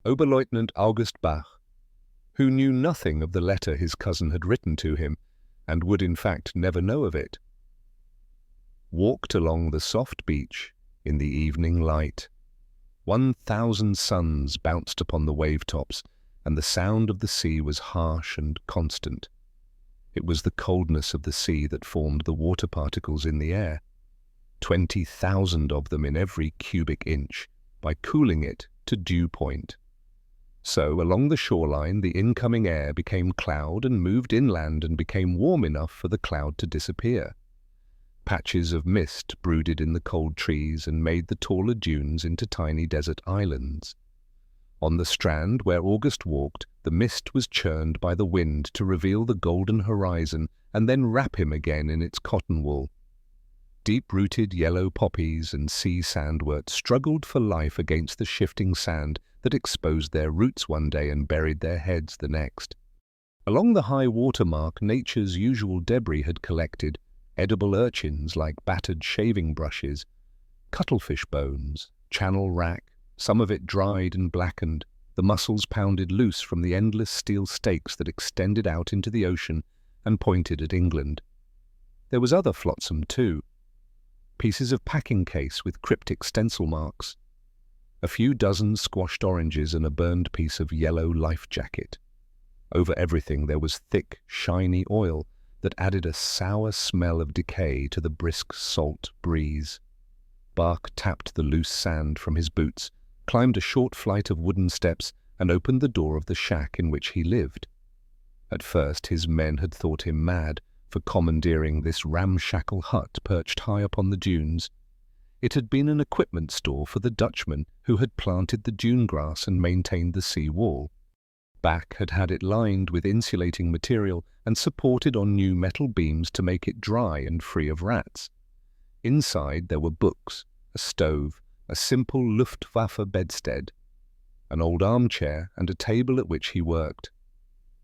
Oberleutnant August Bach, who knew nothing of the letter his cousin had written to him, and would in fact never know of it, walked along the soft beach in the evening light. 1,000 suns bounced upon the wave-tops, and the sound of the sea was harsh and constant. It was the coldness of the sea that formed the water particles in the air, 20,000 of them in every cubic inch, by cooling it to dew point. So, along the shoreline, the incoming air became cloud and moved inland and became warm enough for the cloud to disappear. Patches of mist brooded in the cold trees and made the taller dunes into tiny desert islands. On the strand where August walked, the mist was churned by the wind to reveal the golden horizon and then wrap him again in its cotton wool. Deep-rooted yellow poppies and sea sandwort struggled for life against the shifting sand that exposed their roots one day and buried their heads the next. Along the high water mark, nature's usual debris had collected: edible urchins like battered shaving brushes, cuttlefish bones, channel wrack, some of it dried and blackened, the mussels pounded loose from the endless steel stakes that extended out into the ocean and pointed at England. There was other flotsam too: pieces of packing case with cryptic stencil marks, a few dozen squashed oranges and a burned piece of yellow life jacket. Over everything there was thick, shiny oil that added a sour smell of decay to the brisk salt breeze. Bach tapped the loose sand from his boots, climbed a short flight of wooden steps, and opened the door of the shack in which he lived. At first his men had thought him mad for commandeering this ramshackle hut perched high upon the dunes. It had been an equipment store for the Dutchmen who had planted the dune grass and maintained the sea wall. Bach had had it lined with insulating material and supported on new metal beams to make it dry and free of rats. Inside there were books, a stove, a simple Luftwaffe bedstead, an old armchair, and a table at which he worked.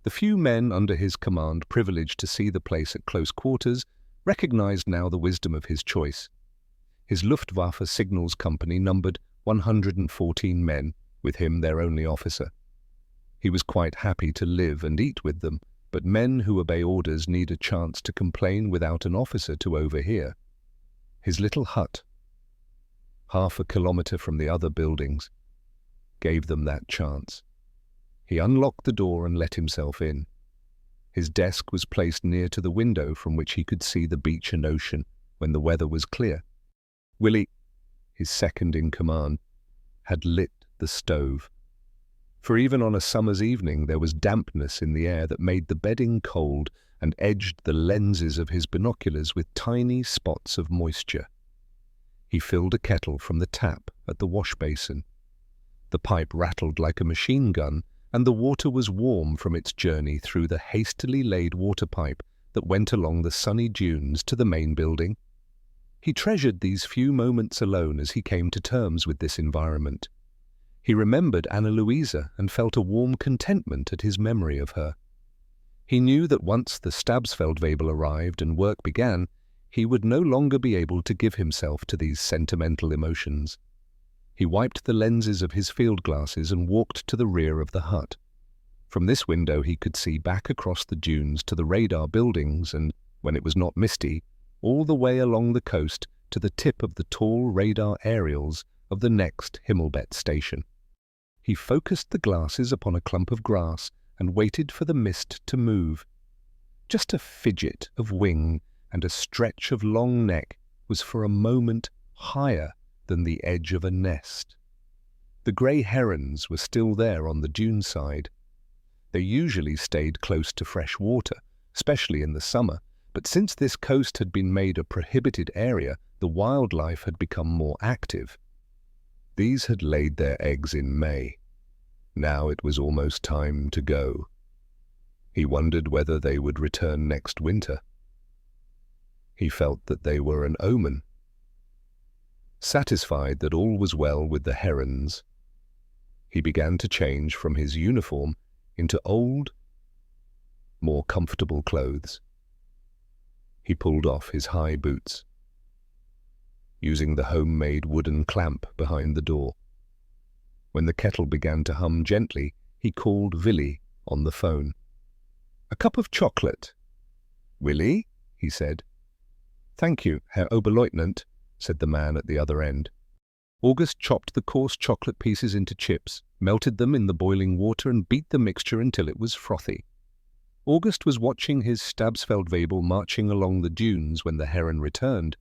The few men under his command, privileged to see the place at close quarters, recognized now the wisdom of his choice. His Luftwaffe signals company numbered 114 men, with him their only officer. He was quite happy to live and eat with them, but men who obey orders need a chance to complain without an officer to overhear. His little hut, half a kilometre from the other buildings, gave them that chance. He unlocked the door and let himself in. His desk was placed near to the window from which he could see the beach and ocean when the weather was clear. Willie, his second in command, had lit the stove. For even on a summer's evening there was dampness in the air that made the bedding cold and edged the lenses of his binoculars with tiny spots of moisture. He filled a kettle from the tap at the wash basin. The pipe rattled like a machine gun, and the water was warm from its journey through the hastily laid water pipe that went along the sunny dunes to the main building. He treasured these few moments alone as he came to terms with this environment. He remembered Anna Louisa and felt a warm contentment at his memory of her. He knew that once the Stabsfeldwebel arrived and work began, he would no longer be able to give himself to these sentimental emotions. He wiped the lenses of his field glasses and walked to the rear of the hut. From this window he could see back across the dunes to the radar buildings and, when it was not misty, all the way along the coast to the tip of the tall radar aerials of the next Himmelbett station. He focused the glasses upon a clump of grass and waited for the mist to move. Just a fidget of wing and a stretch of long neck was for a moment higher than the edge of a nest. The grey herons were still there on the dune side. They usually stayed close to fresh water, especially in the summer, but since this coast had been made a prohibited area, the wildlife had become more active. These had laid their eggs in May. Now it was almost time to go. He wondered whether they would return next winter. He felt that they were an omen. Satisfied that all was well with the herons, he began to change from his uniform into old, more comfortable clothes. He pulled off his high boots, using the homemade wooden clamp behind the door. When the kettle began to hum gently, he called Willy on the phone. "A cup of chocolate." "Willy?" he said. "Thank you, Herr Oberleutnant," said the man at the other end. August chopped the coarse chocolate pieces into chips, melted them in the boiling water and beat the mixture until it was frothy. August was watching his Stabsfeldwebel marching along the dunes when the heron returned.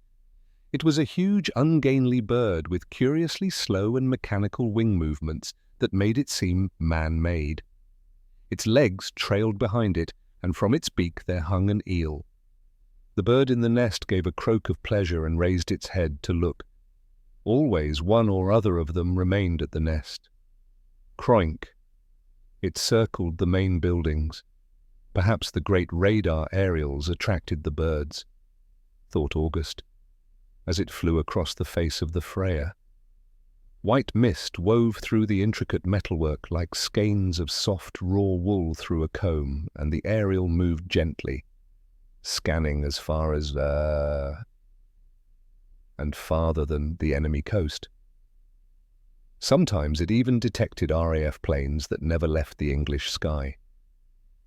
It was a huge, ungainly bird with curiously slow and mechanical wing movements that made it seem man-made. Its legs trailed behind it, and from its beak there hung an eel. The bird in the nest gave a croak of pleasure and raised its head to look. Always one or other of them remained at the nest. Kroink. It circled the main buildings. Perhaps the great radar aerials attracted the birds, thought August, as it flew across the face of the Freya. White mist wove through the intricate metalwork like skeins of soft, raw wool through a comb, and the aerial moved gently, scanning as far as and farther than the enemy coast. Sometimes it even detected RAF planes that never left the English sky.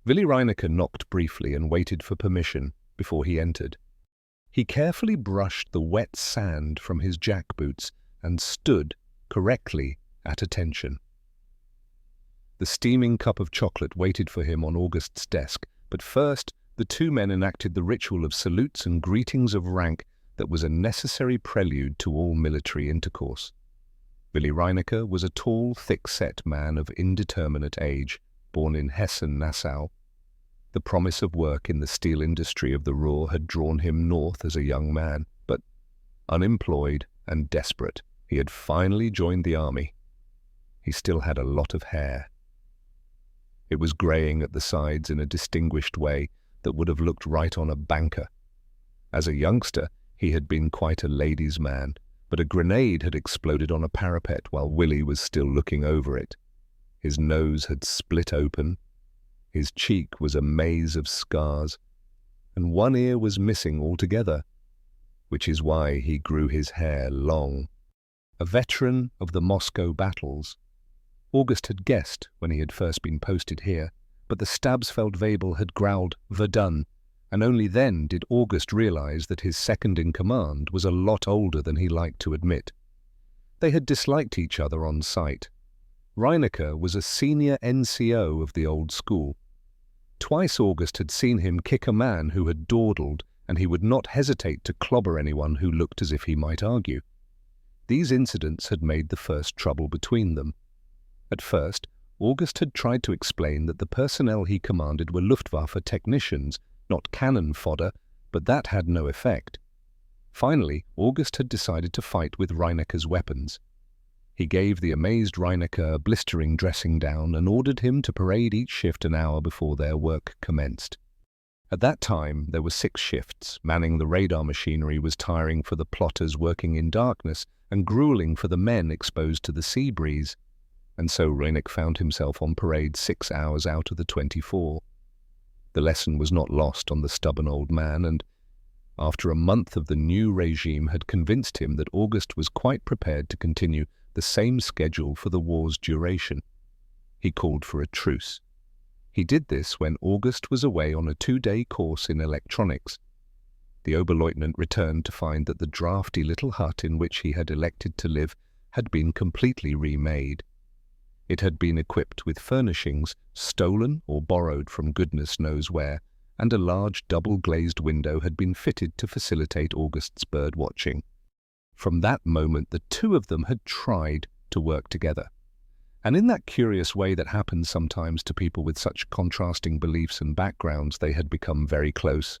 Willy Reinecke knocked briefly and waited for permission before he entered. He carefully brushed the wet sand from his jackboots and stood correctly at attention. The steaming cup of chocolate waited for him on August's desk, but first the two men enacted the ritual of salutes and greetings of rank that was a necessary prelude to all military intercourse. Willy Reinecke was a tall, thick-set man of indeterminate age, born in Hessen-Nassau. The promise of work in the steel industry of the Ruhr had drawn him north as a young man, but unemployed and desperate, he had finally joined the army. He still had a lot of hair. It was greying at the sides in a distinguished way that would have looked right on a banker. As a youngster, he had been quite a ladies' man, but a grenade had exploded on a parapet while Willy was still looking over it. His nose had split open, his cheek was a maze of scars, and one ear was missing altogether, which is why he grew his hair long. A veteran of the Moscow battles, August had guessed when he had first been posted here, but the Stabsfeldwebel had growled "Verdun," and only then did August realize that his second-in-command was a lot older than he liked to admit. They had disliked each other on sight. Reinecke was a senior NCO of the old school. Twice August had seen him kick a man who had dawdled, and he would not hesitate to clobber anyone who looked as if he might argue. These incidents had made the first trouble between them. At first, August had tried to explain that the personnel he commanded were Luftwaffe technicians, not cannon fodder, but that had no effect. Finally, August had decided to fight with Reinecke's weapons. He gave the amazed Reinecke a blistering dressing down and ordered him to parade each shift an hour before their work commenced. At that time, there were 6 shifts. Manning the radar machinery was tiring for the plotters working in darkness and grueling for the men exposed to the sea breeze. And so Reinecke found himself on parade 6 hours out of the 24. The lesson was not lost on the stubborn old man, and after a month of the new regime had convinced him that August was quite prepared to continue the same schedule for the war's duration, he called for a truce. He did this when August was away on a 2-day course in electronics. The Oberleutnant returned to find that the drafty little hut in which he had elected to live had been completely remade. It had been equipped with furnishings stolen or borrowed from goodness knows where, and a large double-glazed window had been fitted to facilitate August's bird-watching. From that moment, the two of them had tried to work together. And in that curious way that happens sometimes to people with such contrasting beliefs and backgrounds, they had become very close.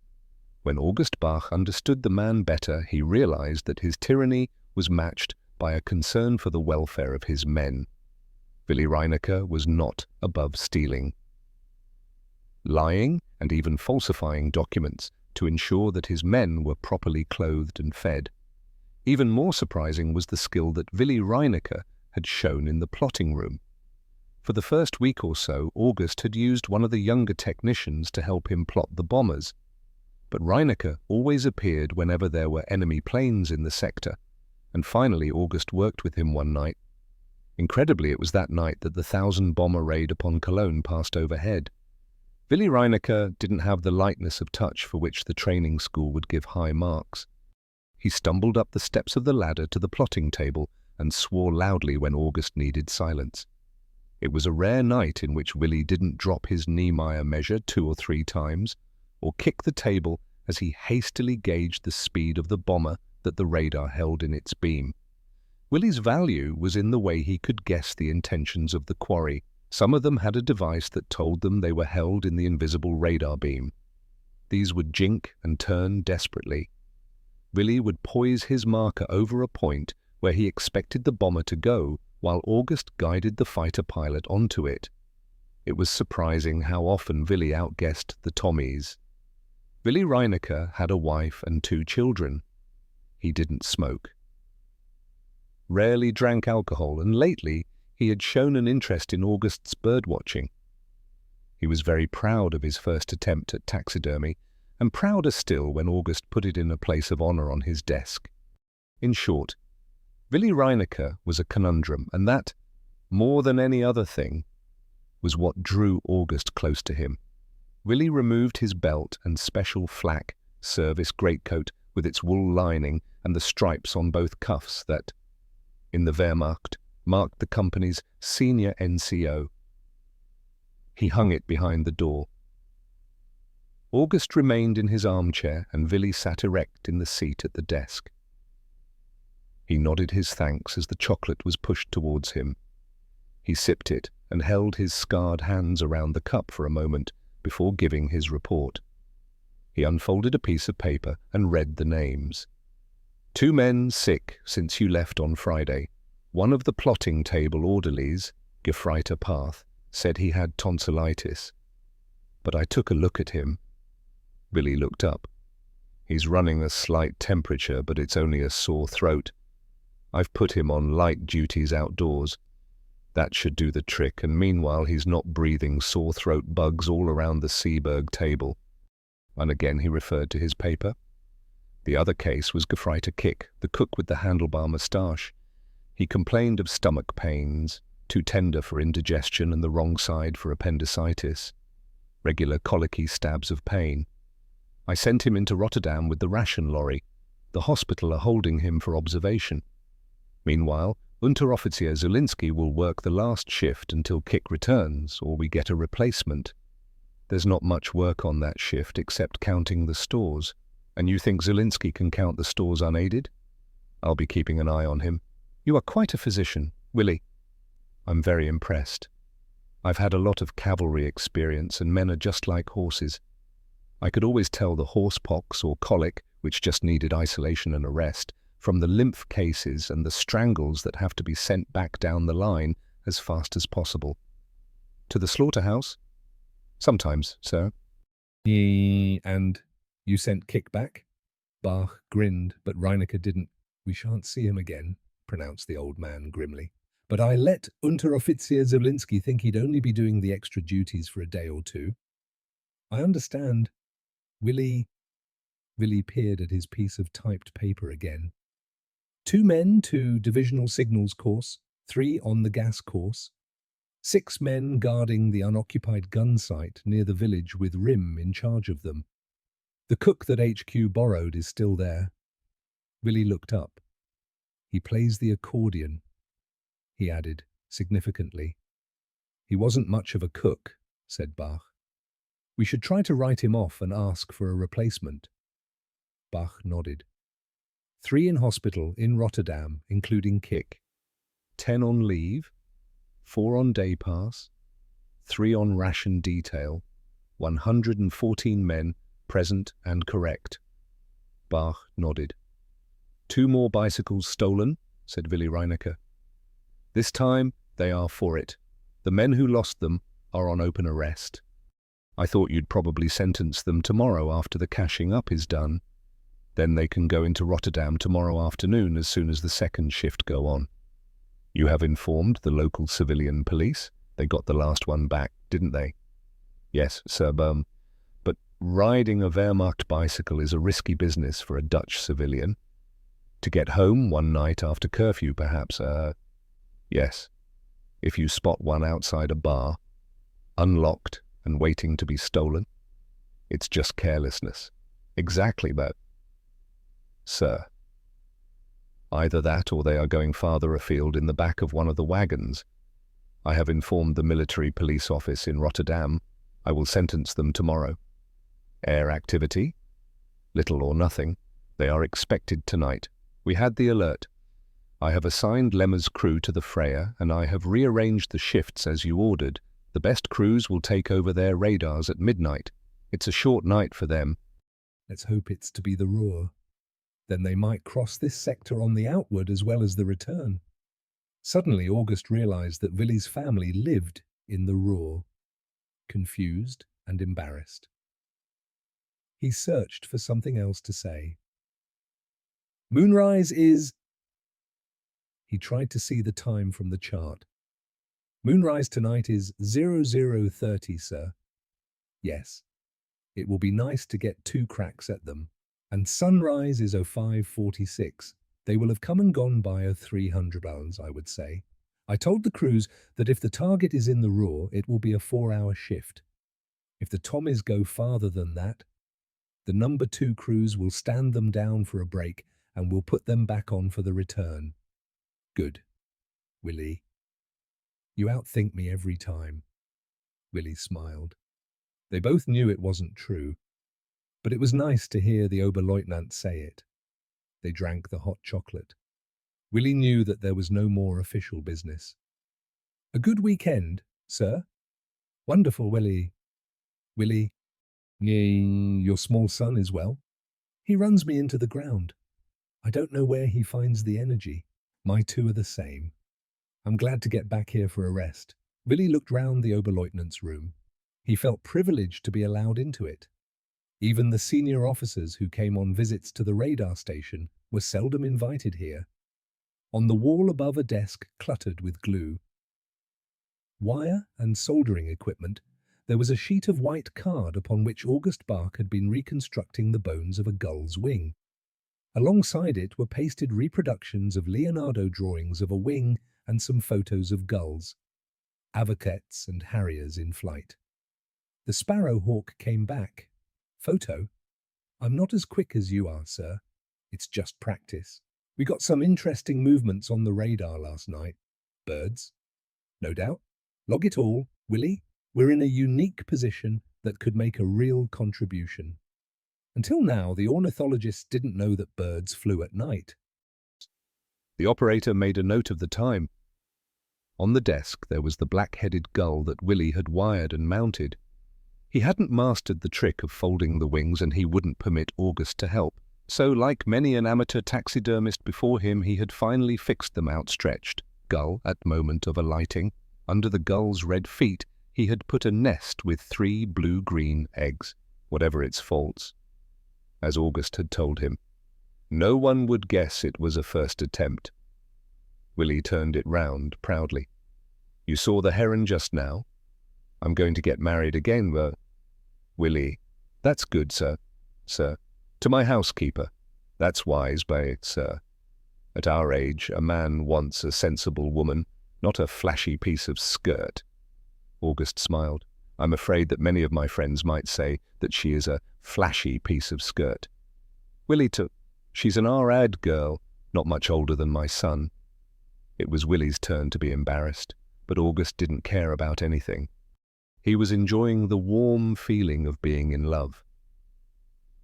When August Bach understood the man better, he realized that his tyranny was matched by a concern for the welfare of his men. Willy Reinecke was not above stealing, lying, and even falsifying documents to ensure that his men were properly clothed and fed. Even more surprising was the skill that Willy Reinecke had shown in the plotting room. For the first week or so, August had used one of the younger technicians to help him plot the bombers. But Reinecke always appeared whenever there were enemy planes in the sector, and finally August worked with him one night. Incredibly, it was that night that the 1,000-bomber raid upon Cologne passed overhead. Willi Reinecke didn't have the lightness of touch for which the training school would give high marks. He stumbled up the steps of the ladder to the plotting table and swore loudly when August needed silence. It was a rare night in which Willi didn't drop his Niemeyer measure 2 or 3 times, or kick the table as he hastily gauged the speed of the bomber that the radar held in its beam. Willi's value was in the way he could guess the intentions of the quarry. Some of them had a device that told them they were held in the invisible radar beam. These would jink and turn desperately. Willi would poise his marker over a point where he expected the bomber to go, while August guided the fighter pilot onto it. It was surprising how often Willi outguessed the Tommies. Willi Reinecke had a wife and 2 children. He didn't smoke, rarely drank alcohol, and lately he had shown an interest in August's birdwatching. He was very proud of his first attempt at taxidermy, and prouder still when August put it in a place of honor on his desk. In short, Willi Reinecke was a conundrum, and that, more than any other thing, was what drew August close to him. Willi removed his belt and special flak service greatcoat with its wool lining and the stripes on both cuffs that, in the Wehrmacht, marked the company's senior NCO. He hung it behind the door. August remained in his armchair, and Willi sat erect in the seat at the desk. He nodded his thanks as the chocolate was pushed towards him. He sipped it and held his scarred hands around the cup for a moment before giving his report. He unfolded a piece of paper and read the names. 2 men sick since you left on Friday. One of the plotting table orderlies, Gefreiter Path, said he had tonsillitis. But I took a look at him. Willi looked up. He's running a slight temperature, but it's only a sore throat. I've put him on light duties outdoors. That should do the trick, and meanwhile he's not breathing sore throat bugs all around the Seeberg table. And again he referred to his paper. The other case was Gefreiter Kick, the cook with the handlebar moustache. He complained of stomach pains, too tender for indigestion and the wrong side for appendicitis. Regular colicky stabs of pain. I sent him into Rotterdam with the ration lorry. The hospital are holding him for observation. Meanwhile, Unteroffizier Zulinski will work the last shift until Kick returns, or we get a replacement. There's not much work on that shift except counting the stores. And you think Zulinski can count the stores unaided? I'll be keeping an eye on him. You are quite a physician, Willi. I'm very impressed. I've had a lot of cavalry experience, and men are just like horses. I could always tell the horse pox or colic, which just needed isolation and arrest, from the lymph cases and the strangles that have to be sent back down the line as fast as possible. To the slaughterhouse? Sometimes, sir. And you sent Kick back? Bach grinned, but Reinecke didn't. We shan't see him again, pronounced the old man grimly. But I let Unteroffizier Zulinski think he'd only be doing the extra duties for a day or 2. I understand. Willi peered at his piece of typed paper again. 2 men to divisional signals course, 3 on the gas course. 6 men guarding the unoccupied gun site near the village with Rim in charge of them. The cook that HQ borrowed is still there. Willi looked up. He plays the accordion, he added significantly. He wasn't much of a cook, said Bach. We should try to write him off and ask for a replacement. Bach nodded. 3 in hospital in Rotterdam, including Kick. 10 on leave, 4 on day pass, 3 on ration detail, 114 men present and correct. Bach nodded. 2 more bicycles stolen, said Willi Reinecke. This time they are for it. The men who lost them are on open arrest. I thought you'd probably sentence them tomorrow after the cashing up is done. Then they can go into Rotterdam tomorrow afternoon as soon as the second shift go on. You have informed the local civilian police? They got the last one back, didn't they? Yes, Sir Bohm. But riding a Wehrmacht bicycle is a risky business for a Dutch civilian. To get home one night after curfew, perhaps, yes. If you spot one outside a bar, unlocked and waiting to be stolen, it's just carelessness. Exactly that, sir. Either that or they are going farther afield in the back of one of the wagons. I have informed the military police office in Rotterdam. I will sentence them tomorrow. Air activity? Little or nothing. They are expected tonight. We had the alert. I have assigned Lemmer's crew to the Freya, and I have rearranged the shifts as you ordered. The best crews will take over their radars at midnight. It's a short night for them. Let's hope it's to be the Ruhr. Then they might cross this sector on the outward as well as the return. Suddenly August realized that Willy's family lived in the Ruhr, confused and embarrassed. He searched for something else to say. Moonrise is... He tried to see the time from the chart. Moonrise tonight is 00:30, sir. Yes. It will be nice to get 2 cracks at them. And sunrise is 05:46. They will have come and gone by 300 rounds, I would say. I told the crews that if the target is in the Ruhr, it will be a 4-hour shift. If the Tommies go farther than that, the number 2 crews will stand them down for a break and will put them back on for the return. Good. Willy. You outthink me every time. Willy smiled. They both knew it wasn't true, but it was nice to hear the Oberleutnant say it. They drank the hot chocolate. Willy knew that there was no more official business. A good weekend, sir? Wonderful, Willy. Willy, your small son is well? He runs me into the ground. I don't know where he finds the energy. My 2 are the same. I'm glad to get back here for a rest. Willy looked round the Oberleutnant's room. He felt privileged to be allowed into it. Even the senior officers who came on visits to the radar station were seldom invited here. On the wall above a desk cluttered with glue, wire and soldering equipment, there was a sheet of white card upon which August Bach had been reconstructing the bones of a gull's wing. Alongside it were pasted reproductions of Leonardo drawings of a wing and some photos of gulls, avocettes and harriers in flight. The sparrow hawk came back. Photo? I'm not as quick as you are, sir. It's just practice. We got some interesting movements on the radar last night. Birds? No doubt. Log it all, Willy. We're in a unique position that could make a real contribution. Until now, the ornithologists didn't know that birds flew at night. The operator made a note of the time. On the desk there was the black-headed gull that Willy had wired and mounted. He hadn't mastered the trick of folding the wings, and he wouldn't permit August to help. So, like many an amateur taxidermist before him, he had finally fixed them outstretched. Gull at moment of alighting. Under the gull's red feet, he had put a nest with 3 blue-green eggs, whatever its faults. As August had told him, no one would guess it was a first attempt. Willy turned it round proudly. You saw the heron just now? I'm going to get married again, but... Willy, that's good, sir. Sir. To my housekeeper. That's wise, sir. At our age, a man wants a sensible woman, not a flashy piece of skirt. August smiled. I'm afraid that many of my friends might say that she is a flashy piece of skirt. Willy took. She's an R.A.D. girl, not much older than my son. It was Willy's turn to be embarrassed, but August didn't care about anything. He was enjoying the warm feeling of being in love.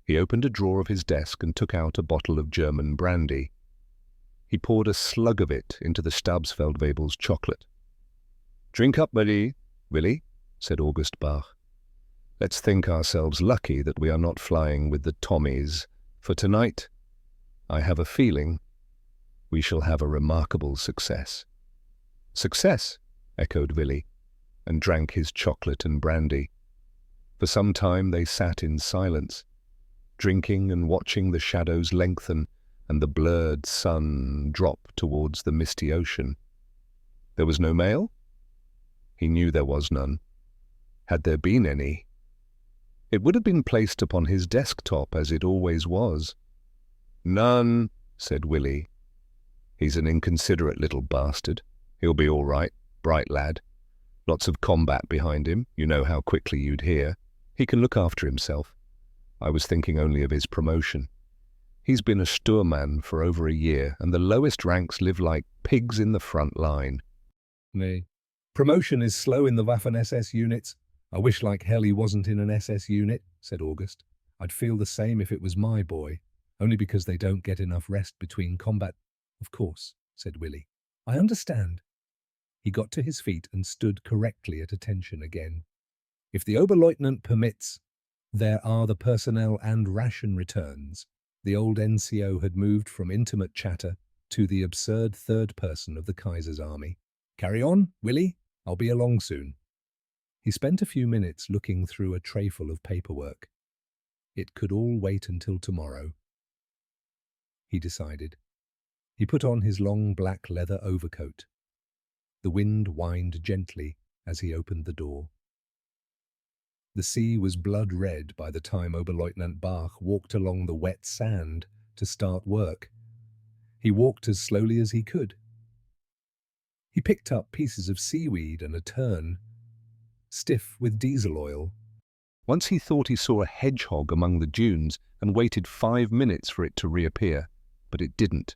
He opened a drawer of his desk and took out a bottle of German brandy. He poured a slug of it into the Stabsfeldwebel's chocolate. Drink up, Willy, said August Bach. Let's think ourselves lucky that we are not flying with the Tommies, for tonight, I have a feeling, we shall have a remarkable success. Success, echoed Willy, and drank his chocolate and brandy. For some time they sat in silence, drinking and watching the shadows lengthen and the blurred sun drop towards the misty ocean. There was no mail? He knew there was none. Had there been any? It would have been placed upon his desktop as it always was. None, said Willy. He's an inconsiderate little bastard. He'll be all right. Bright lad. Lots of combat behind him, you know how quickly you'd hear. He can look after himself. I was thinking only of his promotion. He's been a Sturman for over a year, and the lowest ranks live like pigs in the front line. Nay. Promotion is slow in the Waffen-SS units. I wish like hell he wasn't in an SS unit, said August. I'd feel the same if it was my boy, only because they don't get enough rest between combat. Of course, said Willie. I understand. He got to his feet and stood correctly at attention again. If the Oberleutnant permits, there are the personnel and ration returns. The old NCO had moved from intimate chatter to the absurd third person of the Kaiser's army. Carry on, Willie. I'll be along soon. He spent a few minutes looking through a trayful of paperwork. It could all wait until tomorrow, he decided. He put on his long black leather overcoat. The wind whined gently as he opened the door. The sea was blood red by the time Oberleutnant Bach walked along the wet sand to start work. He walked as slowly as he could. He picked up pieces of seaweed and a tern, stiff with diesel oil. Once he thought he saw a hedgehog among the dunes and waited 5 minutes for it to reappear, but it didn't.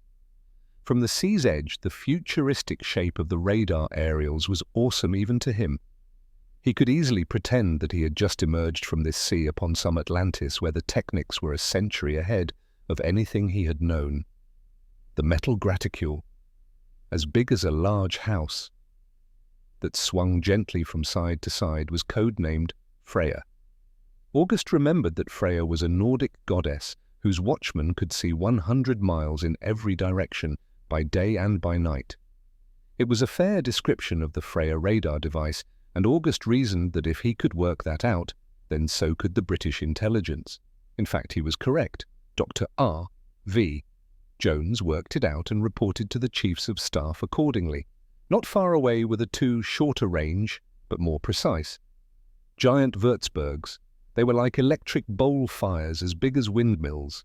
From the sea's edge, the futuristic shape of the radar aerials was awesome even to him. He could easily pretend that he had just emerged from this sea upon some Atlantis where the technics were a century ahead of anything he had known. The metal graticule, as big as a large house, that swung gently from side to side, was codenamed Freya. August remembered that Freya was a Nordic goddess whose watchman could see 100 miles in every direction by day and by night. It was a fair description of the Freya radar device, and August reasoned that if he could work that out, then so could the British intelligence. In fact, he was correct. Dr. R.V. Jones worked it out and reported to the chiefs of staff accordingly. Not far away were the two shorter range, but more precise. Giant Würzburgs. They were like electric bowl fires as big as windmills.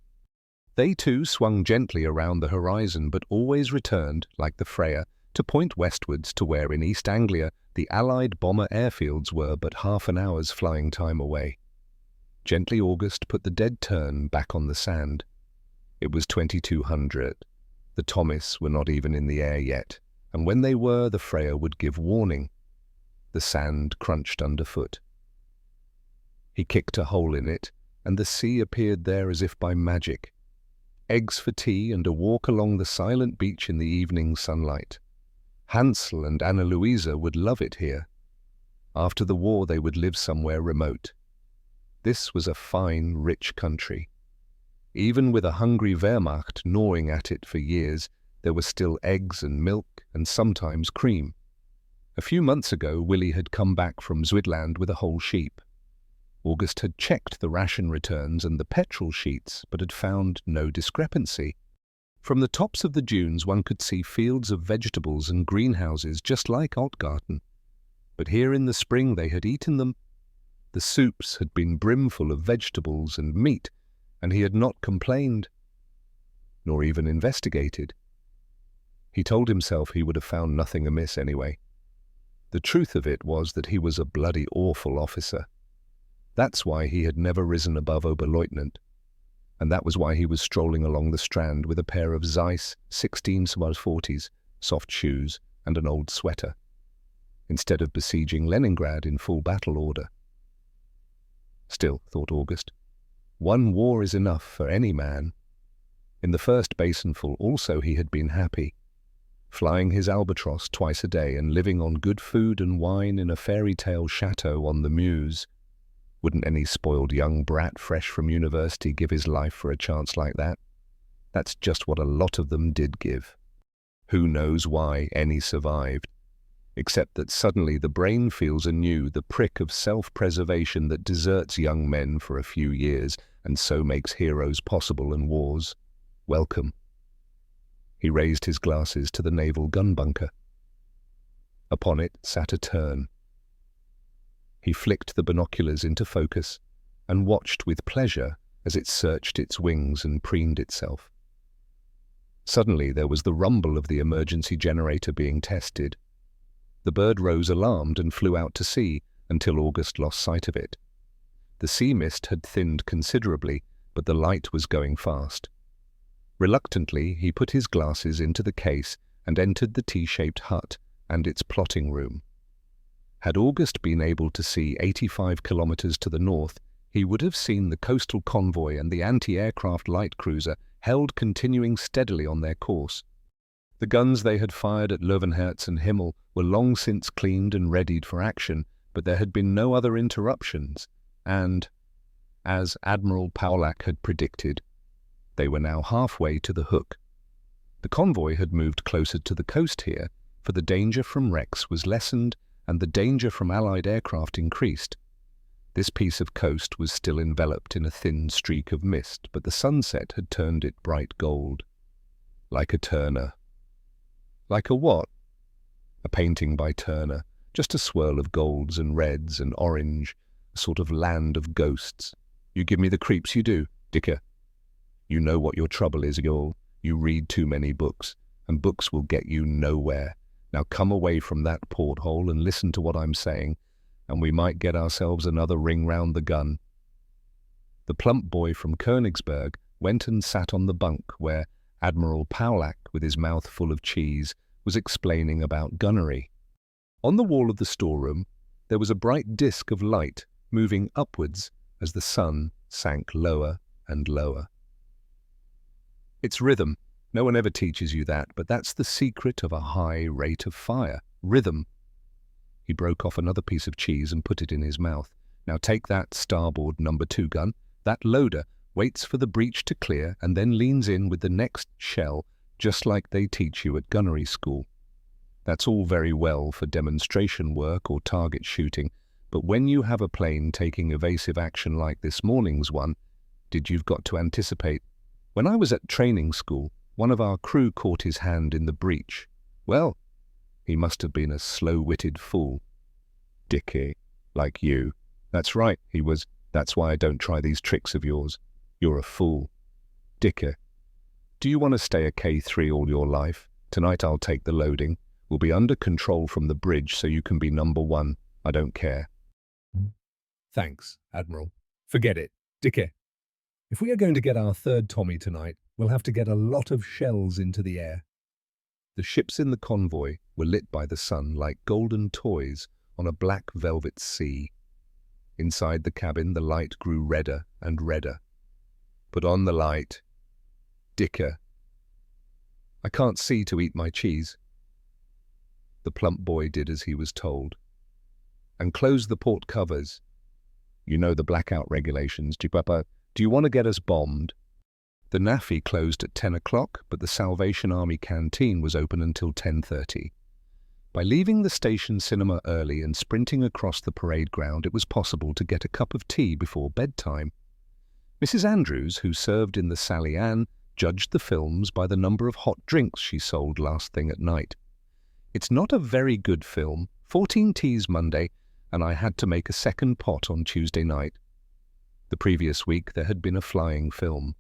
They too swung gently around the horizon, but always returned, like the Freya, to point westwards to where in East Anglia the Allied bomber airfields were but half an hour's flying time away. Gently August put the dead tern back on the sand. It was 2200. The Thomas were not even in the air yet, and when they were, the Freya would give warning. The sand crunched underfoot. He kicked a hole in it, and the sea appeared there as if by magic. Eggs for tea and a walk along the silent beach in the evening sunlight. Hansel and Anna Louisa would love it here. After the war they would live somewhere remote. This was a fine, rich country. Even with a hungry Wehrmacht gnawing at it for years, there were still eggs and milk and sometimes cream. A few months ago Willie had come back from Zwidland with a whole sheep. August had checked the ration returns and the petrol sheets, but had found no discrepancy. From the tops of the dunes one could see fields of vegetables and greenhouses just like Altgarten. But here in the spring they had eaten them. The soups had been brimful of vegetables and meat, and he had not complained, nor even investigated. He told himself he would have found nothing amiss anyway. The truth of it was that he was a bloody awful officer. That's why he had never risen above Oberleutnant, and that was why he was strolling along the Strand with a pair of Zeiss 1640s, soft shoes, and an old sweater, instead of besieging Leningrad in full battle order. Still, thought August, one war is enough for any man. In the first basinful also he had been happy, flying his albatross twice a day and living on good food and wine in a fairy tale chateau on the Meuse. Wouldn't any spoiled young brat fresh from university give his life for a chance like that? That's just what a lot of them did give. Who knows why any survived? Except that suddenly the brain feels anew the prick of self-preservation that deserts young men for a few years and so makes heroes possible and wars welcome. He raised his glasses to the naval gun bunker. Upon it sat a tern. He flicked the binoculars into focus and watched with pleasure as it searched its wings and preened itself. Suddenly there was the rumble of the emergency generator being tested. The bird rose alarmed and flew out to sea until August lost sight of it. The sea mist had thinned considerably, but the light was going fast. Reluctantly, he put his glasses into the case and entered the T-shaped hut and its plotting room. Had August been able to see 85 kilometers to the north, he would have seen the coastal convoy and the anti-aircraft light cruiser held continuing steadily on their course. The guns they had fired at Löwenherz and Himmel were long since cleaned and readied for action, but there had been no other interruptions, and, as Admiral Paulak had predicted, they were now halfway to the hook. The convoy had moved closer to the coast here, for the danger from wrecks was lessened and the danger from Allied aircraft increased. This piece of coast was still enveloped in a thin streak of mist, but the sunset had turned it bright gold. Like a Turner. Like a what? A painting by Turner, just a swirl of golds and reds and orange, a sort of land of ghosts. You give me the creeps, you do, Dicker. You know what your trouble is, you read too many books, and books will get you nowhere. Now come away from that porthole and listen to what I'm saying, and we might get ourselves another ring round the gun. The plump boy from Königsberg went and sat on the bunk where Admiral Paulak, with his mouth full of cheese, was explaining about gunnery. On the wall of the storeroom, there was a bright disk of light moving upwards as the sun sank lower and lower. It's rhythm. No one ever teaches you that, but that's the secret of a high rate of fire. Rhythm. He broke off another piece of cheese and put it in his mouth. Now take that starboard number 2 gun. That loader waits for the breech to clear and then leans in with the next shell, just like they teach you at gunnery school. That's all very well for demonstration work or target shooting, but when you have a plane taking evasive action like this morning's one, you've got to anticipate. When I was at training school, one of our crew caught his hand in the breech. Well, he must have been a slow-witted fool. Dickie, like you. That's right, he was. That's why I don't try these tricks of yours. You're a fool. Dicker, do you want to stay a K3 all your life? Tonight I'll take the loading. We'll be under control from the bridge so you can be number 1. I don't care. Thanks, Admiral. Forget it, Dicker. If we are going to get our 3rd Tommy tonight, we'll have to get a lot of shells into the air. The ships in the convoy were lit by the sun like golden toys on a black velvet sea. Inside the cabin, the light grew redder and redder. Put on the light. Dicker. I can't see to eat my cheese. The plump boy did as he was told. And close the port covers. You know the blackout regulations, Papa. Do you want to get us bombed? The NAFI closed at 10 o'clock, but the Salvation Army canteen was open until 10:30. By leaving the station cinema early and sprinting across the parade ground, it was possible to get a cup of tea before bedtime. Mrs. Andrews, who served in the Sally Ann, judged the films by the number of hot drinks she sold last thing at night. It's not a very good film, 14 teas Monday, and I had to make a second pot on Tuesday night. The previous week there had been a flying film.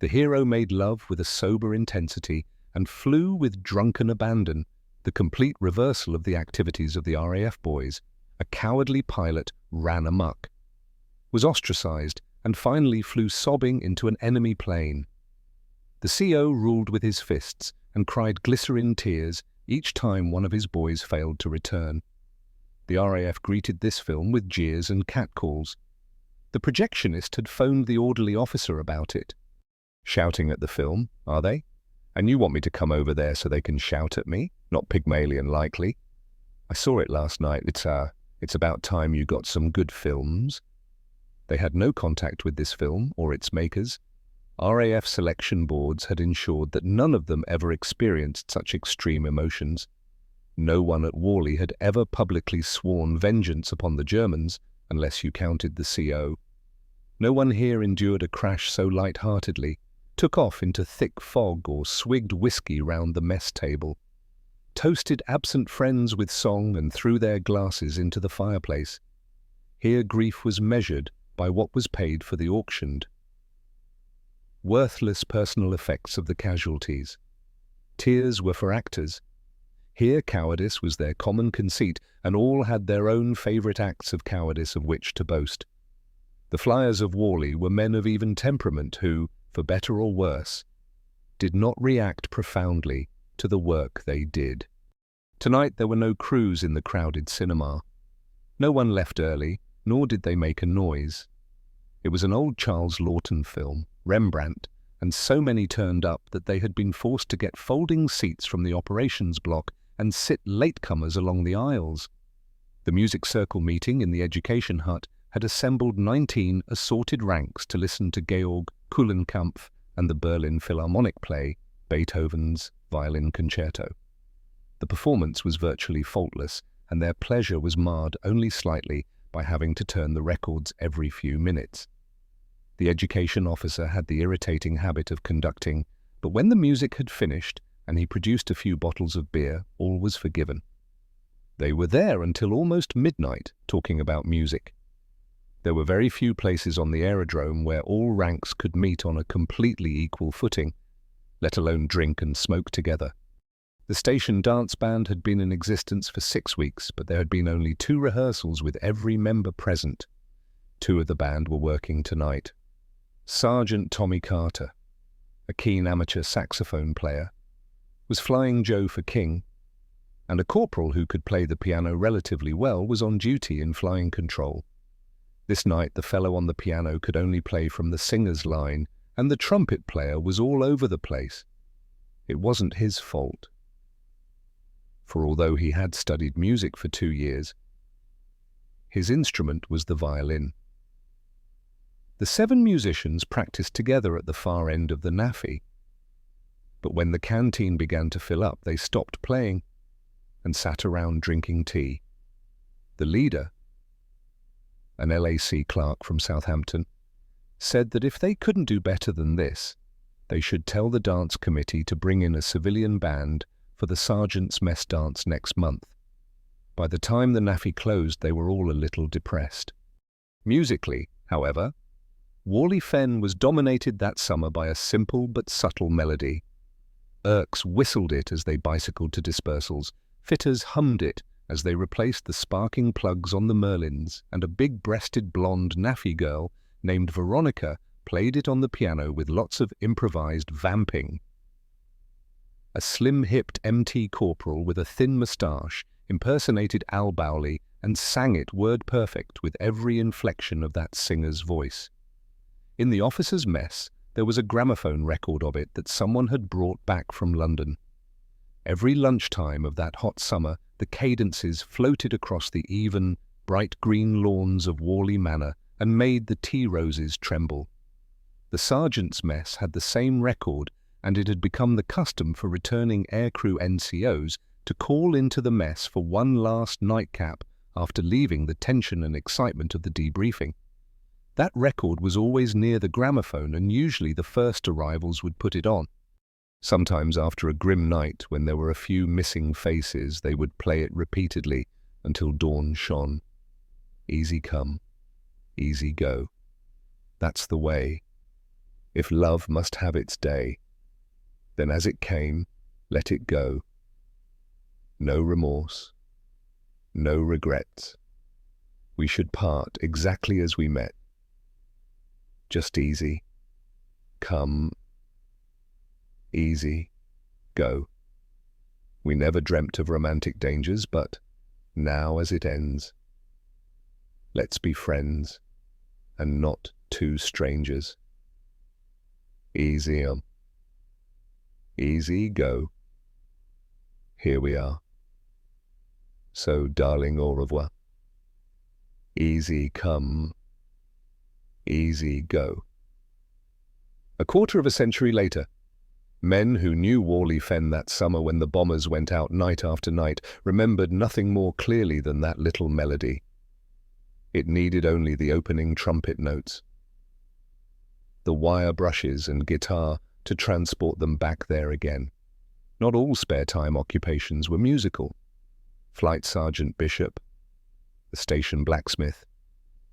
The hero made love with a sober intensity and flew with drunken abandon, the complete reversal of the activities of the RAF boys. A cowardly pilot ran amok, was ostracized, and finally flew sobbing into an enemy plane. The CO ruled with his fists and cried glycerin tears each time one of his boys failed to return. The RAF greeted this film with jeers and catcalls. The projectionist had phoned the orderly officer about it. Shouting at the film, are they? And you want me to come over there so they can shout at me? Not Pygmalion likely. I saw it last night. It's about time you got some good films. They had no contact with this film or its makers. RAF selection boards had ensured that none of them ever experienced such extreme emotions. No one at Warley had ever publicly sworn vengeance upon the Germans, unless you counted the CO. No one here endured a crash so light-heartedly, took off into thick fog or swigged whiskey round the mess table, toasted absent friends with song and threw their glasses into the fireplace. Here grief was measured by what was paid for the auctioned. Worthless personal effects of the casualties. Tears were for actors. Here cowardice was their common conceit, and all had their own favourite acts of cowardice of which to boast. The flyers of Warley were men of even temperament who, for better or worse, did not react profoundly to the work they did. Tonight there were no crews in the crowded cinema. No one left early, nor did they make a noise. It was an old Charles Laughton film, Rembrandt, and so many turned up that they had been forced to get folding seats from the operations block and sit latecomers along the aisles. The music circle meeting in the education hut had assembled 19 assorted ranks to listen to Georg Kuhlenkampff and the Berlin Philharmonic play, Beethoven's Violin Concerto. The performance was virtually faultless, and their pleasure was marred only slightly by having to turn the records every few minutes. The education officer had the irritating habit of conducting, but when the music had finished and he produced a few bottles of beer, all was forgiven. They were there until almost midnight, talking about music. There were very few places on the aerodrome where all ranks could meet on a completely equal footing, let alone drink and smoke together. The station dance band had been in existence for 6 weeks, but there had been only 2 rehearsals with every member present. 2 of the band were working tonight. Sergeant Tommy Carter, a keen amateur saxophone player, was flying Joe for King, and a corporal who could play the piano relatively well was on duty in flying control. This night the fellow on the piano could only play from the singer's line, and the trumpet player was all over the place. It wasn't his fault, for although he had studied music for 2 years, his instrument was the violin. The 7 musicians practiced together at the far end of the NAFI, but when the canteen began to fill up, they stopped playing and sat around drinking tea. The leader, an LAC clerk from Southampton, said that if they couldn't do better than this, they should tell the dance committee to bring in a civilian band for the sergeant's mess dance next month. By the time the NAFI closed, they were all a little depressed. Musically, however, Warley Fen was dominated that summer by a simple but subtle melody. Erks whistled it as they bicycled to dispersals, fitters hummed it as they replaced the sparking plugs on the Merlins, and a big-breasted blonde NAFI girl named Veronica played it on the piano with lots of improvised vamping. A slim-hipped MT corporal with a thin moustache impersonated Al Bowley and sang it word-perfect with every inflection of that singer's voice. In the officers' mess, there was a gramophone record of it that someone had brought back from London. Every lunchtime of that hot summer, the cadences floated across the even, bright green lawns of Warley Manor and made the tea roses tremble. The sergeant's mess had the same record, and it had become the custom for returning aircrew NCOs to call into the mess for one last nightcap after leaving the tension and excitement of the debriefing. That record was always near the gramophone, and usually the first arrivals would put it on. Sometimes after a grim night, when there were a few missing faces, they would play it repeatedly until dawn shone. Easy come, easy go. That's the way. If love must have its day, then as it came, let it go. No remorse, no regrets. We should part exactly as we met. Just easy, come, easy, go. We never dreamt of romantic dangers, but now as it ends, let's be friends and not two strangers. Easy, easy, go. Here we are. So, darling, au revoir. Easy come, easy go. A quarter of a century later, men who knew Warley Fen that summer when the bombers went out night after night remembered nothing more clearly than that little melody. It needed only the opening trumpet notes, the wire brushes and guitar to transport them back there again. Not all spare time occupations were musical. Flight Sergeant Bishop, the station blacksmith,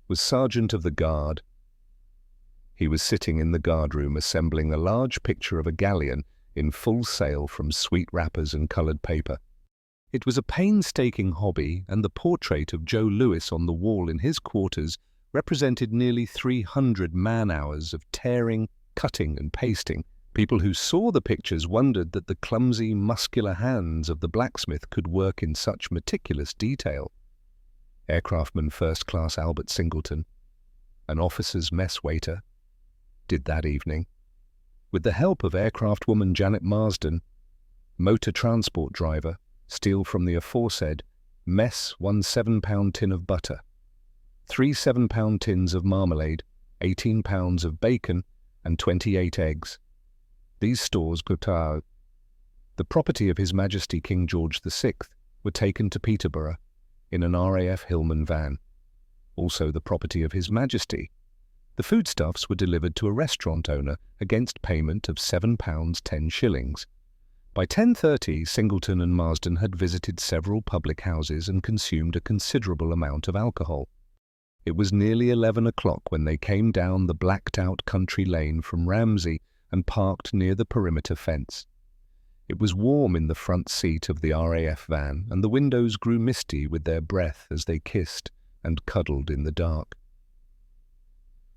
was sergeant of the guard. He was sitting in the guardroom assembling a large picture of a galleon in full sail from sweet wrappers and coloured paper. It was a painstaking hobby, and the portrait of Joe Louis on the wall in his quarters represented nearly 300 man-hours of tearing, cutting and pasting. People who saw the pictures wondered that the clumsy, muscular hands of the blacksmith could work in such meticulous detail. Aircraftman First Class Albert Singleton, an officer's mess waiter, did that evening. With the help of aircraftwoman Janet Marsden, motor transport driver, steal from the aforesaid mess 1 7-pound tin of butter, 3 7-pound tins of marmalade, 18 pounds of bacon, and 28 eggs. These stores, the property of His Majesty King George VI, were taken to Peterborough in an RAF Hillman van. Also the property of His Majesty. The foodstuffs were delivered to a restaurant owner against payment of £7 10 shillings. By 10:30, Singleton and Marsden had visited several public houses and consumed a considerable amount of alcohol. It was nearly 11 o'clock when they came down the blacked-out country lane from Ramsey and parked near the perimeter fence. It was warm in the front seat of the RAF van, and the windows grew misty with their breath as they kissed and cuddled in the dark.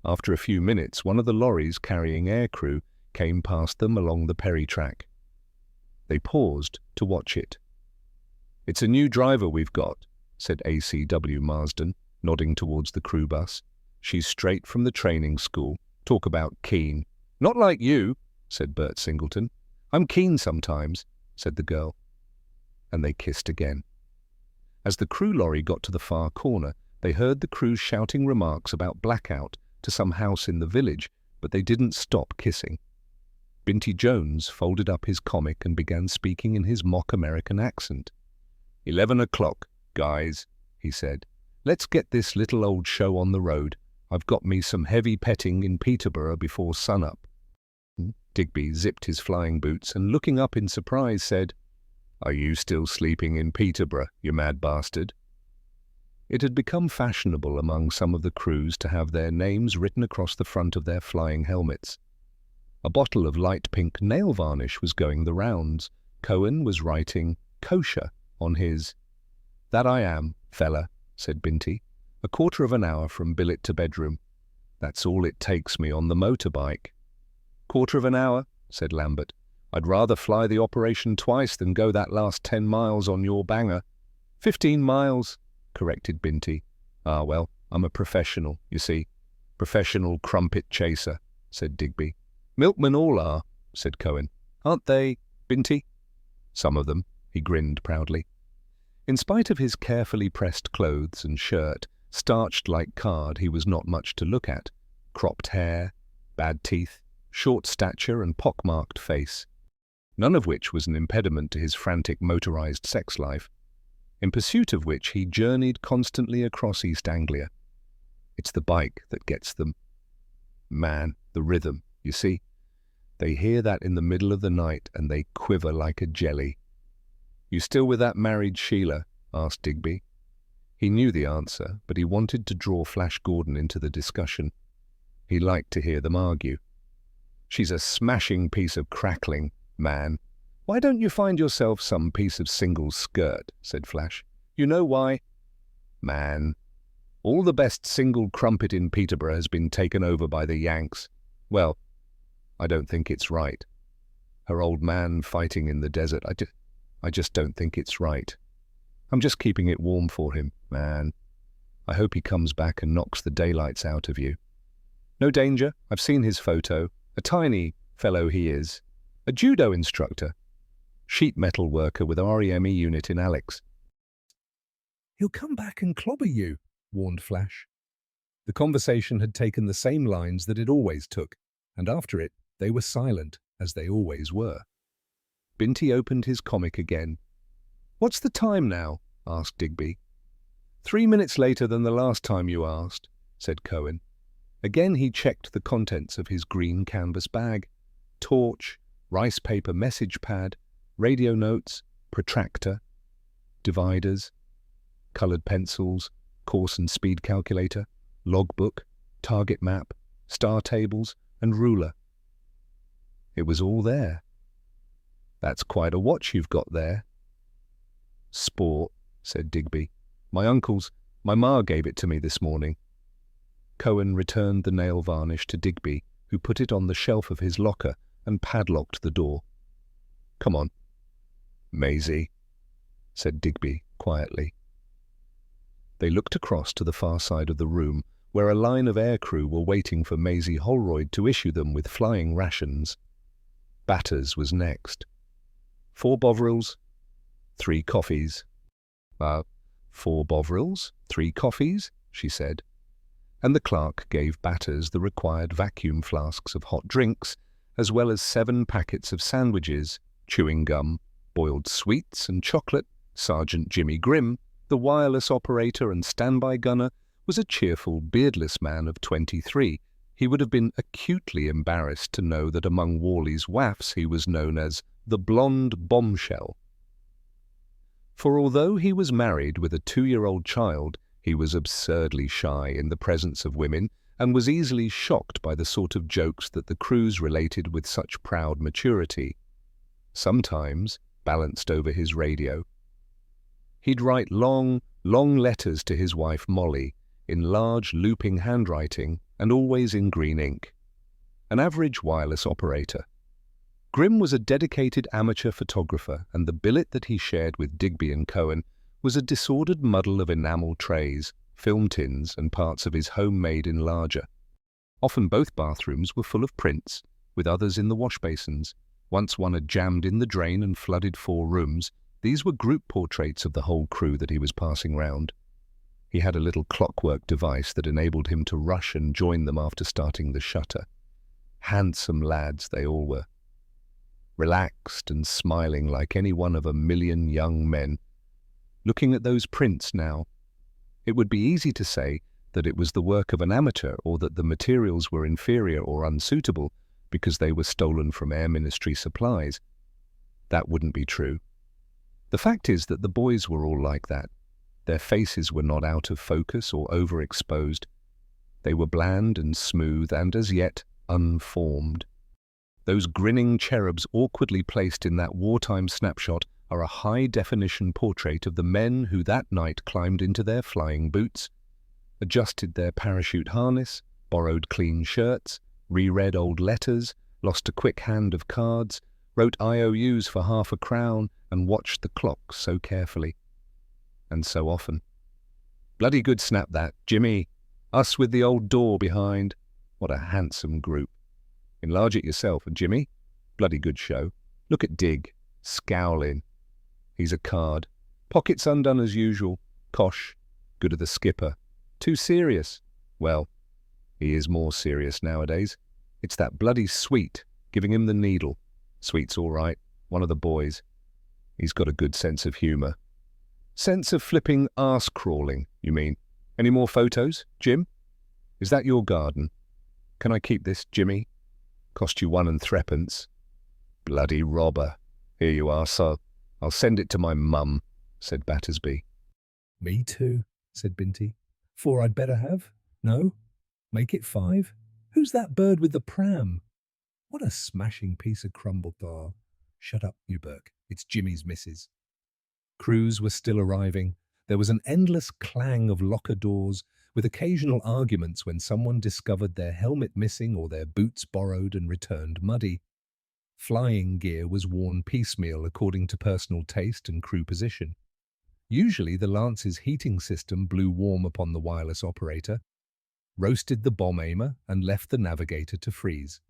After a few minutes, one of the lorries carrying aircrew came past them along the Perry track. They paused to watch it. "It's a new driver we've got," said ACW Marsden, nodding towards the crew bus. "She's straight from the training school. Talk about keen." "Not like you," said Bert Singleton. "I'm keen sometimes," said the girl. And they kissed again. As the crew lorry got to the far corner, they heard the crew shouting remarks about blackout to some house in the village, but they didn't stop kissing. Binty Jones folded up his comic and began speaking in his mock American accent. 11 o'clock, guys," he said. "Let's get this little old show on the road. I've got me some heavy petting in Peterborough before sunup." Digby zipped his flying boots and, looking up in surprise, said, "Are you still sleeping in Peterborough, you mad bastard?" It had become fashionable among some of the crews to have their names written across the front of their flying helmets. A bottle of light pink nail varnish was going the rounds. Cohen was writing "kosher" on his. "That I am, fella," said Binty. "A quarter of an hour from billet to bedroom. That's all it takes me on the motorbike." "Quarter of an hour," said Lambert. "I'd rather fly the operation twice than go that last 10 miles on your banger." 15 miles, corrected Binty. "Ah, well, I'm a professional, you see. Professional crumpet chaser," said Digby. "Milkmen all are," said Cohen. "Aren't they, Binty?" "Some of them," he grinned proudly. In spite of his carefully pressed clothes and shirt, starched like card, he was not much to look at. Cropped hair, bad teeth, short stature and pockmarked face. None of which was an impediment to his frantic motorized sex life, in pursuit of which he journeyed constantly across East Anglia. It's the bike that gets them. Man, the rhythm, you see. They hear that in the middle of the night and they quiver like a jelly. "You still with that married Sheila?" asked Digby. He knew the answer, but he wanted to draw Flash Gordon into the discussion. He liked to hear them argue. "She's a smashing piece of crackling, man. Why don't you find yourself some piece of single skirt?" said Flash. "You know why? Man, all the best single crumpet in Peterborough has been taken over by the Yanks. Well, I don't think it's right. Her old man fighting in the desert, I just don't think it's right. I'm just keeping it warm for him, man. I hope he comes back and knocks the daylights out of you. No danger, I've seen his photo. A tiny fellow he is. A judo instructor. Sheet metal worker with REME unit in Alex." "He'll come back and clobber you," warned Flash. The conversation had taken the same lines that it always took, and after it, they were silent, as they always were. Binty opened his comic again. "What's the time now?" asked Digby. 3 minutes later than the last time you asked," said Cohen. Again he checked the contents of his green canvas bag. Torch, rice paper message pad, radio notes, protractor, dividers, coloured pencils, course and speed calculator, logbook, target map, star tables, and ruler. It was all there. "That's quite a watch you've got there." "Sport," said Digby. "My ma gave it to me this morning." Cohen returned the nail varnish to Digby, who put it on the shelf of his locker and padlocked the door. "Come on." "Maisie," said Digby quietly. They looked across to the far side of the room, where a line of aircrew were waiting for Maisie Holroyd to issue them with flying rations. Batters was next. 4 Bovrils, 3 coffees. 4 Bovrils, 3 coffees, she said. And the clerk gave Batters the required vacuum flasks of hot drinks, as well as 7 packets of sandwiches, chewing gum, boiled sweets and chocolate. Sergeant Jimmy Grimm, the wireless operator and standby gunner, was a cheerful, beardless man of 23. He would have been acutely embarrassed to know that among Warley's waifs he was known as the blonde bombshell. For although he was married with a 2-year-old child, he was absurdly shy in the presence of women and was easily shocked by the sort of jokes that the crews related with such proud maturity. Sometimes, balanced over his radio, he'd write long letters to his wife Molly, in large looping handwriting and always in green ink. An average wireless operator. Grimm was a dedicated amateur photographer, and the billet that he shared with Digby and Cohen was a disordered muddle of enamel trays, film tins, and parts of his homemade enlarger. Often both bathrooms were full of prints, with others in the wash basins. Once one had jammed in the drain and flooded 4 rooms. These were group portraits of the whole crew that he was passing round. He had a little clockwork device that enabled him to rush and join them after starting the shutter. Handsome lads they all were, relaxed and smiling like any one of a million young men. Looking at those prints now, it would be easy to say that it was the work of an amateur or that the materials were inferior or unsuitable because they were stolen from Air Ministry supplies. That wouldn't be true. The fact is that the boys were all like that. Their faces were not out of focus or overexposed. They were bland and smooth and as yet unformed. Those grinning cherubs awkwardly placed in that wartime snapshot are a high-definition portrait of the men who that night climbed into their flying boots, adjusted their parachute harness, borrowed clean shirts, reread old letters, lost a quick hand of cards, wrote IOUs for half a crown, and watched the clock so carefully. And so often. "Bloody good snap that, Jimmy. Us with the old door behind. What a handsome group. Enlarge it yourself, Jimmy. Bloody good show. Look at Dig, scowling. He's a card. Pockets undone as usual. Cosh. Good of the skipper. Too serious. Well, he is more serious nowadays. It's that bloody Sweet giving him the needle. Sweet's all right. One of the boys. He's got a good sense of humour. Sense of flipping arse-crawling, you mean? Any more photos, Jim? Is that your garden? Can I keep this, Jimmy? Cost you 1 and 3pence. Bloody robber. Here you are, sir. I'll send it to my mum, said Battersby. Me too, said Binty. 4 I'd better have? No? Make it 5? Who's that bird with the pram? What a smashing piece of crumbled tar. Shut up, you Burke. It's Jimmy's missus. Crews were still arriving. There was an endless clang of locker doors, with occasional arguments when someone discovered their helmet missing or their boots borrowed and returned muddy. Flying gear was worn piecemeal according to personal taste and crew position. Usually the Lance's heating system blew warm upon the wireless operator, roasted the bomb aimer, and left the navigator to freeze.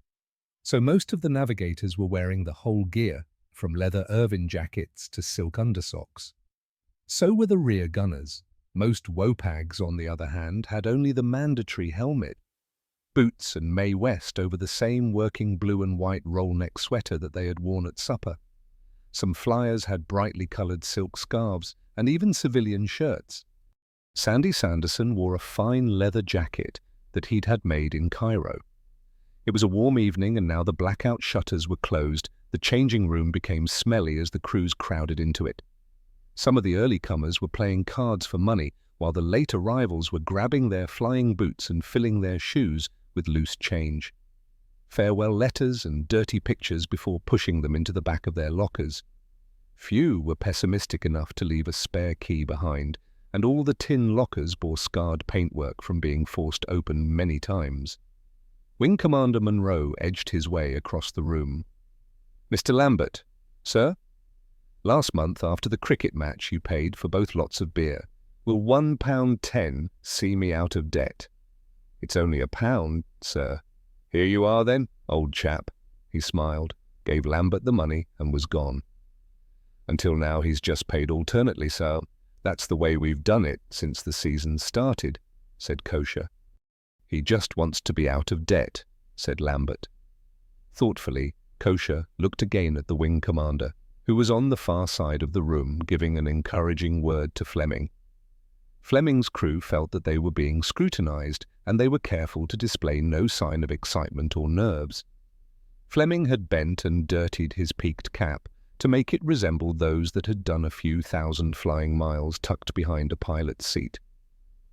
So most of the navigators were wearing the whole gear, from leather Irvin jackets to silk undersocks. So were the rear gunners. Most WOPAGs, on the other hand, had only the mandatory helmet, boots and Mae West over the same working blue and white roll-neck sweater that they had worn at supper. Some flyers had brightly coloured silk scarves and even civilian shirts. Sandy Sanderson wore a fine leather jacket that he'd had made in Cairo. It was a warm evening, and now the blackout shutters were closed. The changing room became smelly as the crews crowded into it. Some of the early comers were playing cards for money, while the late arrivals were grabbing their flying boots and filling their shoes with loose change. Farewell letters and dirty pictures before pushing them into the back of their lockers. Few were pessimistic enough to leave a spare key behind, and all the tin lockers bore scarred paintwork from being forced open many times. Wing Commander Monroe edged his way across the room. "Mr. Lambert." "Sir?" "Last month, after the cricket match, you paid for both lots of beer. Will £1.10 see me out of debt?" "It's only £1, sir." "Here you are then, old chap." He smiled, gave Lambert the money, and was gone. "Until now he's just paid alternately, sir. That's the way we've done it since the season started," said Kosher. "He just wants to be out of debt," said Lambert. Thoughtfully, Kosher looked again at the wing commander, who was on the far side of the room giving an encouraging word to Fleming. Fleming's crew felt that they were being scrutinized, and they were careful to display no sign of excitement or nerves. Fleming had bent and dirtied his peaked cap to make it resemble those that had done a few thousand flying miles tucked behind a pilot's seat.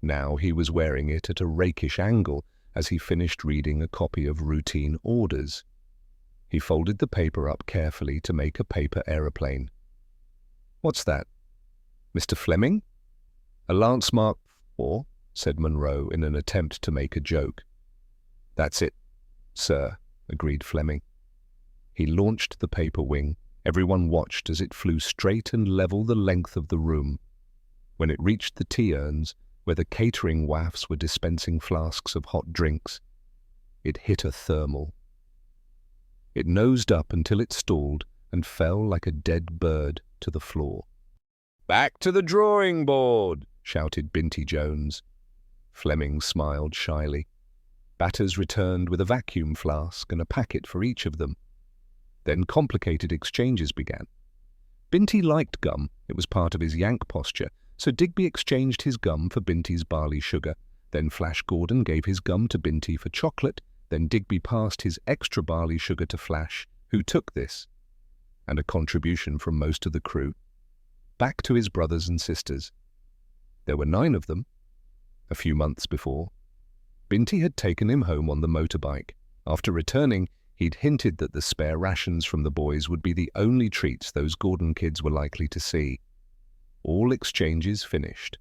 Now he was wearing it at a rakish angle as he finished reading a copy of routine orders. He folded the paper up carefully to make a paper aeroplane. "What's that?" "Mr. Fleming?" "A Lance Mark IV," said Monroe in an attempt to make a joke. "That's it, sir," agreed Fleming. He launched the paper wing. Everyone watched as it flew straight and level the length of the room. When it reached the tea urns, where the catering wafts were dispensing flasks of hot drinks, it hit a thermal. It nosed up until it stalled and fell like a dead bird to the floor. "Back to the drawing board!" shouted Binty Jones. Fleming smiled shyly. Batters returned with a vacuum flask and a packet for each of them. Then complicated exchanges began. Binty liked gum. It was part of his Yank posture, so Digby exchanged his gum for Binty's barley sugar. Then Flash Gordon gave his gum to Binty for chocolate. Then Digby passed his extra barley sugar to Flash, who took this, and a contribution from most of the crew, back to his brothers and sisters. There were 9 of them. A few months before, Binty had taken him home on the motorbike. After returning, he'd hinted that the spare rations from the boys would be the only treats those Gordon kids were likely to see. All exchanges finished.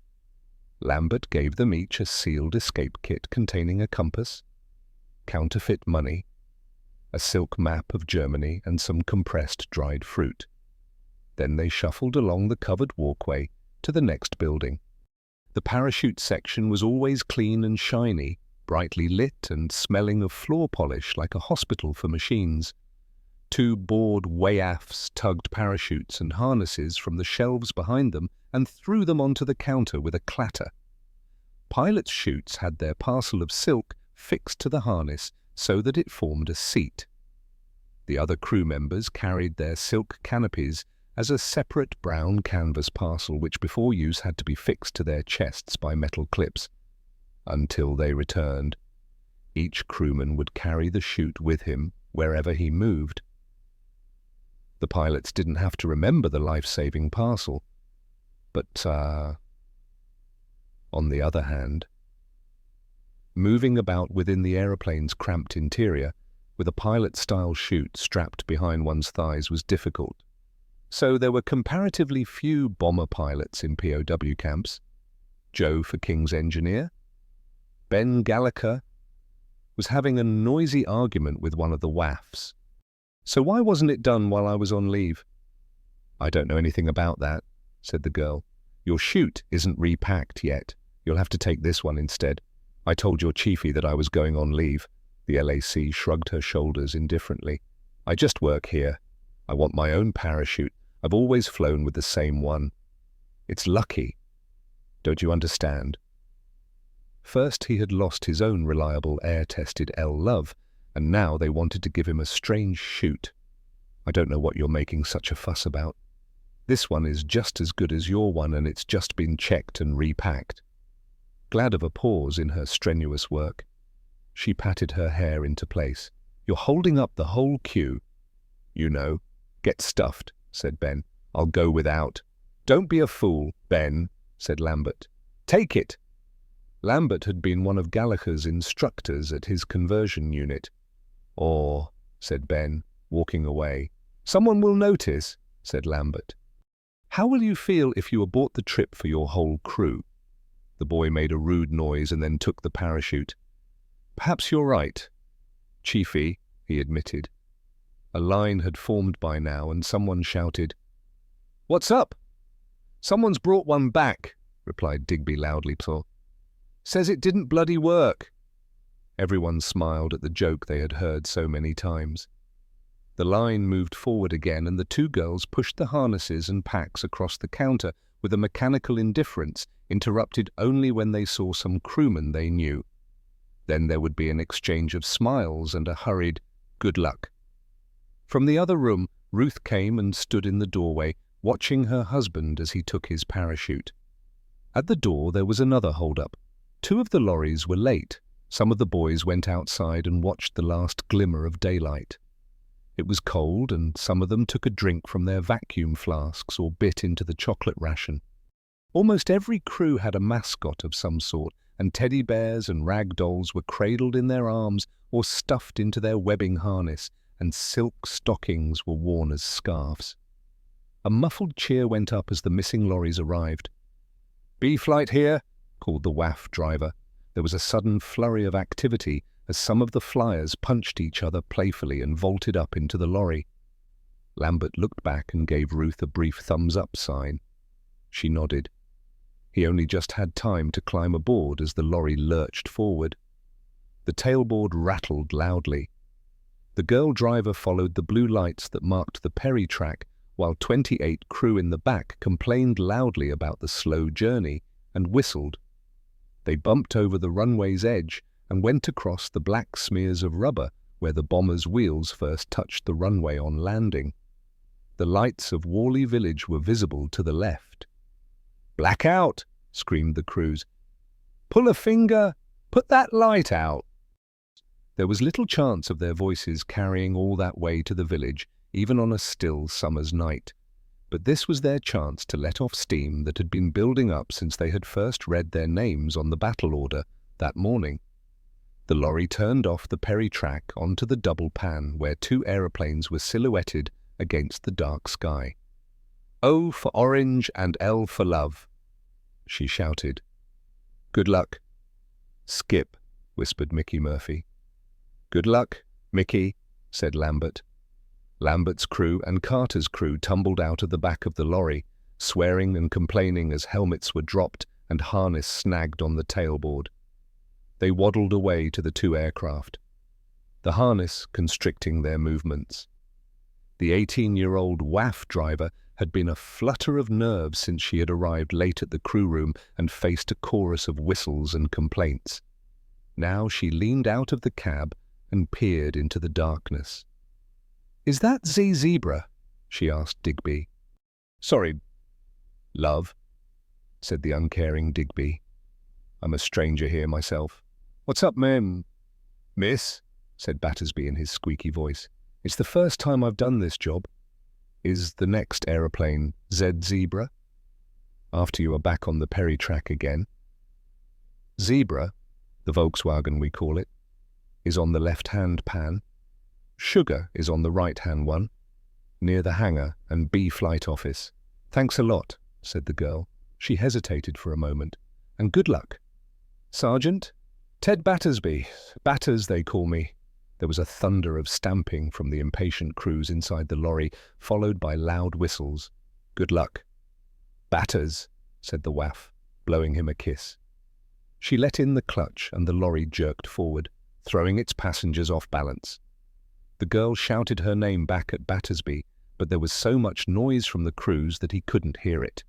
Lambert gave them each a sealed escape kit containing a compass, counterfeit money, a silk map of Germany, and some compressed dried fruit. Then they shuffled along the covered walkway to the next building. The parachute section was always clean and shiny, brightly lit and smelling of floor polish like a hospital for machines. 2 bored way-affs tugged parachutes and harnesses from the shelves behind them and threw them onto the counter with a clatter. Pilots' chutes had their parcel of silk fixed to the harness so that it formed a seat. The other crew members carried their silk canopies as a separate brown canvas parcel which before use had to be fixed to their chests by metal clips. Until they returned, each crewman would carry the chute with him wherever he moved. The pilots didn't have to remember the life-saving parcel, but, on the other hand, moving about within the aeroplane's cramped interior with a pilot-style chute strapped behind one's thighs was difficult. So there were comparatively few bomber pilots in POW camps. Joe for King's engineer. Ben Gallagher was having a noisy argument with one of the WAFs. "So why wasn't it done while I was on leave?" "I don't know anything about that," said the girl. "Your chute isn't repacked yet. You'll have to take this one instead. I told your chiefie that I was going on leave." The LAC shrugged her shoulders indifferently. "I just work here. I want my own parachute. I've always flown with the same one. It's lucky. Don't you understand?" First he had lost his own reliable air-tested L Love, and now they wanted to give him a strange chute. "I don't know what you're making such a fuss about. This one is just as good as your one, and it's just been checked and repacked." Glad of a pause in her strenuous work, she patted her hair into place. "You're holding up the whole queue." "You know. Get stuffed," said Ben. "I'll go without." "Don't be a fool, Ben," said Lambert. "Take it." Lambert had been one of Gallagher's instructors at his conversion unit. "Or," said Ben, walking away. "Someone will notice," said Lambert. How will you feel if you abort the trip for your whole crew? The boy made a rude noise and then took the parachute. Perhaps you're right, Chiefy, he admitted. A line had formed by now and someone shouted, "What's up?" "Someone's brought one back," replied Digby loudly. "Says it didn't bloody work." Everyone smiled at the joke they had heard so many times. The line moved forward again and the two girls pushed the harnesses and packs across the counter with a mechanical indifference interrupted only when they saw some crewman they knew. Then there would be an exchange of smiles and a hurried, "Good luck." From the other room, Ruth came and stood in the doorway, watching her husband as he took his parachute. At the door there was another hold-up. Two of the lorries were late. Some of the boys went outside and watched the last glimmer of daylight. It was cold, and some of them took a drink from their vacuum flasks or bit into the chocolate ration. Almost every crew had a mascot of some sort, and teddy bears and rag dolls were cradled in their arms or stuffed into their webbing harness, and silk stockings were worn as scarves. A muffled cheer went up as the missing lorries arrived. "B-flight here," called the WAF driver. There was a sudden flurry of activity as some of the flyers punched each other playfully and vaulted up into the lorry. Lambert looked back and gave Ruth a brief thumbs-up sign. She nodded. He only just had time to climb aboard as the lorry lurched forward. The tailboard rattled loudly. The girl driver followed the blue lights that marked the Perry track, while 28 crew in the back complained loudly about the slow journey and whistled. They bumped over the runway's edge and went across the black smears of rubber where the bomber's wheels first touched the runway on landing. The lights of Warley village were visible to the left. "Black out!" screamed the crews. "Pull a finger! Put that light out!" There was little chance of their voices carrying all that way to the village, even on a still summer's night. But this was their chance to let off steam that had been building up since they had first read their names on the battle order that morning. The lorry turned off the Perry track onto the double pan where two aeroplanes were silhouetted against the dark sky. "O for orange and L for love," she shouted. "Good luck." "Skip," whispered Mickey Murphy. "Good luck, Mickey," said Lambert. Lambert's crew and Carter's crew tumbled out of the back of the lorry, swearing and complaining as helmets were dropped and harness snagged on the tailboard. They waddled away to the two aircraft, the harness constricting their movements. The 18-year-old WAF driver had been a flutter of nerves since she had arrived late at the crew room and faced a chorus of whistles and complaints. Now she leaned out of the cab and peered into the darkness. "Is that Zebra?" she asked Digby. "Sorry, love," said the uncaring Digby. "I'm a stranger here myself." "What's up, ma'am?" "Miss," said Battersby in his squeaky voice. "It's the first time I've done this job. Is the next aeroplane Zebra? After you are back on the Perry track again?" Zebra, the Volkswagen we call it, is on the left-hand pan. Sugar is on the right-hand one, near the hangar and B-flight office. "Thanks a lot," said the girl. She hesitated for a moment. "And good luck." "Sergeant?" "Ted Battersby. Batters, they call me." There was a thunder of stamping from the impatient crews inside the lorry, followed by loud whistles. "Good luck." "Batters," said the WAF, blowing him a kiss. She let in the clutch and the lorry jerked forward, throwing its passengers off balance. The girl shouted her name back at Battersby, but there was so much noise from the crews that he couldn't hear it.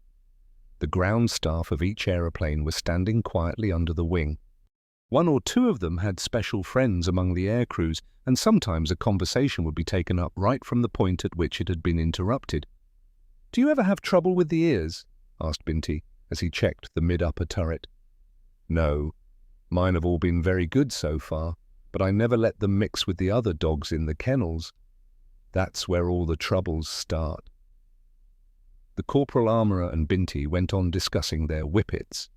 The ground staff of each aeroplane were standing quietly under the wing. One or two of them had special friends among the air crews, and sometimes a conversation would be taken up right from the point at which it had been interrupted. "Do you ever have trouble with the ears?" asked Binti, as he checked the mid-upper turret. "No. Mine have all been very good so far, but I never let them mix with the other dogs in the kennels. That's where all the troubles start." The corporal armourer and Binti went on discussing their whippets.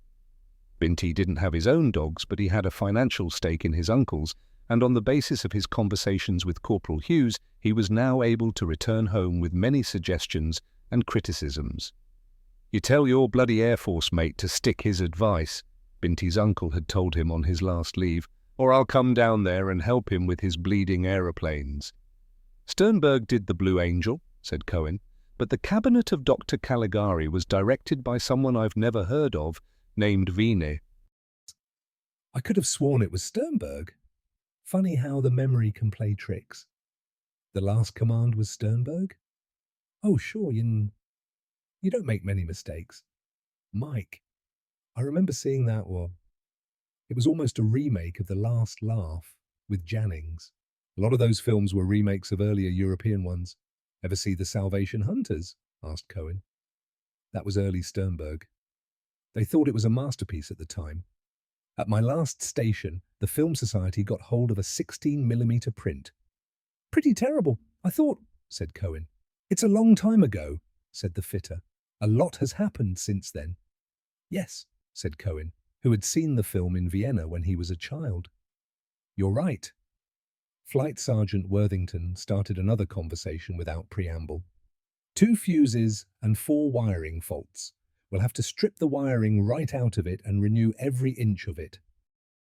Binti didn't have his own dogs, but he had a financial stake in his uncle's, and on the basis of his conversations with Corporal Hughes, he was now able to return home with many suggestions and criticisms. "You tell your bloody Air Force mate to stick his advice," Binty's uncle had told him on his last leave, "or I'll come down there and help him with his bleeding aeroplanes." "Sternberg did the Blue Angel," said Cohen, "but the cabinet of Dr. Caligari was directed by someone I've never heard of, named Vine." I could have sworn it was Sternberg. Funny how the memory can play tricks. The last command was Sternberg? Oh, sure, you don't make many mistakes. Mike. I remember seeing that one. It was almost a remake of The Last Laugh with Jannings. A lot of those films were remakes of earlier European ones. Ever see The Salvation Hunters? Asked Cohen. That was early Sternberg. They thought it was a masterpiece at the time. At my last station, the Film Society got hold of a 16mm print. "Pretty terrible, I thought," said Cohen. "It's a long time ago," said the fitter. "A lot has happened since then." "Yes," said Cohen, who had seen the film in Vienna when he was a child. "You're right." Flight Sergeant Worthington started another conversation without preamble. "2 fuses and 4 wiring faults. We'll have to strip the wiring right out of it and renew every inch of it."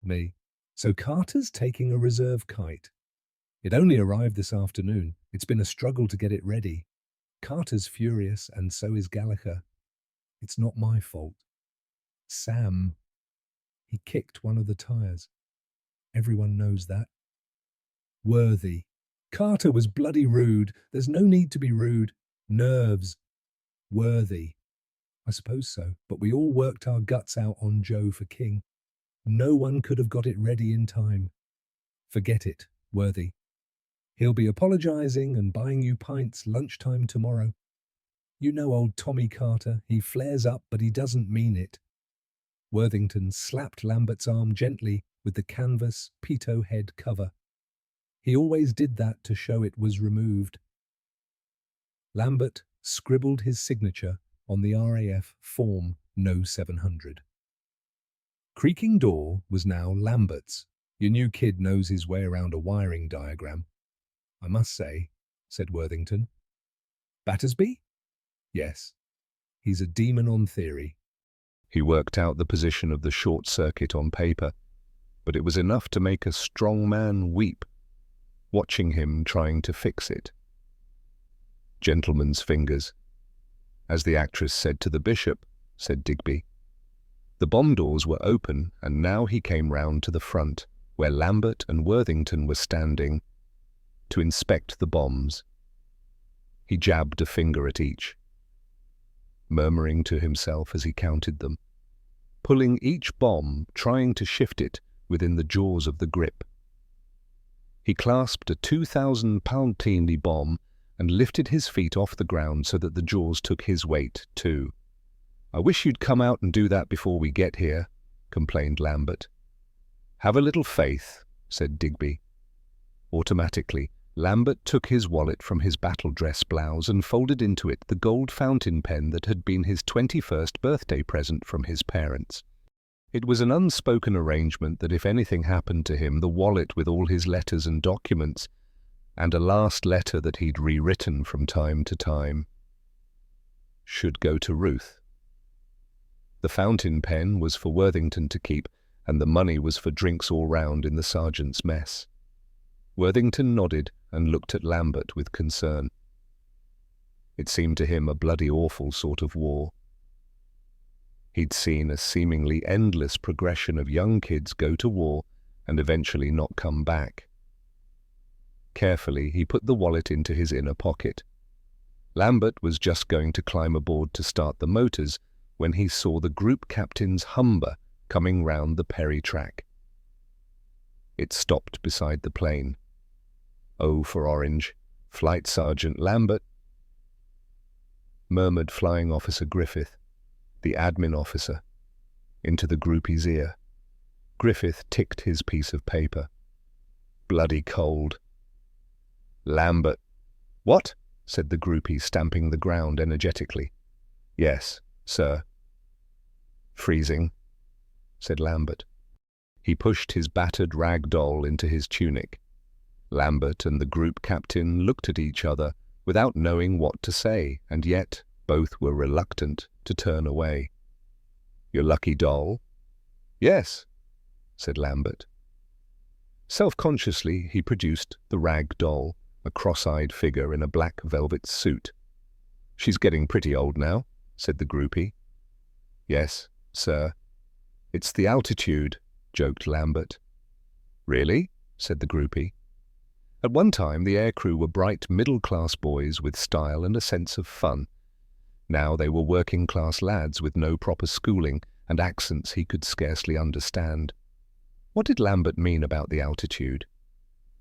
Me. "So Carter's taking a reserve kite." "It only arrived this afternoon. It's been a struggle to get it ready. Carter's furious and so is Gallagher. It's not my fault. Sam. He kicked one of the tires. Everyone knows that." Worthy. "Carter was bloody rude. There's no need to be rude. Nerves." Worthy. "I suppose so, but we all worked our guts out on Joe for King. No one could have got it ready in time." "Forget it, Worthy. He'll be apologizing and buying you pints lunchtime tomorrow. You know old Tommy Carter, he flares up but he doesn't mean it." Worthington slapped Lambert's arm gently with the canvas Pito head cover. He always did that to show it was removed. Lambert scribbled his signature on the RAF form No 700. Creaking door was now Lambert's. Your new kid knows his way around a wiring diagram. "I must say," said Worthington. "Battersby?" "Yes. He's a demon on theory." He worked out the position of the short circuit on paper, but it was enough to make a strong man weep, watching him trying to fix it. "Gentleman's fingers. As the actress said to the bishop," said Digby. The bomb doors were open, and now he came round to the front, where Lambert and Worthington were standing, to inspect the bombs. He jabbed a finger at each, murmuring to himself as he counted them, pulling each bomb, trying to shift it within the jaws of the grip. He clasped a 2,000-pound bomb and lifted his feet off the ground so that the jaws took his weight, too. "I wish you'd come out and do that before we get here," complained Lambert. "Have a little faith," said Digby. Automatically, Lambert took his wallet from his battle dress blouse and folded into it the gold fountain pen that had been his 21st birthday present from his parents. It was an unspoken arrangement that if anything happened to him, the wallet with all his letters and documents, and a last letter that he'd rewritten from time to time, should go to Ruth. The fountain pen was for Worthington to keep, and the money was for drinks all round in the sergeant's mess. Worthington nodded and looked at Lambert with concern. It seemed to him a bloody awful sort of war. He'd seen a seemingly endless progression of young kids go to war and eventually not come back. Carefully, he put the wallet into his inner pocket. Lambert was just going to climb aboard to start the motors when he saw the group captain's Humber coming round the Perry track. It stopped beside the plane. "Oh, for Orange, Flight Sergeant Lambert," murmured Flying Officer Griffith, the admin officer, into the groupie's ear. Griffith ticked his piece of paper. "Bloody cold." "Lambert." "What?" said the groupie, stamping the ground energetically. "Yes, sir." "Freezing," said Lambert. He pushed his battered rag doll into his tunic. Lambert and the group captain looked at each other without knowing what to say, and yet Both were reluctant to turn away. "Your lucky doll?" "Yes," said Lambert. Self-consciously, he produced the rag doll, a cross-eyed figure in a black velvet suit. "She's getting pretty old now," said the groupie. "Yes, sir. It's the altitude," joked Lambert. "Really?" said the groupie. At one time, the aircrew were bright middle-class boys with style and a sense of fun. Now they were working-class lads with no proper schooling and accents he could scarcely understand. What did Lambert mean about the altitude?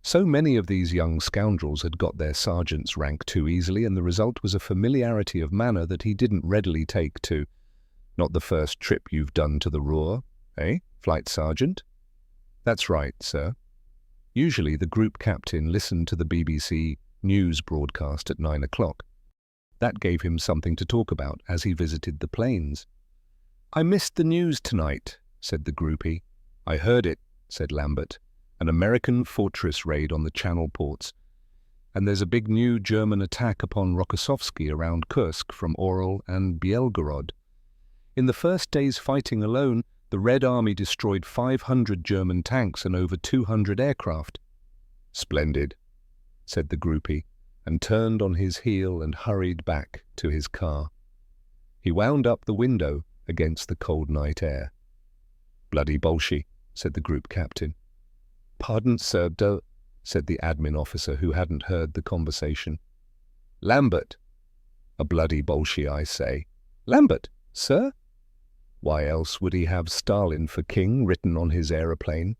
So many of these young scoundrels had got their sergeant's rank too easily, and the result was a familiarity of manner that he didn't readily take to. "Not the first trip you've done to the Ruhr, eh, Flight Sergeant?" "That's right, sir." Usually the group captain listened to the BBC news broadcast at 9 o'clock. That gave him something to talk about as he visited the planes. "I missed the news tonight," said the groupie. "I heard it," said Lambert. "An American fortress raid on the Channel ports. And there's a big new German attack upon Rokossovsky around Kursk from Orel and Bielgorod. In the first day's fighting alone, the Red Army destroyed 500 German tanks and over 200 aircraft." "Splendid," said the groupie, and turned on his heel and hurried back to his car. He wound up the window against the cold night air. "Bloody Bolshie," said the group captain. "Pardon, sir, said the admin officer who hadn't heard the conversation. "Lambert." "A bloody Bolshie, I say." "Lambert, sir?" Why else would he have Stalin for king written on his aeroplane?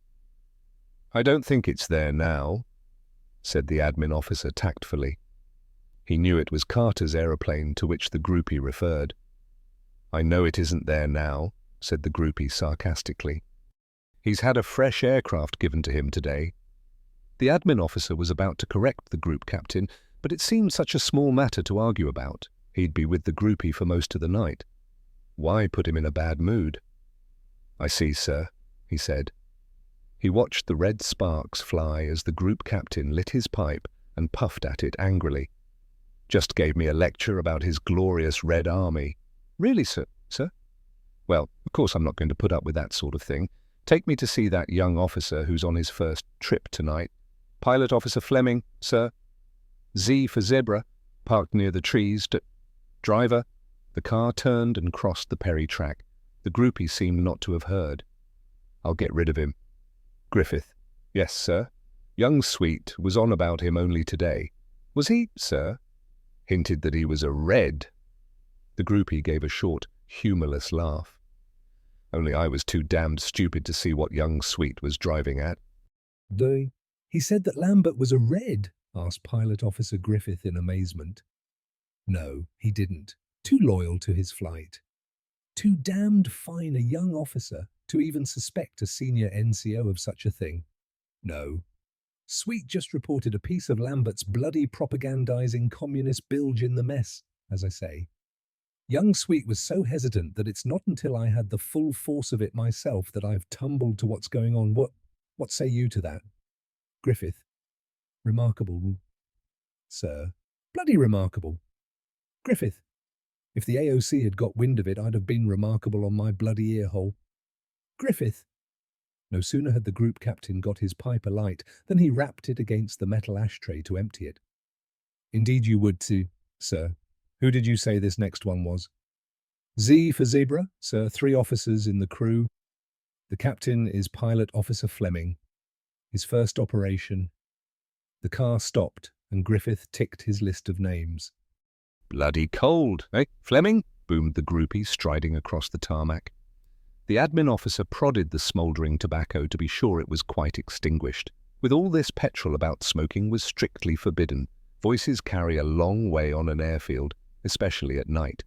"I don't think it's there now," said the admin officer tactfully. He knew it was Carter's aeroplane to which the groupie referred. "I know it isn't there now," said the groupie sarcastically. "He's had a fresh aircraft given to him today." The admin officer was about to correct the group captain, but it seemed such a small matter to argue about. He'd be with the groupie for most of the night. Why put him in a bad mood? "I see, sir," he said. He watched the red sparks fly as the group captain lit his pipe and puffed at it angrily. "Just gave me a lecture about his glorious Red Army." "Really, sir? Well, of course I'm not going to put up with that sort of thing. Take me to see that young officer who's on his first trip tonight. Pilot Officer Fleming, sir. Z for zebra, parked near the trees. Driver." The car turned and crossed the Perry track. The groupie seemed not to have heard. "I'll get rid of him." "Griffith." "Yes, sir. Young Sweet was on about him only today." "Was he, sir?" "Hinted that he was a Red." The groupie gave a short, humourless laugh. "Only I was too damned stupid to see what young Sweet was driving at." He said that Lambert was a Red?" asked Pilot Officer Griffith in amazement. "No, he didn't. Too loyal to his flight. Too damned fine a young officer to even suspect a senior NCO of such a thing. No. Sweet just reported a piece of Lambert's bloody propagandizing communist bilge in the mess, as I say. Young Sweet was so hesitant that it's not until I had the full force of it myself that I've tumbled to what's going on. What say you to that?" "Griffith. Remarkable, sir. Bloody remarkable. Griffith. If the AOC had got wind of it, I'd have been remarkable on my bloody earhole. Griffith." No sooner had the group captain got his pipe alight than he rapped it against the metal ashtray to empty it. "Indeed you would too, sir. Who did you say this next one was?" "Z for zebra, sir. 3 officers in the crew. The captain is Pilot Officer Fleming. His first operation." The car stopped, and Griffith ticked his list of names. "Bloody cold, eh, Fleming?" boomed the groupie, striding across the tarmac. The admin officer prodded the smouldering tobacco to be sure it was quite extinguished. With all this petrol about, smoking was strictly forbidden. Voices carry a long way on an airfield, especially at night.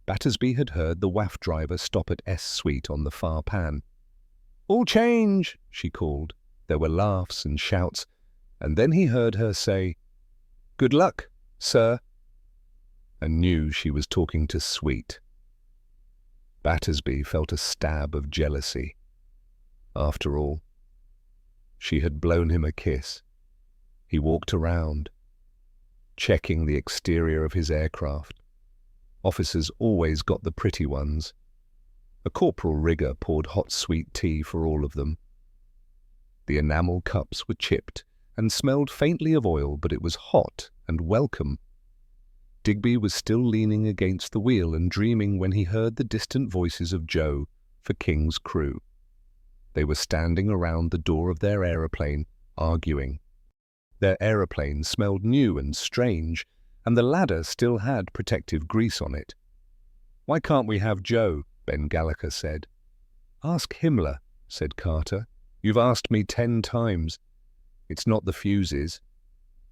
Battersby had heard the WAF driver stop at S Suite on the far pan. "All change," she called. There were laughs and shouts, and then he heard her say, "Good luck, sir," and knew she was talking to Sweet. Battersby felt a stab of jealousy. After all, she had blown him a kiss. He walked around, checking the exterior of his aircraft. Officers always got the pretty ones. A corporal rigger poured hot sweet tea for all of them. The enamel cups were chipped and smelled faintly of oil, but it was hot and welcome. Digby was still leaning against the wheel and dreaming when he heard the distant voices of Joe for King's crew. They were standing around the door of their aeroplane, arguing. Their aeroplane smelled new and strange, and the ladder still had protective grease on it. "Why can't we have Joe?" Ben Gallagher said. "Ask Himmler," said Carter. "You've asked me 10 times. It's not the fuses.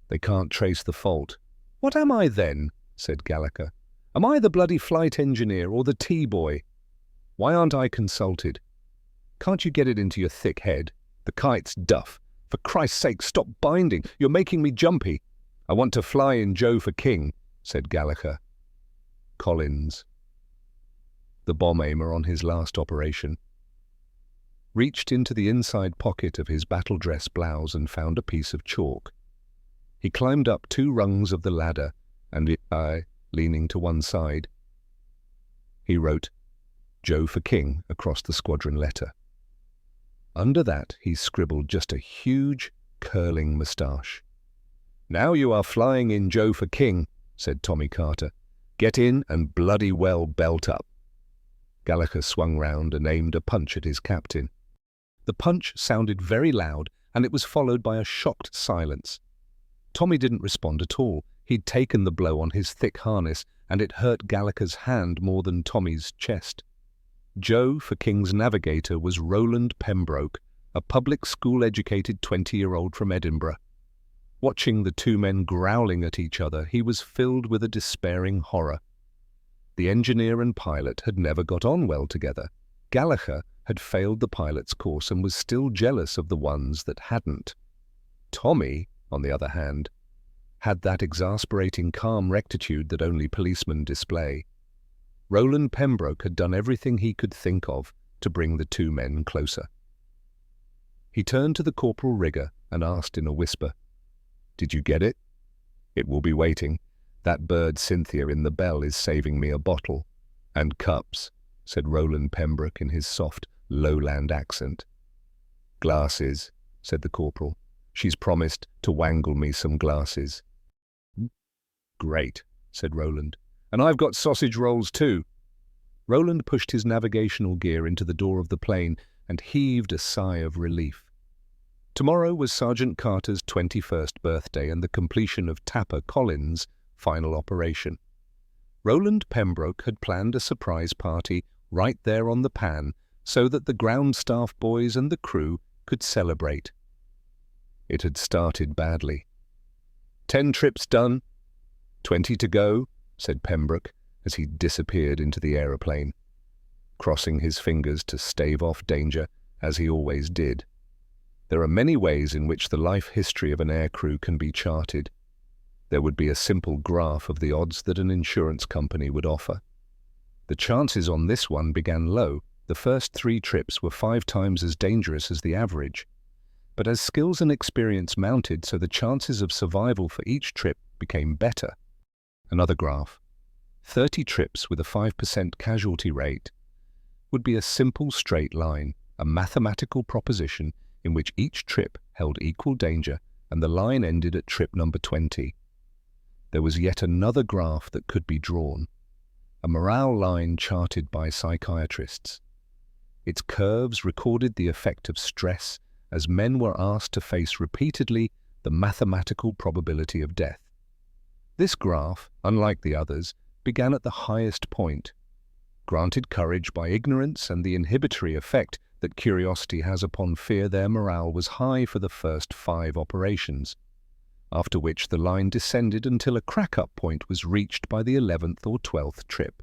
They can't trace the fault." "What am I then?" said Gallagher. "Am I the bloody flight engineer or the T-boy? Why aren't I consulted? Can't you get it into your thick head? The kite's duff. For Christ's sake, stop binding. You're making me jumpy." "I want to fly in Joe for King," said Gallagher. Collins, the bomb aimer on his last operation, reached into the inside pocket of his battle dress blouse and found a piece of chalk. He climbed up 2 rungs of the ladder and, leaning to one side, he wrote Joe for King across the squadron letter. Under that he scribbled just a huge, curling moustache. "Now you are flying in Joe for King," said Tommy Carter. "Get in and bloody well belt up." Gallagher swung round and aimed a punch at his captain. The punch sounded very loud, and it was followed by a shocked silence. Tommy didn't respond at all. He'd taken the blow on his thick harness, and it hurt Gallagher's hand more than Tommy's chest. Joe for King's navigator was Roland Pembroke, a public school-educated 20-year-old from Edinburgh. Watching the 2 men growling at each other, he was filled with a despairing horror. The engineer and pilot had never got on well together. Gallagher had failed the pilot's course and was still jealous of the ones that hadn't. Tommy, on the other hand, had that exasperating calm rectitude that only policemen display. Roland Pembroke had done everything he could think of to bring the 2 men closer. He turned to the corporal rigger and asked in a whisper, "Did you get it?" "It will be waiting. That bird Cynthia in the bell is saving me a bottle." "And cups," said Roland Pembroke in his soft, lowland accent. "Glasses," said the corporal. "She's promised to wangle me some glasses." "Great," said Roland. "And I've got sausage rolls too." Roland pushed his navigational gear into the door of the plane and heaved a sigh of relief. Tomorrow was Sergeant Carter's 21st birthday and the completion of Tapper Collins' final operation. Roland Pembroke had planned a surprise party right there on the pan so that the ground staff boys and the crew could celebrate. It had started badly. 10 trips done, 20 to go, said Pembroke as he disappeared into the aeroplane, crossing his fingers to stave off danger, as he always did. There are many ways in which the life history of an aircrew can be charted. There would be a simple graph of the odds that an insurance company would offer. The chances on this one began low. The first 3 trips were 5 times as dangerous as the average. But as skills and experience mounted, so the chances of survival for each trip became better. Another graph. 30 trips with a 5% casualty rate would be a simple straight line, a mathematical proposition in which each trip held equal danger and the line ended at trip number 20. There was yet another graph that could be drawn, a morale line charted by psychiatrists. Its curves recorded the effect of stress as men were asked to face repeatedly the mathematical probability of death. This graph, unlike the others, began at the highest point. Granted courage by ignorance and the inhibitory effect that curiosity has upon fear, their morale was high for the first 5 operations, after which the line descended until a crack-up point was reached by the 11th or 12th trip.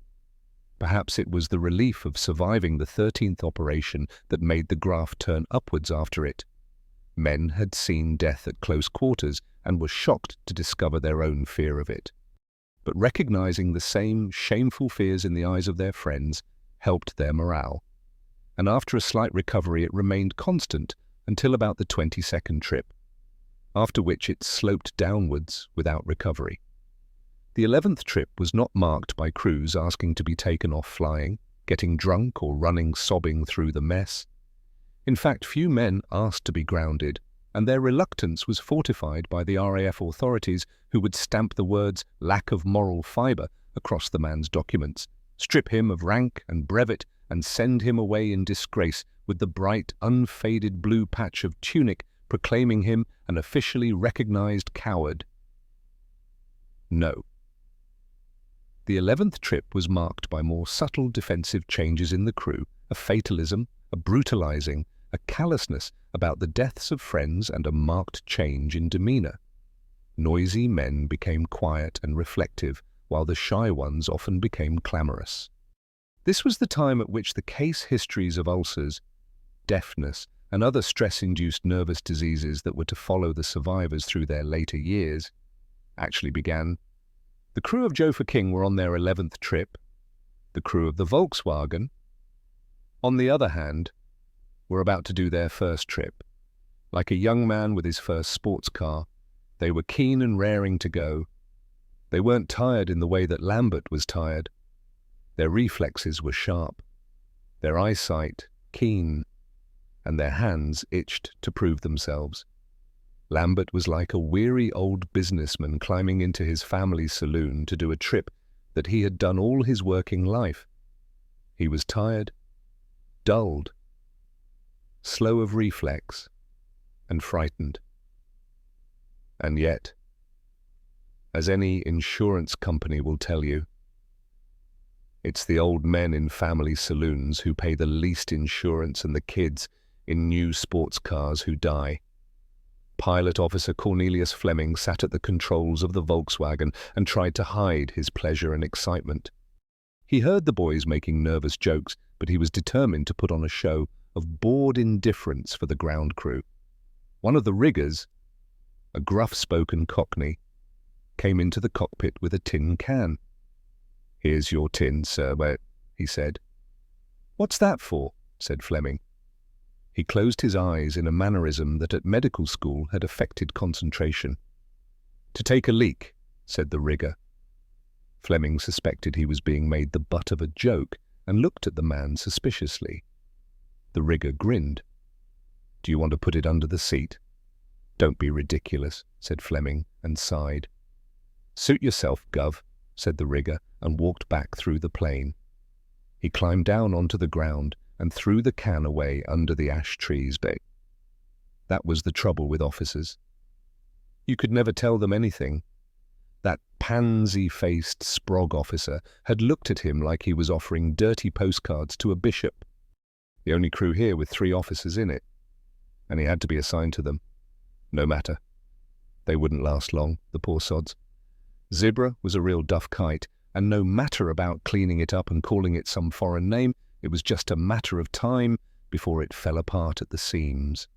Perhaps it was the relief of surviving the 13th operation that made the graph turn upwards after it. Men had seen death at close quarters and were shocked to discover their own fear of it. But recognizing the same shameful fears in the eyes of their friends helped their morale. And after a slight recovery it remained constant until about the 22nd trip, after which it sloped downwards without recovery. The 11th trip was not marked by crews asking to be taken off flying, getting drunk or running sobbing through the mess. In fact, few men asked to be grounded, and their reluctance was fortified by the RAF authorities who would stamp the words "lack of moral fibre" across the man's documents, strip him of rank and brevet, and send him away in disgrace with the bright, unfaded blue patch of tunic proclaiming him an officially recognized coward. No. The 11th trip was marked by more subtle defensive changes in the crew, a fatalism, a brutalizing, a callousness about the deaths of friends, and a marked change in demeanor. Noisy men became quiet and reflective, while the shy ones often became clamorous. This was the time at which the case histories of ulcers, deafness, and other stress-induced nervous diseases that were to follow the survivors through their later years actually began. The crew of Joe for King were on their 11th trip. The crew of the Volkswagen, on the other hand, were about to do their first trip. Like a young man with his first sports car, they were keen and raring to go. They weren't tired in the way that Lambert was tired. Their reflexes were sharp, their eyesight keen, and their hands itched to prove themselves. Lambert was like a weary old businessman climbing into his family's saloon to do a trip that he had done all his working life. He was tired, dulled, slow of reflex, and frightened. And yet, as any insurance company will tell you, it's the old men in family saloons who pay the least insurance and the kids in new sports cars who die. Pilot Officer Cornelius Fleming sat at the controls of the Volkswagen and tried to hide his pleasure and excitement. He heard the boys making nervous jokes, but he was determined to put on a show of bored indifference for the ground crew. One of the riggers, a gruff-spoken Cockney, came into the cockpit with a tin can. "Here's your tin, sir," he said. "What's that for?" said Fleming. He closed his eyes in a mannerism that at medical school had affected concentration. "To take a leak," said the rigger. Fleming suspected he was being made the butt of a joke and looked at the man suspiciously. The rigger grinned. "Do you want to put it under the seat?" "Don't be ridiculous," said Fleming, and sighed. "Suit yourself, Gov," said the rigger, and walked back through the plane. He climbed down onto the ground and threw the can away under the ash trees. That was the trouble with officers. You could never tell them anything. That pansy-faced Sprog officer had looked at him like he was offering dirty postcards to a bishop. The only crew here with 3 officers in it, and he had to be assigned to them. No matter. They wouldn't last long, the poor sods. Zebra was a real duff kite, and no matter about cleaning it up and calling it some foreign name, it was just a matter of time before it fell apart at the seams.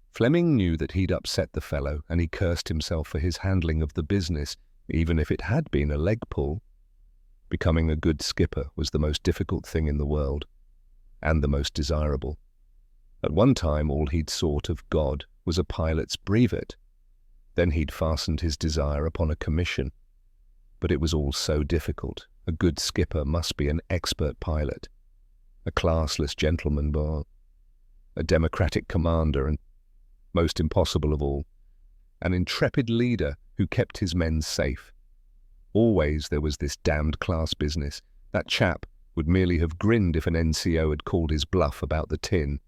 Fleming knew that he'd upset the fellow, and he cursed himself for his handling of the business, even if it had been a leg pull. Becoming a good skipper was the most difficult thing in the world, and the most desirable. At one time, all he'd sought of God was a pilot's brevet. Then he'd fastened his desire upon a commission. But it was all so difficult. A good skipper must be an expert pilot, a classless gentleman, a democratic commander, and, most impossible of all, an intrepid leader who kept his men safe. Always there was this damned class business. That chap would merely have grinned if an NCO had called his bluff about the tin.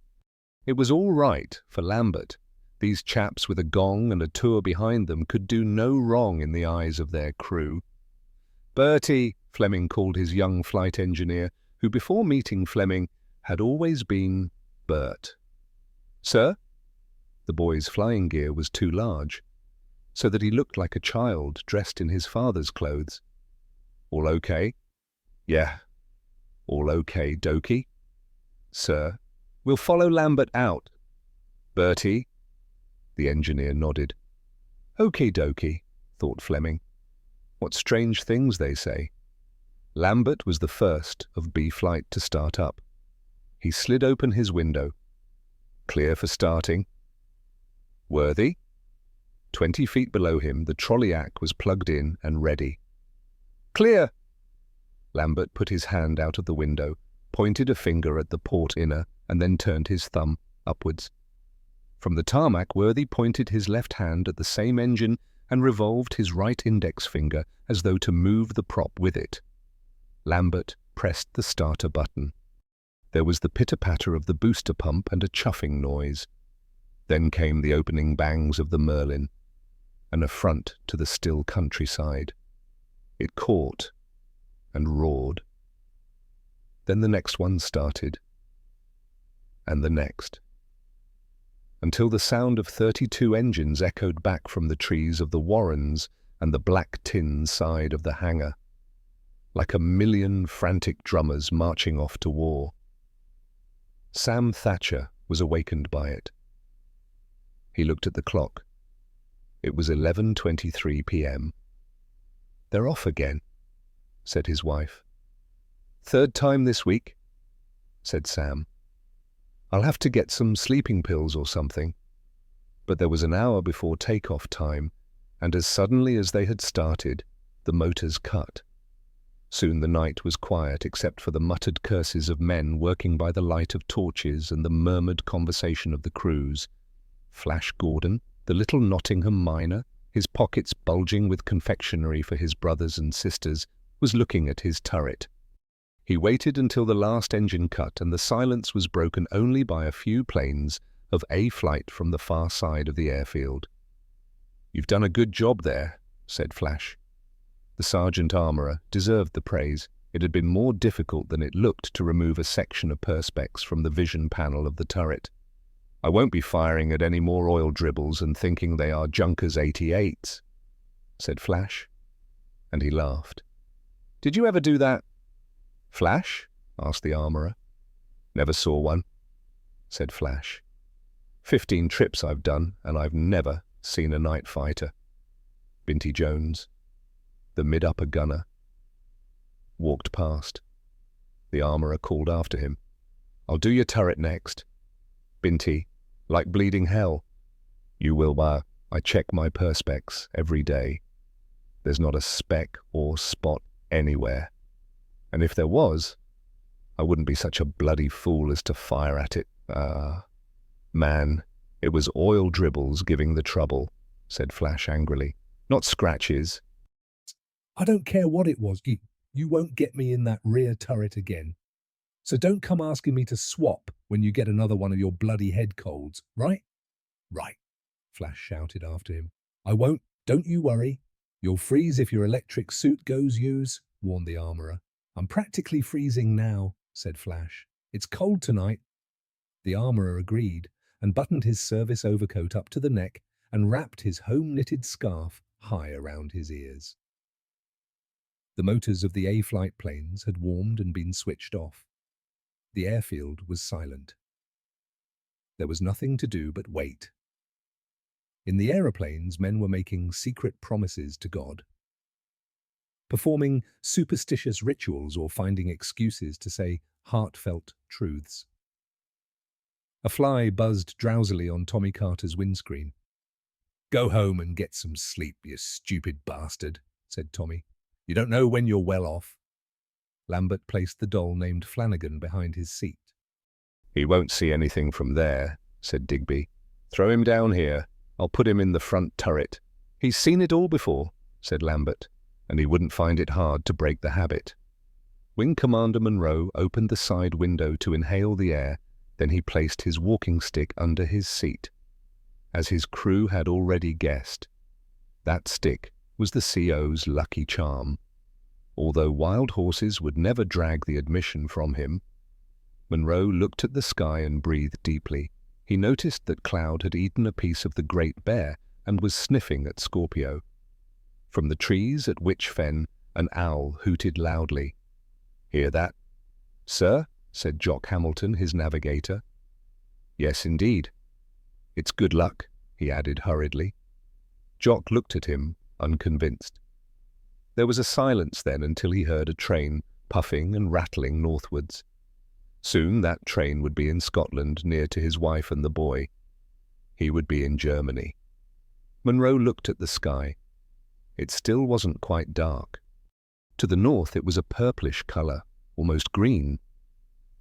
It was all right for Lambert. These chaps with a gong and a tour behind them could do no wrong in the eyes of their crew. "Bertie," Fleming called his young flight engineer, who before meeting Fleming had always been Bert. "Sir?" The boy's flying gear was too large, so that he looked like a child dressed in his father's clothes. "All okay?" "Yeah, all okay, Dokie." "Sir, we'll follow Lambert out." "Bertie?" The engineer nodded. "Okie dokie," thought Fleming. What strange things they say. Lambert was the first of B flight to start up. He slid open his window. "Clear for starting." "Worthy?" 20 feet below him, the trolley-ack was plugged in and ready. "Clear!" Lambert put his hand out of the window, pointed a finger at the port inner, and then turned his thumb upwards. From the tarmac, Worthy pointed his left hand at the same engine and revolved his right index finger as though to move the prop with it. Lambert pressed the starter button. There was the pitter-patter of the booster pump and a chuffing noise. Then came the opening bangs of the Merlin, an affront to the still countryside. It caught and roared. Then the next one started, and the next, until the sound of 32 engines echoed back from the trees of the Warrens and the black tin side of the hangar, like a million frantic drummers marching off to war. Sam Thatcher was awakened by it. He looked at the clock. It was 11:23 p.m. "They're off again," said his wife. "Third time this week," said Sam. "I'll have to get some sleeping pills or something." But there was an hour before takeoff time, and as suddenly as they had started, the motors cut. Soon the night was quiet except for the muttered curses of men working by the light of torches and the murmured conversation of the crews. Flash Gordon, the little Nottingham miner, his pockets bulging with confectionery for his brothers and sisters, was looking at his turret. He waited until the last engine cut, and the silence was broken only by a few planes of A flight from the far side of the airfield. "You've done a good job there," said Flash. The sergeant armourer deserved the praise. It had been more difficult than it looked to remove a section of perspex from the vision panel of the turret. "I won't be firing at any more oil dribbles and thinking they are Junkers 88s, said Flash, and he laughed. "Did you ever do that?" "Flash?" asked the armourer. "Never saw one," said Flash. 15 trips I've done, and I've never seen a night fighter." Binty Jones, the mid-upper gunner, walked past. The armourer called after him, "I'll do your turret next. Binty, like bleeding hell." "You will, Bach. I check my perspex every day. There's not a speck or spot anywhere. And if there was, I wouldn't be such a bloody fool as to fire at it. Man, it was oil dribbles giving the trouble," said Flash angrily. "Not scratches." "I don't care what it was. You won't get me in that rear turret again. So don't come asking me to swap when you get another one of your bloody head colds, right?" "Right," Flash shouted after him. "I won't. Don't you worry. You'll freeze if your electric suit goes use," warned the armourer. "I'm practically freezing now," said Flash. "It's cold tonight." The armourer agreed and buttoned his service overcoat up to the neck and wrapped his home-knitted scarf high around his ears. The motors of the A-flight planes had warmed and been switched off. The airfield was silent. There was nothing to do but wait. In the aeroplanes, men were making secret promises to God, performing superstitious rituals or finding excuses to say heartfelt truths. A fly buzzed drowsily on Tommy Carter's windscreen. "Go home and get some sleep, you stupid bastard," said Tommy. "You don't know when you're well off." Lambert placed the doll named Flanagan behind his seat. "He won't see anything from there," said Digby. "Throw him down here. I'll put him in the front turret." "He's seen it all before," said Lambert, "and he wouldn't find it hard to break the habit." Wing Commander Monroe opened the side window to inhale the air, then he placed his walking stick under his seat. As his crew had already guessed, that stick was the CO's lucky charm. Although wild horses would never drag the admission from him, Monroe looked at the sky and breathed deeply. He noticed that Cloud had eaten a piece of the Great Bear and was sniffing at Scorpio. From the trees at Witch Fen, an owl hooted loudly. "Hear that?" "Sir?" said Jock Hamilton, his navigator. "Yes, indeed. It's good luck," he added hurriedly. Jock looked at him, unconvinced. There was a silence then until he heard a train puffing and rattling northwards. Soon that train would be in Scotland, near to his wife and the boy. He would be in Germany. Munro looked at the sky. It still wasn't quite dark. To the north it was a purplish colour, almost green.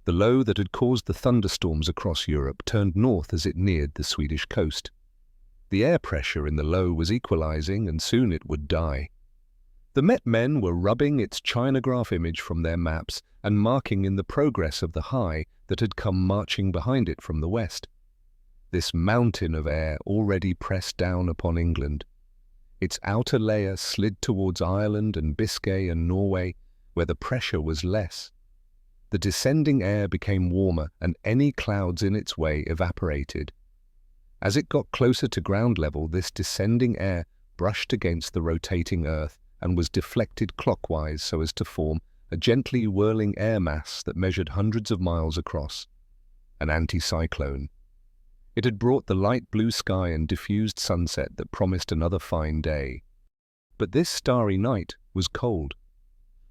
The low that had caused the thunderstorms across Europe turned north as it neared the Swedish coast. The air pressure in the low was equalizing, and soon it would die. The Met men were rubbing its chinograph image from their maps and marking in the progress of the high that had come marching behind it from the west. This mountain of air already pressed down upon England. Its outer layer slid towards Ireland and Biscay and Norway, where the pressure was less. The descending air became warmer, and any clouds in its way evaporated. As it got closer to ground level, this descending air brushed against the rotating earth and was deflected clockwise so as to form a gently whirling air mass that measured hundreds of miles across, an anticyclone. It had brought the light blue sky and diffused sunset that promised another fine day. But this starry night was cold.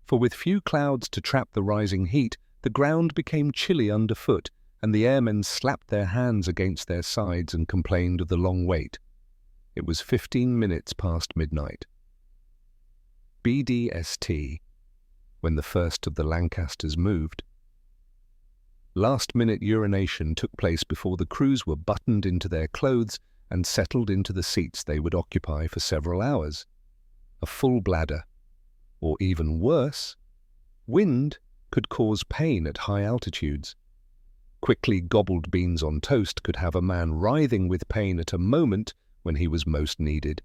For with few clouds to trap the rising heat, the ground became chilly underfoot, and the airmen slapped their hands against their sides and complained of the long wait. It was 15 minutes past midnight. BDST, when the first of the Lancasters moved. Last-minute urination took place before the crews were buttoned into their clothes and settled into the seats they would occupy for several hours. A full bladder, or even worse, wind, could cause pain at high altitudes. Quickly gobbled beans on toast could have a man writhing with pain at a moment when he was most needed.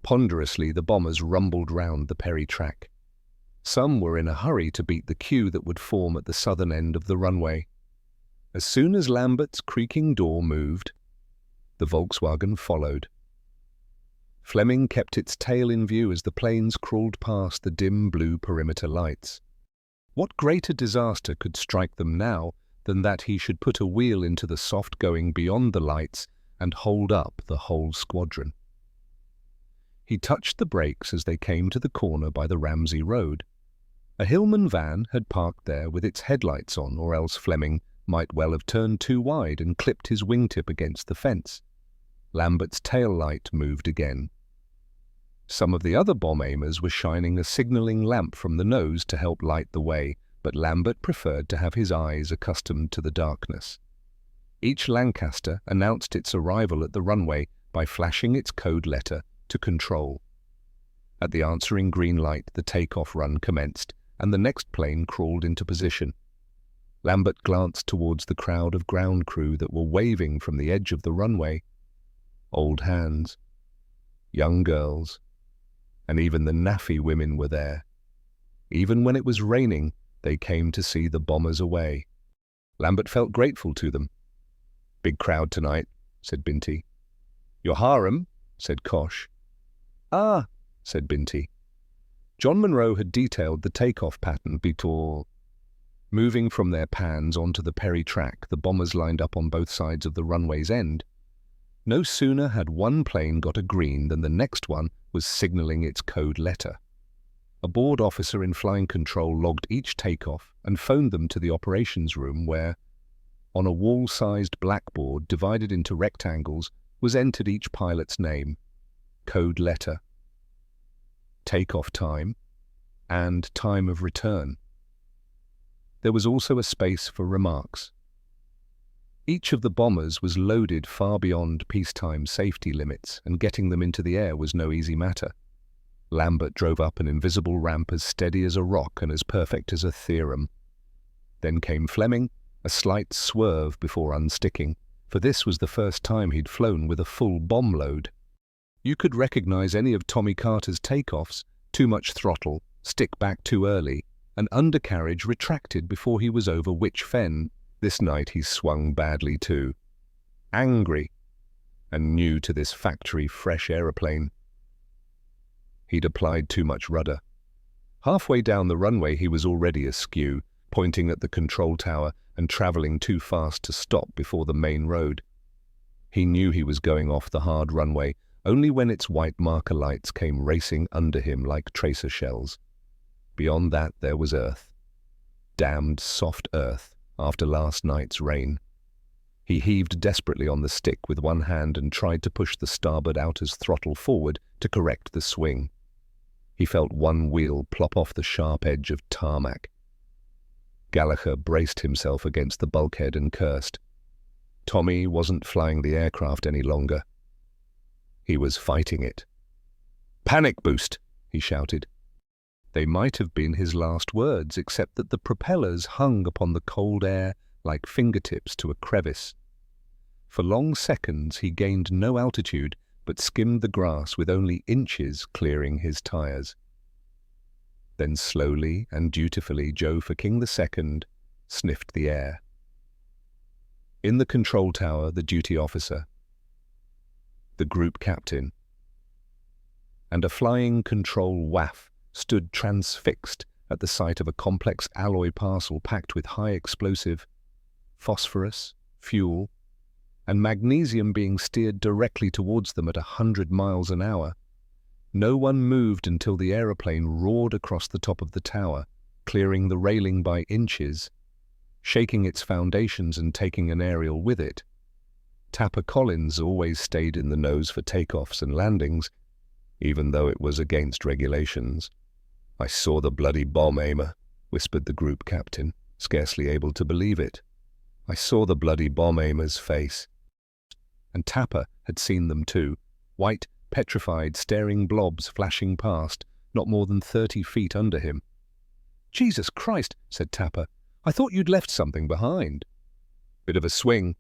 Ponderously the bombers rumbled round the Perry track. Some were in a hurry to beat the queue that would form at the southern end of the runway. As soon as Lambert's creaking door moved, the Volkswagen followed. Fleming kept its tail in view as the planes crawled past the dim blue perimeter lights. What greater disaster could strike them now than that he should put a wheel into the soft going beyond the lights and hold up the whole squadron? He touched the brakes as they came to the corner by the Ramsey Road. A Hillman van had parked there with its headlights on, or else Fleming might well have turned too wide and clipped his wingtip against the fence. Lambert's tail light moved again. Some of the other bomb aimers were shining a signalling lamp from the nose to help light the way, but Lambert preferred to have his eyes accustomed to the darkness. Each Lancaster announced its arrival at the runway by flashing its code letter to control. At the answering green light, the takeoff run commenced, and the next plane crawled into position. Lambert glanced towards the crowd of ground crew that were waving from the edge of the runway. Old hands, young girls, and even the naffy women were there. Even when it was raining, they came to see the bombers away. Lambert felt grateful to them. "Big crowd tonight," said Binty. "Your harem?" said Kosh. "Ah," said Binty. John Munro had detailed the takeoff pattern before. Moving from their pans onto the Perry track, the bombers lined up on both sides of the runway's end. No sooner had one plane got a green than the next one was signalling its code letter. A board officer in flying control logged each takeoff and phoned them to the operations room where, on a wall-sized blackboard divided into rectangles, was entered each pilot's name, code letter, takeoff time, and time of return. There was also a space for remarks. Each of the bombers was loaded far beyond peacetime safety limits, and getting them into the air was no easy matter. Lambert drove up an invisible ramp as steady as a rock and as perfect as a theorem. Then came Fleming, a slight swerve before unsticking, for this was the first time he'd flown with a full bomb load. You could recognize any of Tommy Carter's takeoffs: too much throttle, stick back too early, an undercarriage retracted before he was over Warley Fen. This night he swung badly too. Angry, and new to this factory fresh aeroplane. He'd applied too much rudder. Halfway down the runway he was already askew, pointing at the control tower and travelling too fast to stop before the main road. He knew he was going off the hard runway only when its white marker lights came racing under him like tracer shells. Beyond that there was earth. Damned soft earth after last night's rain. He heaved desperately on the stick with one hand and tried to push the starboard outer's throttle forward to correct the swing. He felt one wheel plop off the sharp edge of tarmac. Gallagher braced himself against the bulkhead and cursed. Tommy wasn't flying the aircraft any longer. He was fighting it. "Panic boost!" he shouted. They might have been his last words, except that the propellers hung upon the cold air like fingertips to a crevice. For long seconds he gained no altitude, but skimmed the grass with only inches clearing his tires. Then slowly and dutifully Joe for King II sniffed the air. In the control tower, the duty officer, the group captain, and a flying control WAF stood transfixed at the sight of a complex alloy parcel packed with high explosive, phosphorus, fuel, and magnesium being steered directly towards them at 100 miles an hour. No one moved until the aeroplane roared across the top of the tower, clearing the railing by inches, shaking its foundations and taking an aerial with it. Tapper Collins always stayed in the nose for takeoffs and landings, even though it was against regulations. "I saw the bloody bomb aimer," whispered the group captain, scarcely able to believe it. "I saw the bloody bomb aimer's face." And Tapper had seen them too, white, petrified, staring blobs flashing past, not more than 30 feet under him. "Jesus Christ," said Tapper. "I thought you'd left something behind." "Bit of a swing,"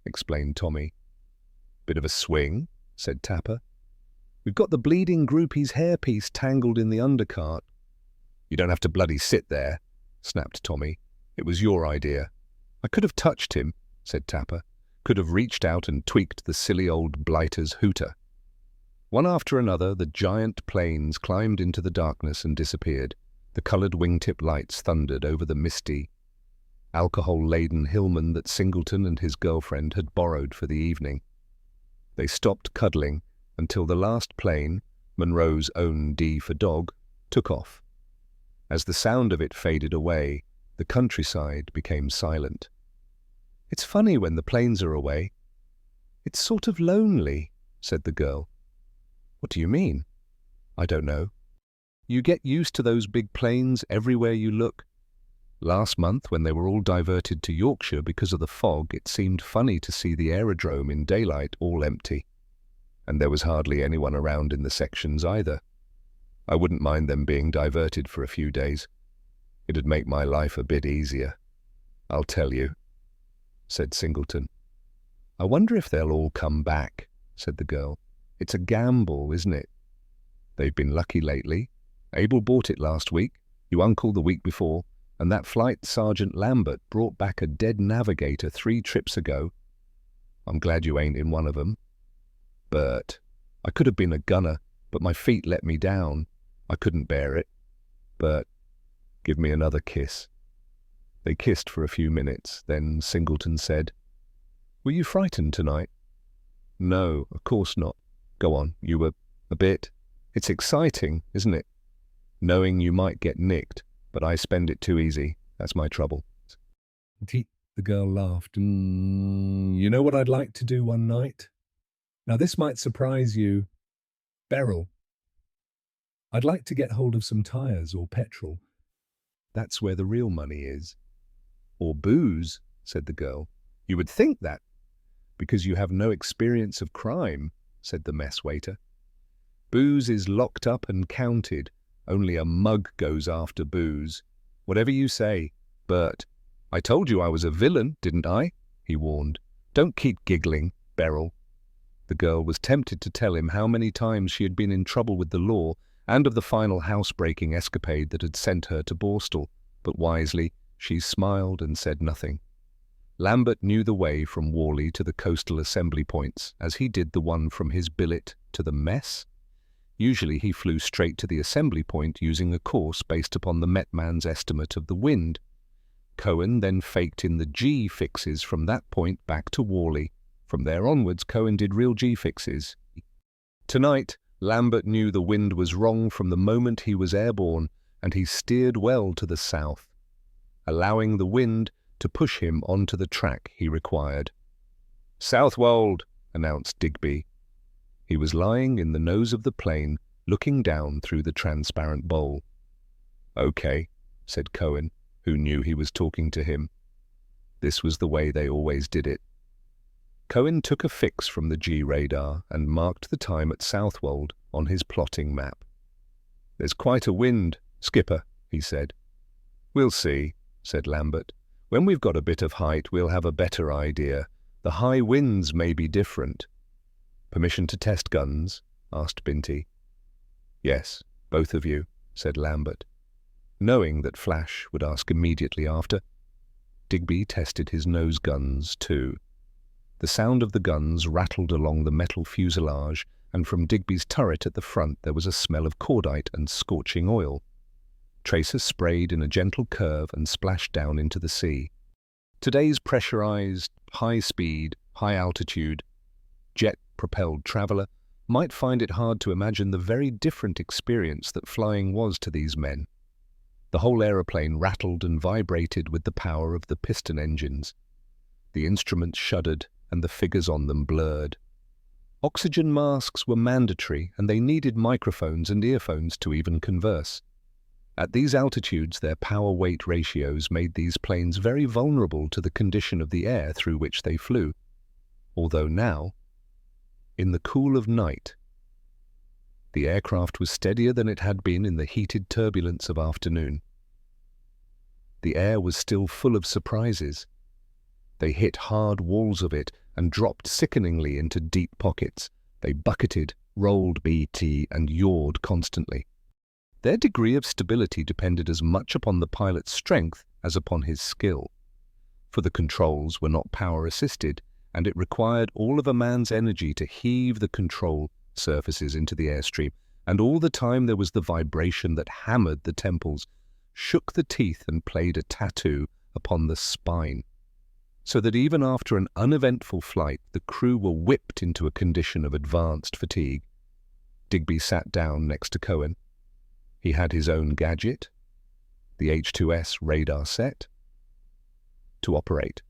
explained Tommy. "Bit of a swing," said Tapper. "We've got the bleeding groupie's hairpiece tangled in the undercart." "You don't have to bloody sit there," snapped Tommy. "It was your idea." "I could have touched him," said Tapper. "Could have reached out and tweaked the silly old blighter's hooter." One after another, the giant planes climbed into the darkness and disappeared. The coloured wingtip lights thundered over the misty, alcohol-laden Hillman that Singleton and his girlfriend had borrowed for the evening. They stopped cuddling until the last plane, Monroe's own D for dog, took off. As the sound of it faded away, the countryside became silent. "It's funny when the planes are away. It's sort of lonely," said the girl. "What do you mean?" "I don't know. You get used to those big planes everywhere you look. Last month, when they were all diverted to Yorkshire because of the fog, it seemed funny to see the aerodrome in daylight all empty. And there was hardly anyone around in the sections either. I wouldn't mind them being diverted for a few days. It'd make my life a bit easier. I'll tell you," said Singleton. "I wonder if they'll all come back," said the girl. "It's a gamble, isn't it? They've been lucky lately. Abel bought it last week, your uncle the week before, and that flight Sergeant Lambert brought back a dead navigator 3 trips ago. I'm glad you ain't in one of them. Bert, I could have been a gunner, but my feet let me down. I couldn't bear it. Bert, give me another kiss." They kissed for a few minutes, then Singleton said, "Were you frightened tonight?" "No, of course not. Go on, you were a bit. It's exciting, isn't it? Knowing you might get nicked, but I spend it too easy. That's my trouble." The girl laughed. You know what I'd like to do one night? Now this might surprise you. Beryl. I'd like to get hold of some tires or petrol. "That's where the real money is." "Or booze," said the girl. "You would think that." "Because you have no experience of crime," said the mess waiter. "Booze is locked up and counted. Only a mug goes after booze. Whatever you say, Bert. I told you I was a villain, didn't I?" he warned. "Don't keep giggling, Beryl." The girl was tempted to tell him how many times she had been in trouble with the law and of the final housebreaking escapade that had sent her to Borstal, but wisely she smiled and said nothing. Lambert knew the way from Warley to the coastal assembly points, as he did the one from his billet to the mess. Usually he flew straight to the assembly point using a course based upon the Met Man's estimate of the wind. Cohen then faked in the G fixes from that point back to Warley. From there onwards, Cohen did real G fixes. Tonight, Lambert knew the wind was wrong from the moment he was airborne, and he steered well to the south, allowing the wind to push him onto the track he required. "Southwold," announced Digby. He was lying in the nose of the plane, looking down through the transparent bowl. "Okay," said Cohen, who knew he was talking to him. This was the way they always did it. Cohen took a fix from the G radar and marked the time at Southwold on his plotting map. "There's quite a wind, Skipper," he said. "We'll see," said Lambert. "When we've got a bit of height, we'll have a better idea. The high winds may be different." "Permission to test guns?" asked Binty. "Yes, both of you," said Lambert, knowing that Flash would ask immediately after. Digby tested his nose guns too. The sound of the guns rattled along the metal fuselage, and from Digby's turret at the front there was a smell of cordite and scorching oil. Tracer sprayed in a gentle curve and splashed down into the sea. Today's pressurized, high-speed, high-altitude, jet-propelled traveler might find it hard to imagine the very different experience that flying was to these men. The whole aeroplane rattled and vibrated with the power of the piston engines. The instruments shuddered and the figures on them blurred. Oxygen masks were mandatory, and they needed microphones and earphones to even converse. At these altitudes, their power-weight ratios made these planes very vulnerable to the condition of the air through which they flew. Although now, in the cool of night, the aircraft was steadier than it had been in the heated turbulence of afternoon. The air was still full of surprises. They hit hard walls of it and dropped sickeningly into deep pockets. They bucketed, rolled BT, and yawed constantly. Their degree of stability depended as much upon the pilot's strength as upon his skill. For the controls were not power-assisted, and it required all of a man's energy to heave the control surfaces into the airstream, and all the time there was the vibration that hammered the temples, shook the teeth, and played a tattoo upon the spine, so that even after an uneventful flight, the crew were whipped into a condition of advanced fatigue. Digby sat down next to Cohen. He had his own gadget, the H-2S radar set, to operate.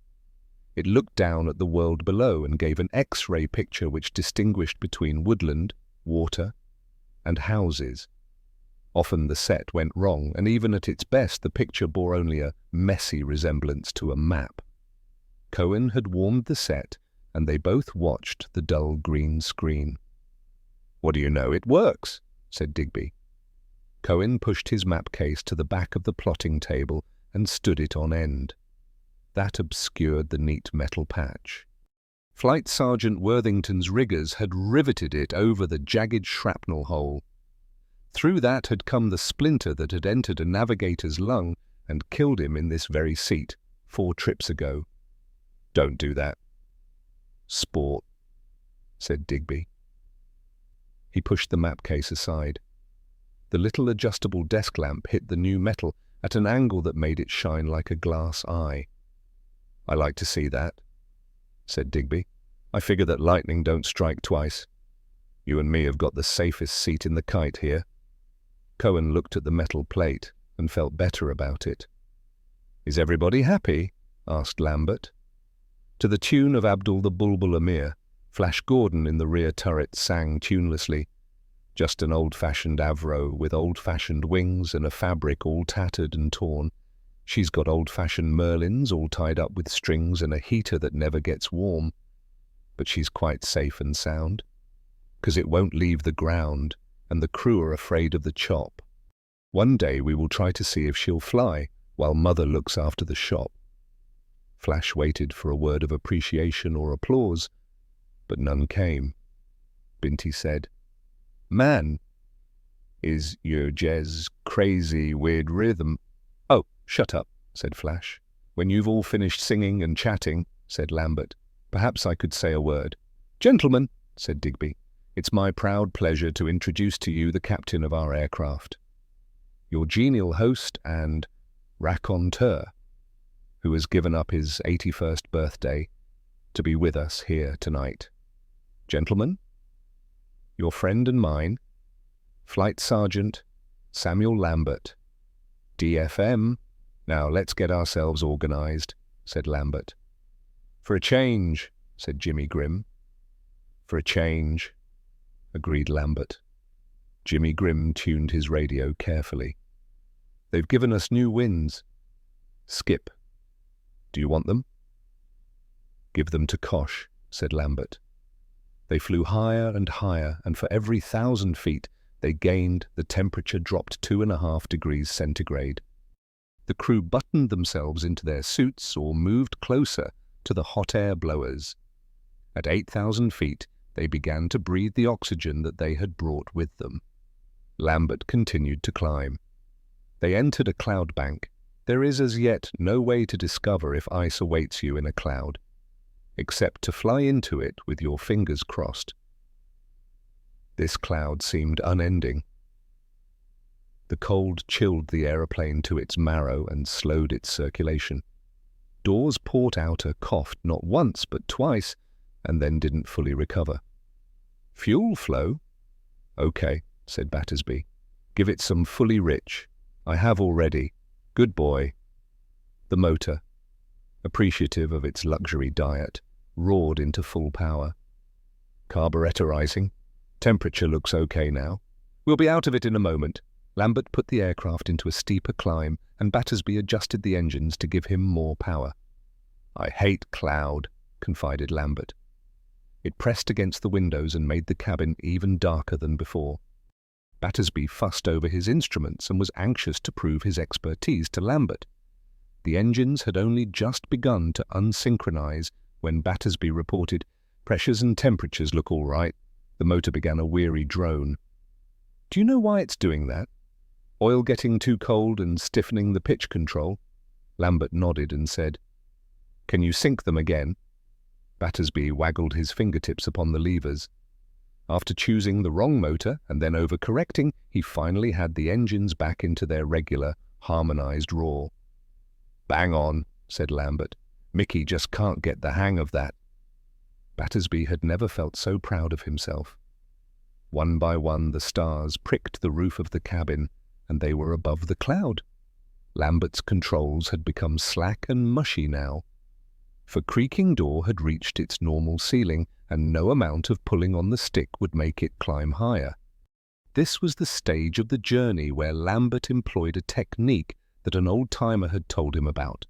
It looked down at the world below and gave an X-ray picture which distinguished between woodland, water, and houses. Often the set went wrong, and even at its best the picture bore only a messy resemblance to a map. Cohen had warmed the set, and they both watched the dull green screen. "What do you know, it works," said Digby. Cohen pushed his map case to the back of the plotting table and stood it on end. That obscured the neat metal patch. Flight Sergeant Worthington's riggers had riveted it over the jagged shrapnel hole. Through that had come the splinter that had entered a navigator's lung and killed him in this very seat 4 trips ago. "Don't do that." "Sport," said Digby. He pushed the map case aside. The little adjustable desk lamp hit the new metal at an angle that made it shine like a glass eye. "I like to see that," said Digby. "I figure that lightning don't strike twice. You and me have got the safest seat in the kite here." Cohen looked at the metal plate and felt better about it. "Is everybody happy?" asked Lambert. To the tune of Abdul the Bulbul Amir, Flash Gordon in the rear turret sang tunelessly, "Just an old-fashioned Avro with old-fashioned wings and a fabric all tattered and torn. She's got old-fashioned merlins all tied up with strings and a heater that never gets warm. But she's quite safe and sound, 'cause it won't leave the ground, and the crew are afraid of the chop. One day we will try to see if she'll fly, while Mother looks after the shop." Flash waited for a word of appreciation or applause, but none came. Binty said, "Man, is your jazz crazy weird rhythm?" "Oh, shut up," said Flash. "When you've all finished singing and chatting," said Lambert, "perhaps I could say a word." "Gentlemen," said Digby, "it's my proud pleasure to introduce to you the captain of our aircraft, your genial host and raconteur, who has given up his 81st birthday to be with us here tonight. Gentlemen, your friend and mine, Flight Sergeant Samuel Lambert, DFM." "Now let's get ourselves organized," said Lambert. "For a change, said Jimmy Grim. For a change, agreed Lambert. Jimmy Grim tuned his radio carefully. They've given us new winds. Skip. Do you want them? Give them to Kosh, said Lambert. They flew higher, and for every 1,000 feet they gained, the temperature dropped 2.5 degrees centigrade. The crew buttoned themselves into their suits or moved closer to the hot air blowers. At 8,000 feet, they began to breathe the oxygen that they had brought with them. Lambert continued to climb. They entered a cloud bank. There is as yet no way to discover if ice awaits you in a cloud, except to fly into it with your fingers crossed. This cloud seemed unending. The cold chilled the aeroplane to its marrow and slowed its circulation. Dawes Portouter coughed not once but twice, and then didn't fully recover. Fuel flow? Okay, said Battersby. Give it some fully rich. I have already. Good boy. The motor, appreciative of its luxury diet, roared into full power. Carburettorizing. Temperature looks okay now. We'll be out of it in a moment. Lambert put the aircraft into a steeper climb, and Battersby adjusted the engines to give him more power. I hate cloud, confided Lambert. It pressed against the windows and made the cabin even darker than before. Battersby fussed over his instruments and was anxious to prove his expertise to Lambert. The engines had only just begun to unsynchronize when Battersby reported, "Pressures and temperatures look all right." The motor began a weary drone. "Do you know why it's doing that? Oil getting too cold and stiffening the pitch control?" Lambert nodded and said, "Can you sync them again?" Battersby waggled his fingertips upon the levers. After choosing the wrong motor and then overcorrecting, he finally had the engines back into their regular, harmonized roar. "Bang on," said Lambert. "Mickey just can't get the hang of that." Battersby had never felt so proud of himself. One by one the stars pricked the roof of the cabin, and they were above the cloud. Lambert's controls had become slack and mushy now, for creaking door had reached its normal ceiling, and no amount of pulling on the stick would make it climb higher. This was the stage of the journey where Lambert employed a technique that an old-timer had told him about.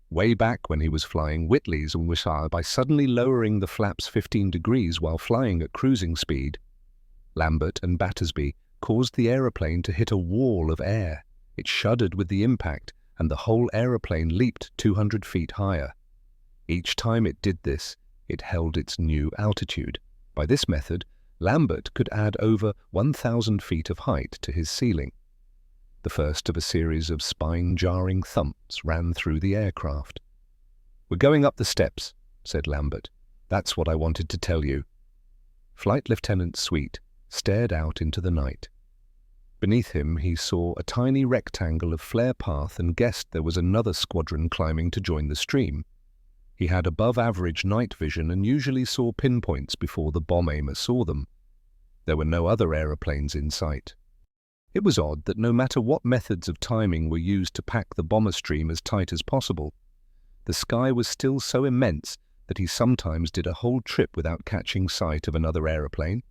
Way back when he was flying Whitleys and Wishar, by suddenly lowering the flaps 15 degrees while flying at cruising speed, Lambert and Battersby caused the aeroplane to hit a wall of air. It shuddered with the impact, and the whole aeroplane leaped 200 feet higher. Each time it did this, it held its new altitude. By this method, Lambert could add over 1,000 feet of height to his ceiling. The first of a series of spine-jarring thumps ran through the aircraft. "We're going up the steps," said Lambert. "That's what I wanted to tell you." Flight Lieutenant Sweet stared out into the night. Beneath him he saw a tiny rectangle of flare path and guessed there was another squadron climbing to join the stream. He had above-average night vision and usually saw pinpoints before the bomb aimer saw them. There were no other aeroplanes in sight. It was odd that no matter what methods of timing were used to pack the bomber stream as tight as possible, the sky was still so immense that he sometimes did a whole trip without catching sight of another aeroplane.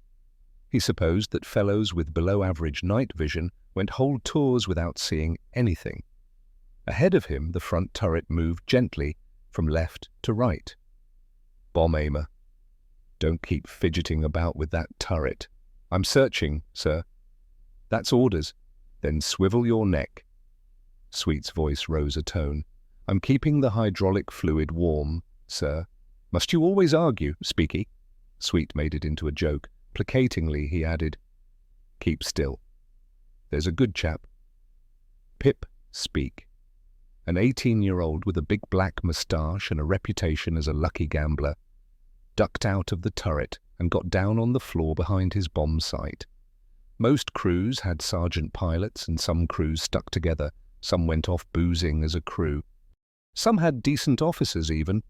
He supposed that fellows with below-average night vision went whole tours without seeing anything. Ahead of him, the front turret moved gently from left to right. "Bomb aimer. Don't keep fidgeting about with that turret." "I'm searching, sir." "That's orders. Then swivel your neck." Sweet's voice rose a tone. "I'm keeping the hydraulic fluid warm, sir." "Must you always argue, Speaky?" Sweet made it into a joke. Placatingly, he added, "Keep still. There's a good chap." Pip Speak, an 18-year-old with a big black moustache and a reputation as a lucky gambler, ducked out of the turret and got down on the floor behind his bomb sight. Most crews had sergeant pilots, and some crews stuck together. Some went off boozing as a crew. Some had decent officers even.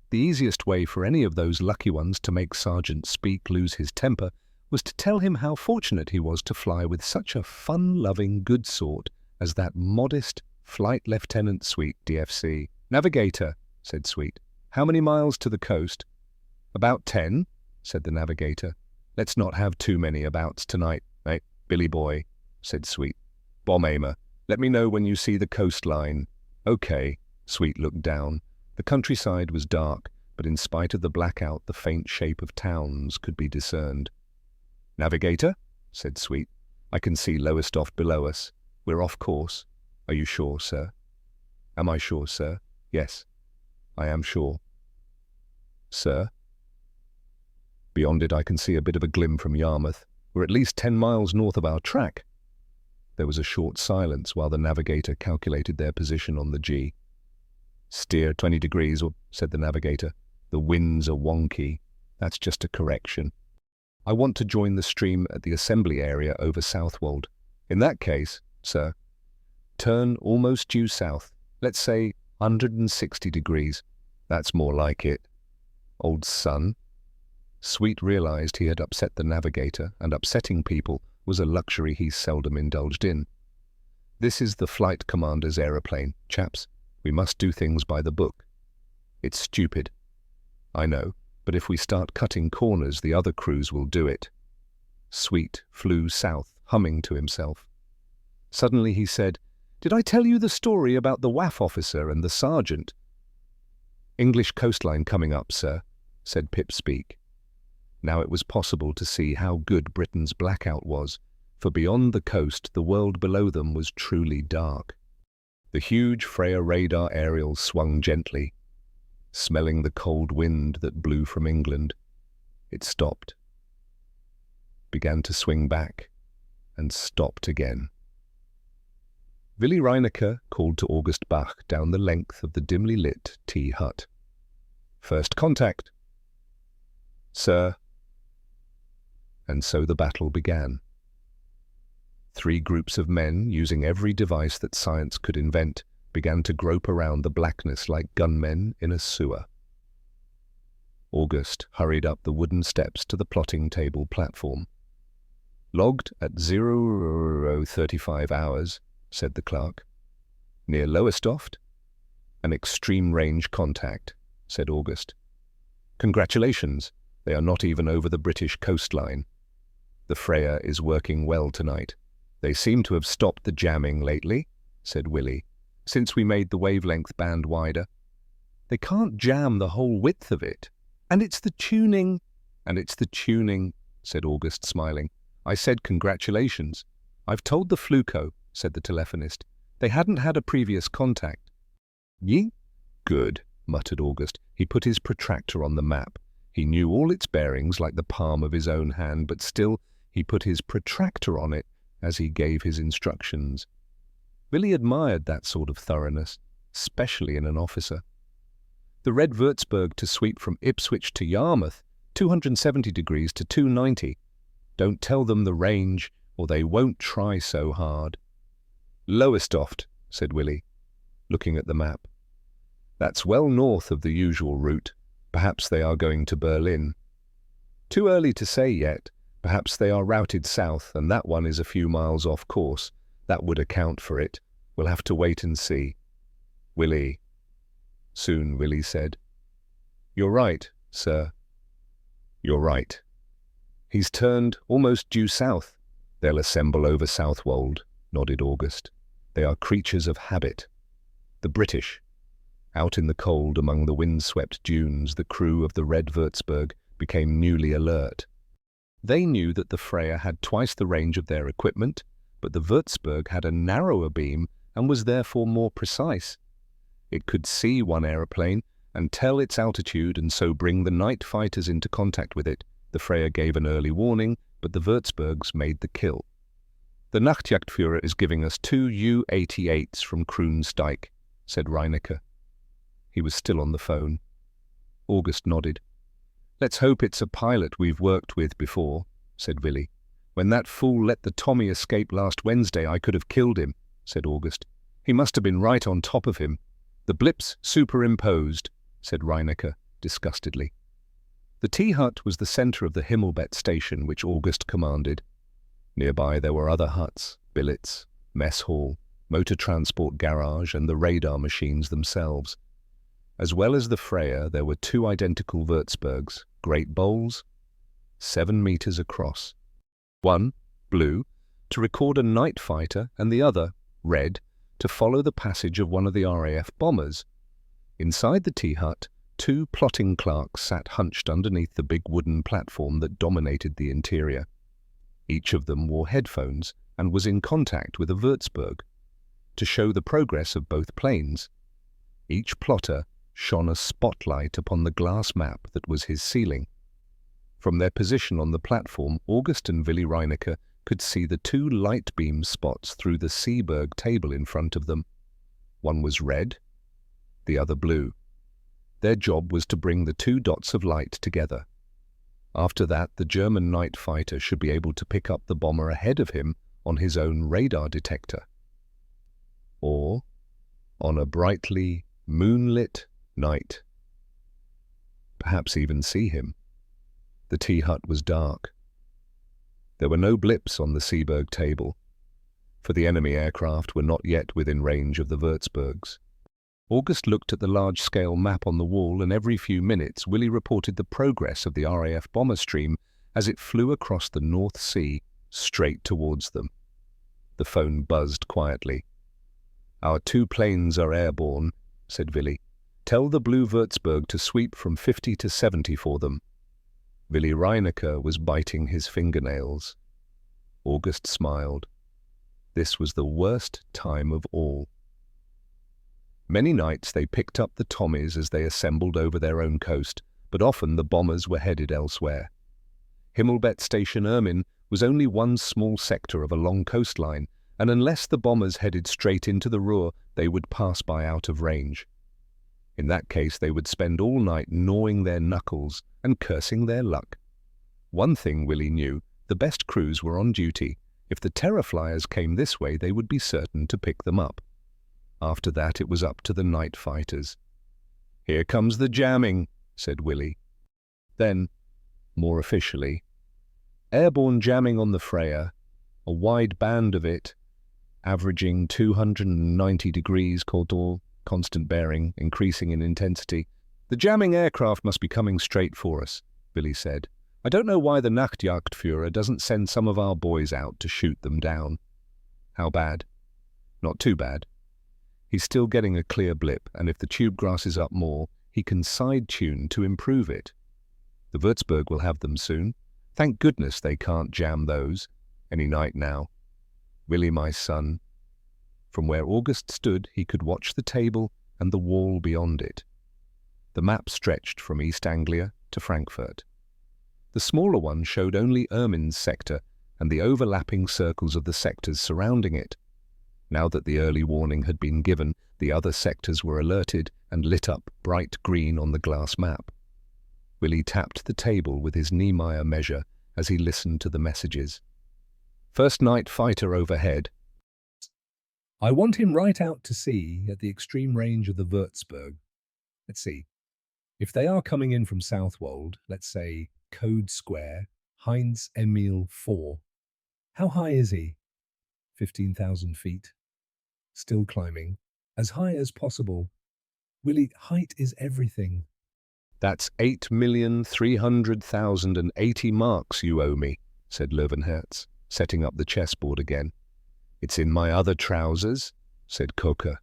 The easiest way for any of those lucky ones to make Sergeant Speak lose his temper was to tell him how fortunate he was to fly with such a fun-loving good sort as that modest Flight Lieutenant Sweet, DFC. "Navigator," said Sweet, "how many miles to the coast?" About 10, said the navigator. Let's not have too many abouts tonight, mate. Billy boy, said Sweet. Bomb aimer, let me know when you see the coastline. Okay, Sweet looked down. The countryside was dark, but in spite of the blackout, the faint shape of towns could be discerned. Navigator, said Sweet. I can see Lowestoft below us. We're off course. Are you sure, sir? Am I sure, sir? Yes, I am sure. Sir? Beyond it I can see a bit of a glim from Yarmouth. We're at least 10 miles north of our track. There was a short silence while the navigator calculated their position on the G. Steer 20 degrees, said the navigator. The winds are wonky. That's just a correction. I want to join the stream at the assembly area over Southwold. In that case, sir, turn almost due south. Let's say 160 degrees. That's more like it. Old son. Sweet realized he had upset the navigator, and upsetting people was a luxury he seldom indulged in. This is the flight commander's aeroplane, chaps. We must do things by the book. It's stupid. I know, but if we start cutting corners, the other crews will do it. Sweet flew south, humming to himself. Suddenly he said, Did I tell you the story about the WAF officer and the sergeant? English coastline coming up, sir, said Pipspeak. Now it was possible to see how good Britain's blackout was, for beyond the coast the world below them was truly dark. The huge Freya radar aerial swung gently, smelling the cold wind that blew from England. It stopped, began to swing back, and stopped again. Willi Reinecke called to August Bach down the length of the dimly lit tea hut. First contact. Sir. And so the battle began. 3 groups of men, using every device that science could invent, began to grope around the blackness like gunmen in a sewer. August hurried up the wooden steps to the plotting table platform. Logged at 00:35 hours, said the clerk. Near Lowestoft? An extreme range contact, said August. Congratulations, they are not even over the British coastline. The Freya is working well tonight. They seem to have stopped the jamming lately, said Willie, since we made the wavelength band wider. They can't jam the whole width of it. And it's the tuning, said August, smiling. I said congratulations. I've told the Fluco, said the telephonist. They hadn't had a previous contact. Ye? Good, muttered August. He put his protractor on the map. He knew all its bearings like the palm of his own hand, but still he put his protractor on it as he gave his instructions. Willie admired that sort of thoroughness, especially in an officer. The Red Würzburg to sweep from Ipswich to Yarmouth, 270 degrees to 290. Don't tell them the range, or they won't try so hard. Lowestoft, said Willie, looking at the map. That's well north of the usual route. Perhaps they are going to Berlin. Too early to say yet. Perhaps they are routed south, and that one is a few miles off course. That would account for it. We'll have to wait and see. Willie. Soon Willie said. You're right, sir. You're right. He's turned almost due south. They'll assemble over Southwold, nodded August. They are creatures of habit. The British. Out in the cold among the wind-swept dunes, the crew of the Red Würzburg became newly alert. They knew that the Freya had twice the range of their equipment, but the Würzburg had a narrower beam and was therefore more precise. It could see one aeroplane and tell its altitude and so bring the night fighters into contact with it. The Freya gave an early warning, but the Würzburgs made the kill. The Nachtjagdführer is giving us 2 U-88s from Kroonstijk, said Reinecke. He was still on the phone. August nodded. Let's hope it's a pilot we've worked with before, said Willie. When that fool let the Tommy escape last Wednesday, I could have killed him, said August. He must have been right on top of him. The blips superimposed, said Reinecke disgustedly. The tea hut was the centre of the Himmelbett station which August commanded. Nearby there were other huts, billets, mess hall, motor transport garage and the radar machines themselves. As well as the Freya, there were two identical Würzburgs, great bowls, 7 meters across. One, blue, to record a night fighter, and the other, red, to follow the passage of one of the RAF bombers. Inside the tea hut, 2 plotting clerks sat hunched underneath the big wooden platform that dominated the interior. Each of them wore headphones and was in contact with a Würzburg to show the progress of both planes. Each plotter shone a spotlight upon the glass map that was his ceiling. From their position on the platform, August and Willi Reinecke could see the 2 light beam spots through the Seeberg table in front of them. One was red, the other blue. Their job was to bring the 2 dots of light together. After that, the German night fighter should be able to pick up the bomber ahead of him on his own radar detector. Or, on a brightly moonlit night, perhaps even see him. The tea hut was dark. There were no blips on the Seeberg table, for the enemy aircraft were not yet within range of the Würzburgs. August looked at the large-scale map on the wall, and every few minutes Willi reported the progress of the RAF bomber stream as it flew across the North Sea straight towards them. The phone buzzed quietly. "Our 2 planes are airborne," said Willi. "Tell the blue Würzburg to sweep from 50 to 70 for them." Willi Reinecke was biting his fingernails. August smiled. This was the worst time of all. Many nights they picked up the Tommies as they assembled over their own coast, but often the bombers were headed elsewhere. Himmelbett Station Ermin was only one small sector of a long coastline, and unless the bombers headed straight into the Ruhr, they would pass by out of range. In that case, they would spend all night gnawing their knuckles and cursing their luck. One thing Willi knew, the best crews were on duty. If the terror flyers came this way, they would be certain to pick them up. After that, it was up to the night fighters. "Here comes the jamming," said Willi. Then, more officially, airborne jamming on the Freya, a wide band of it, averaging 290 degrees Kotor, constant bearing, increasing in intensity. "The jamming aircraft must be coming straight for us," Willi said. "I don't know why the Nachtjagdführer doesn't send some of our boys out to shoot them down." "How bad?" "Not too bad. He's still getting a clear blip, and if the tube grasses up more, he can side-tune to improve it. The Würzburg will have them soon. Thank goodness they can't jam those. Any night now. Willi, my son." From where August stood, he could watch the table and the wall beyond it. The map stretched from East Anglia to Frankfurt. The smaller one showed only Ermin's sector and the overlapping circles of the sectors surrounding it. Now that the early warning had been given, the other sectors were alerted and lit up bright green on the glass map. Willi tapped the table with his Niemeyer measure as he listened to the messages. "First night fighter overhead." "I want him right out to sea at the extreme range of the Würzburg. Let's see. If they are coming in from Southwold, let's say Code Square, Heinz Emil 4. How high is he? 15,000 feet. Still climbing. As high as possible. Willi, height is everything." "That's 8,300,080 marks you owe me," said Löwenherz, setting up the chessboard again. "It's in my other trousers," said Kocher.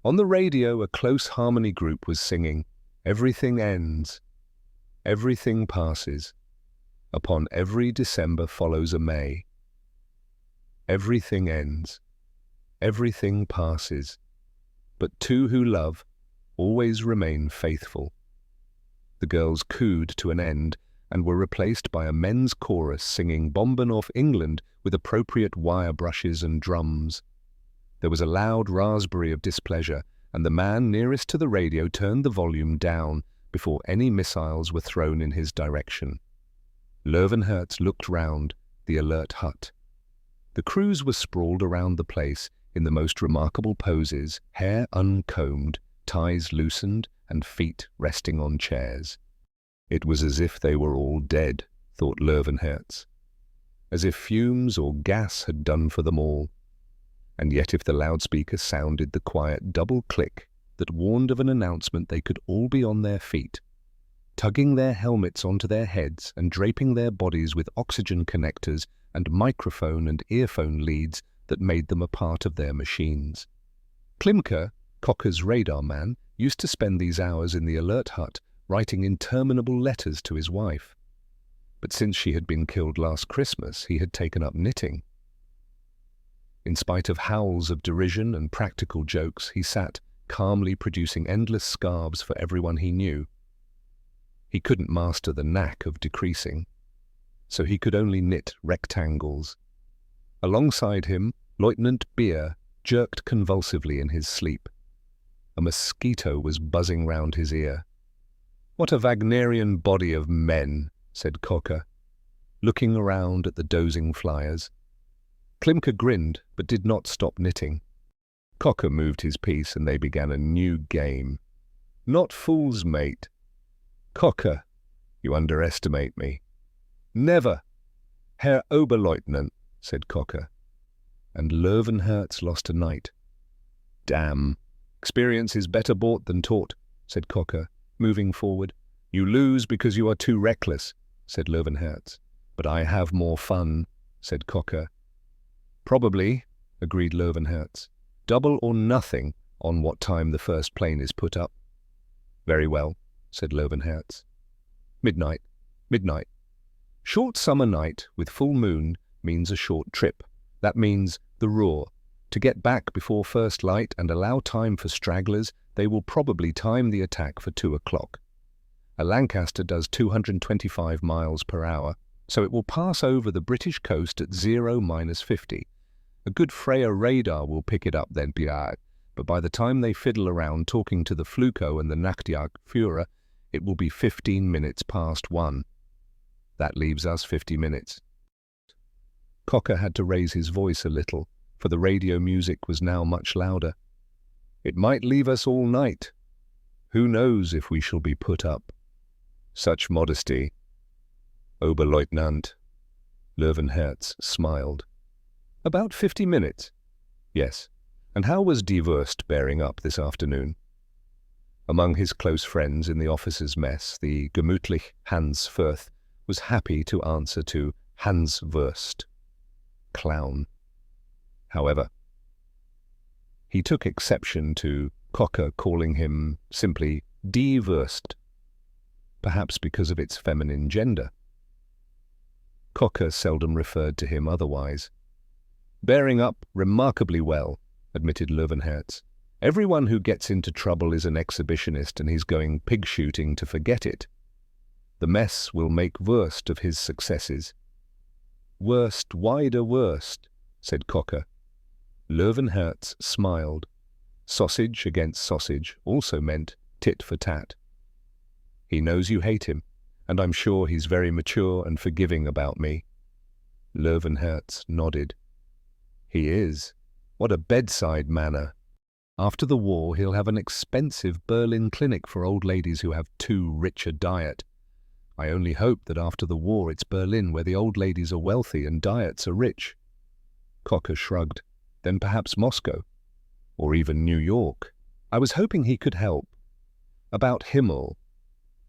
On the radio, a close harmony group was singing, "Everything ends, everything passes. Upon every December follows a May. Everything ends, everything passes. But 2 who love always remain faithful." The girls cooed to an end and were replaced by a men's chorus singing Bomben auf England with appropriate wire brushes and drums. There was a loud raspberry of displeasure, and the man nearest to the radio turned the volume down before any missiles were thrown in his direction. Löwenherz looked round the alert hut. The crews were sprawled around the place in the most remarkable poses, hair uncombed, ties loosened, and feet resting on chairs. It was as if they were all dead, thought Löwenherz, as if fumes or gas had done for them all. And yet if the loudspeaker sounded the quiet double click that warned of an announcement they could all be on their feet, tugging their helmets onto their heads and draping their bodies with oxygen connectors and microphone and earphone leads that made them a part of their machines. Klimke, Cocker's radar man, used to spend these hours in the alert hut writing interminable letters to his wife. But since she had been killed last Christmas, he had taken up knitting. In spite of howls of derision and practical jokes, he sat calmly producing endless scarves for everyone he knew. He couldn't master the knack of decreasing, so he could only knit rectangles. Alongside him, Lieutenant Beer jerked convulsively in his sleep. A mosquito was buzzing round his ear. "What a Wagnerian body of men," said Cocker, looking around at the dozing flyers. Klimke grinned, but did not stop knitting. Cocker moved his piece, and they began a new game. "Not fools, mate." "Cocker, you underestimate me." "Never." "Herr Oberleutnant," said Cocker. And Löwenherz lost a knight. "Damn. Experience is better bought than taught," said Cocker, moving forward. "You lose because you are too reckless," said Löwenherz. "But I have more fun," said Cocker. "Probably," agreed Löwenherz. "Double or nothing on what time the first plane is put up." "Very well," said Löwenherz. Midnight. Short summer night with full moon means a short trip. That means the Ruhr. To get back before first light and allow time for stragglers, they will probably time the attack for 2 o'clock. A Lancaster does 225 miles per hour, so it will pass over the British coast at 0-50. A good Freya radar will pick it up then, but by the time they fiddle around talking to the Fluko and the Nachtjagdführer, it will be 15 minutes past 1. That leaves us 50 minutes. Cocker had to raise his voice a little, for the radio music was now much louder. "It might leave us all night. Who knows if we shall be put up?" "Such modesty." "Oberleutnant." Löwenherz smiled. "About 50 minutes. "Yes. And how was Die Wurst bearing up this afternoon?" Among his close friends in the officers' mess, the gemütlich Hans Firth was happy to answer to Hans Wurst. Clown. However, he took exception to Cocker calling him simply Die Wurst, perhaps because of its feminine gender. Cocker seldom referred to him otherwise. "Bearing up remarkably well," admitted Löwenherz. "Everyone who gets into trouble is an exhibitionist, and he's going pig shooting to forget it. The mess will make Wurst of his successes." "Wurst, wider Wurst," said Cocker. Löwenherz smiled. Sausage against sausage also meant tit for tat. "He knows you hate him, and I'm sure he's very mature and forgiving about me." Löwenherz nodded. "He is. What a bedside manner. After the war, he'll have an expensive Berlin clinic for old ladies who have too rich a diet. I only hope that after the war it's Berlin, where the old ladies are wealthy and diets are rich." Cocker shrugged. "Then perhaps Moscow. Or even New York. I was hoping he could help. About Himmel.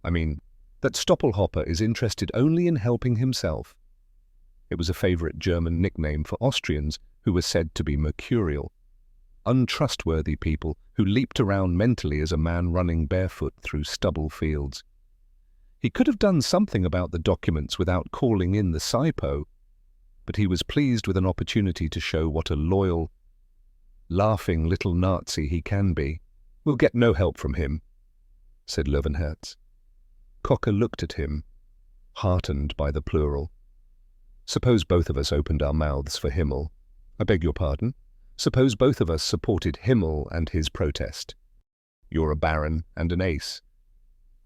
I mean, that Stoppelhopper is interested only in helping himself." It was a favorite German nickname for Austrians who were said to be mercurial. Untrustworthy people who leaped around mentally as a man running barefoot through stubble fields. He could have done something about the documents without calling in the SIPO, but he was pleased with an opportunity to show what a loyal, laughing little Nazi he can be. "We'll get no help from him," said Löwenherz. Cocker looked at him, heartened by the plural. "Suppose both of us opened our mouths for Himmel. I beg your pardon? Suppose both of us supported Himmel and his protest. You're a baron and an ace.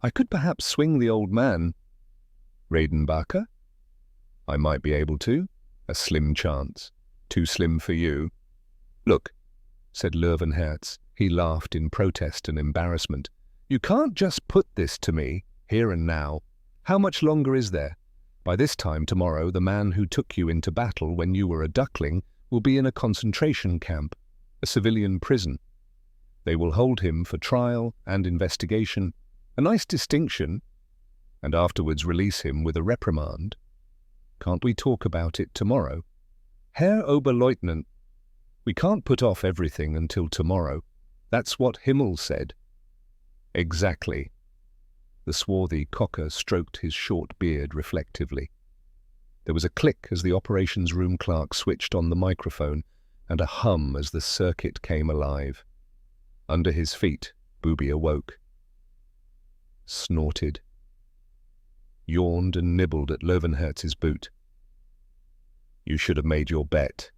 I could perhaps swing the old man. Radenbacher? I might be able to. A slim chance. Too slim for you. Look," said Löwenherz. He laughed in protest and embarrassment. "You can't just put this to me, here and now. How much longer is there? By this time tomorrow, the man who took you into battle when you were a duckling will be in a concentration camp, a civilian prison. They will hold him for trial and investigation, a nice distinction, and afterwards release him with a reprimand. Can't we talk about it tomorrow? Herr Oberleutnant, we can't put off everything until tomorrow. That's what Himmel said. Exactly. The swarthy Cocker stroked his short beard reflectively. There was a click as the operations room clerk switched on the microphone, and a hum as the circuit came alive. Under his feet, Booby awoke. Snorted. Yawned and nibbled at Löwenhertz's boot. You should have made your bet.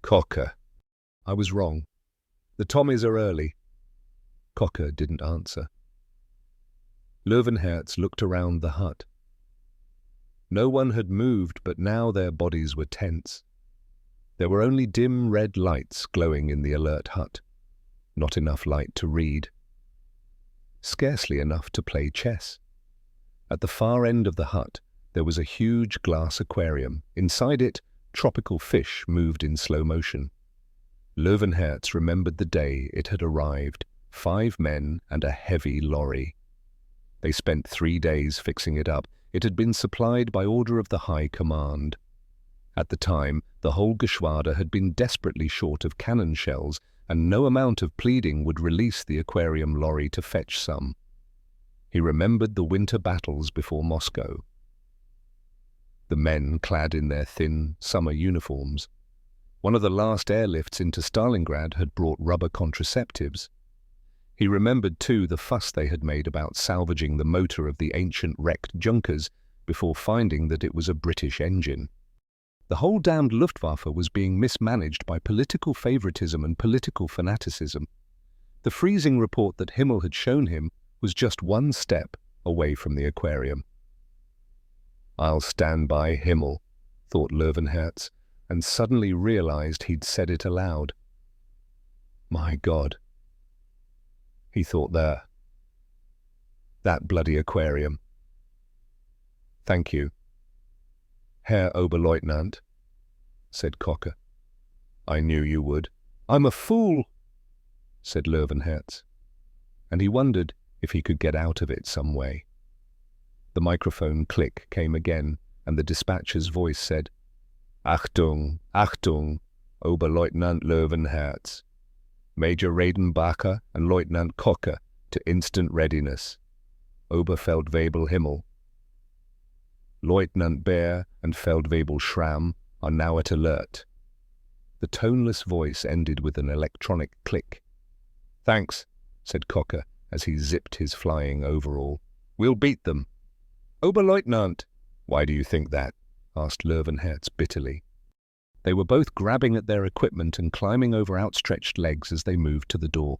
Cocker. I was wrong. The Tommies are early. Cocker didn't answer. Löwenherz looked around the hut. No one had moved, but now their bodies were tense. There were only dim red lights glowing in the alert hut. Not enough light to read. Scarcely enough to play chess. At the far end of the hut, there was a huge glass aquarium. Inside it, tropical fish moved in slow motion. Löwenherz remembered the day it had arrived, 5 men and a heavy lorry. They spent 3 days fixing it up. It had been supplied by order of the High Command. At the time, the whole Geschwader had been desperately short of cannon shells, and no amount of pleading would release the aquarium lorry to fetch some. He remembered the winter battles before Moscow. The men clad in their thin summer uniforms. One of the last airlifts into Stalingrad had brought rubber contraceptives. He remembered, too, the fuss they had made about salvaging the motor of the ancient wrecked Junkers before finding that it was a British engine. The whole damned Luftwaffe was being mismanaged by political favoritism and political fanaticism. The freezing report that Himmel had shown him was just one step away from the aquarium. I'll stand by Himmel, thought Löwenherz, and suddenly realized he'd said it aloud. My God. He thought there. That bloody aquarium. Thank you. Herr Oberleutnant, said Cocker. I knew you would. I'm a fool, said Löwenherz, and he wondered if he could get out of it some way. The microphone click came again, and the dispatcher's voice said, Achtung, Achtung, Oberleutnant Löwenherz. Major Radenbacher and Lieutenant Cocker to instant readiness. Oberfeldwebel Himmel. Lieutenant Bear and Feldwebel Schramm are now at alert. The toneless voice ended with an electronic click. Thanks, said Cocker as he zipped his flying overall. We'll beat them. Oberleutnant! Why do you think that? Asked Löwenherz bitterly. They were both grabbing at their equipment and climbing over outstretched legs as they moved to the door.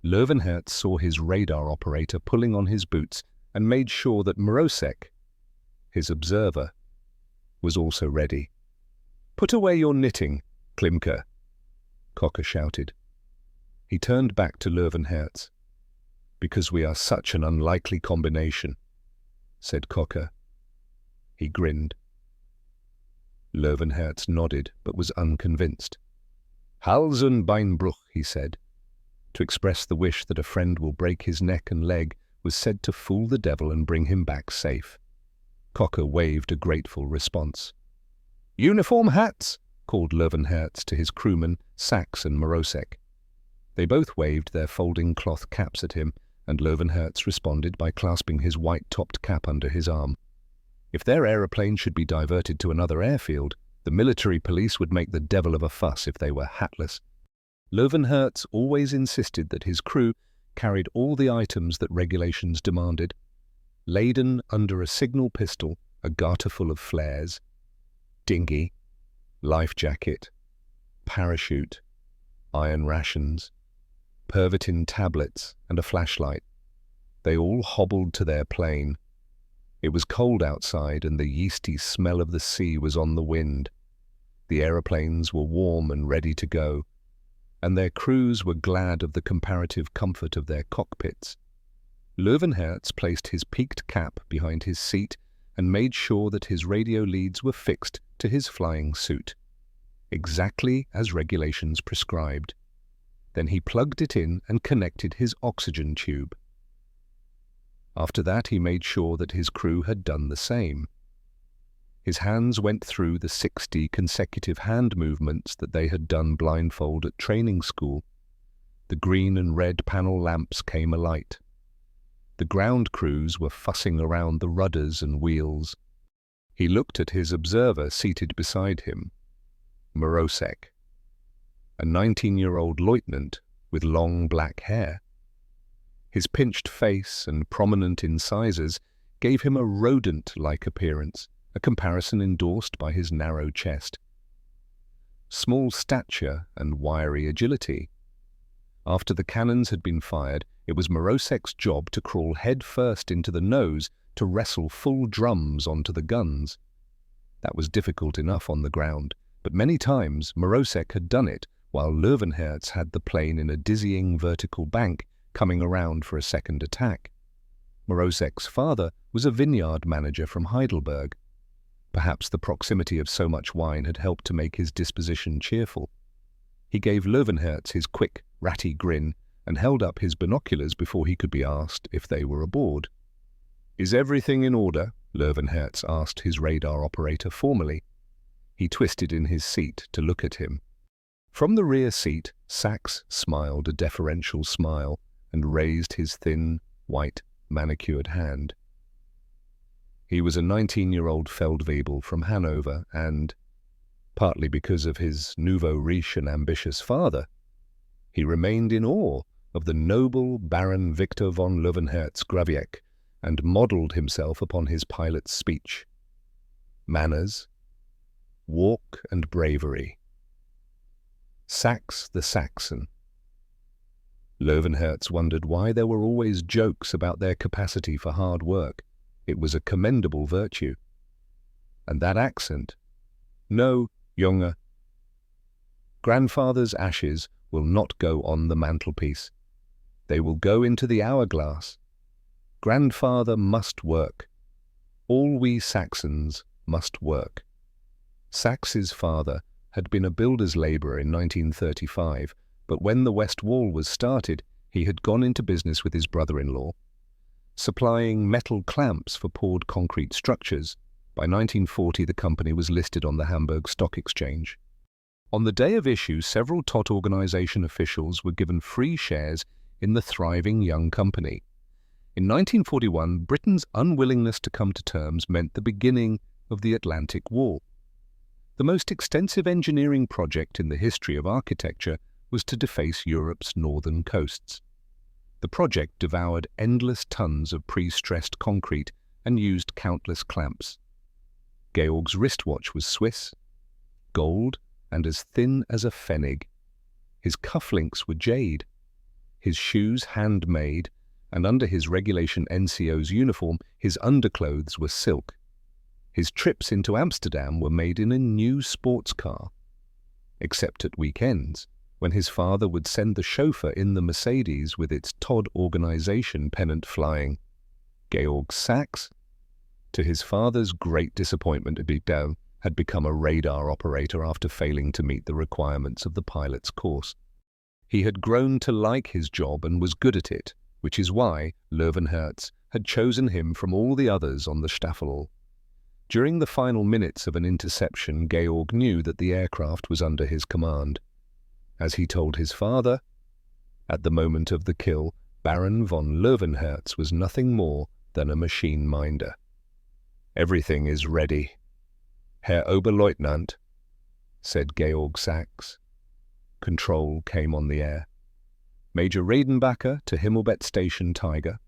Löwenherz saw his radar operator pulling on his boots and made sure that Morosek, his observer, was also ready. Put away your knitting, Klimke, Cocker shouted. He turned back to Löwenherz. Because we are such an unlikely combination, said Cocker. He grinned. Löwenherz nodded, but was unconvinced. Hals- und Beinbruch, he said. To express the wish that a friend will break his neck and leg was said to fool the devil and bring him back safe. Cocker waved a grateful response. Uniform hats, called Löwenherz to his crewmen, Sachs and Morosek. They both waved their folding cloth caps at him, and Löwenherz responded by clasping his white-topped cap under his arm. If their aeroplane should be diverted to another airfield, the military police would make the devil of a fuss if they were hatless. Löwenherz always insisted that his crew carried all the items that regulations demanded. Laden under a signal pistol, a garter full of flares, dinghy, life jacket, parachute, iron rations, Pervitin tablets, and a flashlight. They all hobbled to their plane. It was cold outside, and the yeasty smell of the sea was on the wind. The aeroplanes were warm and ready to go, and their crews were glad of the comparative comfort of their cockpits. Löwenherz placed his peaked cap behind his seat and made sure that his radio leads were fixed to his flying suit, exactly as regulations prescribed. Then he plugged it in and connected his oxygen tube. After that, he made sure that his crew had done the same. His hands went through the 60 consecutive hand movements that they had done blindfold at training school. The green and red panel lamps came alight. The ground crews were fussing around the rudders and wheels. He looked at his observer seated beside him, Morosek, a 19-year-old lieutenant with long black hair. His pinched face and prominent incisors gave him a rodent-like appearance, a comparison endorsed by his narrow chest. Small stature and wiry agility. After the cannons had been fired, it was Morosek's job to crawl head first into the nose to wrestle full drums onto the guns. That was difficult enough on the ground, but many times Morosek had done it while Löwenherz had the plane in a dizzying vertical bank coming around for a second attack. Morosek's father was a vineyard manager from Heidelberg. Perhaps the proximity of so much wine had helped to make his disposition cheerful. He gave Löwenherz his quick, ratty grin and held up his binoculars before he could be asked if they were aboard. "Is everything in order?" Löwenherz asked his radar operator formally. He twisted in his seat to look at him. From the rear seat, Sachs smiled a deferential smile and raised his thin, white, manicured hand. He was a 19-year-old Feldwebel from Hanover and, partly because of his nouveau riche and ambitious father, he remained in awe of the noble Baron Victor von Löwenherz-Graviec and modelled himself upon his pilot's speech. Manners, walk and bravery. Sachs the Saxon. Löwenherz wondered why there were always jokes about their capacity for hard work. It was a commendable virtue. And that accent. No, Junge. Grandfather's ashes will not go on the mantelpiece. They will go into the hourglass. Grandfather must work. All we Saxons must work. Sachs's father had been a builder's labourer in 1935, but when the West Wall was started, he had gone into business with his brother-in-law, supplying metal clamps for poured concrete structures. By 1940, the company was listed on the Hamburg Stock Exchange. On the day of issue, several TOT organization officials were given free shares in the thriving young company. In 1941, Britain's unwillingness to come to terms meant the beginning of the Atlantic Wall. The most extensive engineering project in the history of architecture was to deface Europe's northern coasts. The project devoured endless tons of pre-stressed concrete and used countless clamps. Georg's wristwatch was Swiss, gold, and as thin as a pfennig. His cufflinks were jade, his shoes handmade, and under his regulation NCO's uniform, his underclothes were silk. His trips into Amsterdam were made in a new sports car, except at weekends, when his father would send the chauffeur in the Mercedes with its Todd organization pennant flying. Georg Sachs, to his father's great disappointment, had become a radar operator after failing to meet the requirements of the pilot's course. He had grown to like his job and was good at it, which is why Löwenherz had chosen him from all the others on the Staffel. During the final minutes of an interception, Georg knew that the aircraft was under his command. As he told his father, at the moment of the kill, Baron von Löwenherz was nothing more than a machine minder. "Everything is ready, Herr Oberleutnant," said Georg Sachs. Control came on the air. Major Radenbacher to Himmelbett Station Tiger.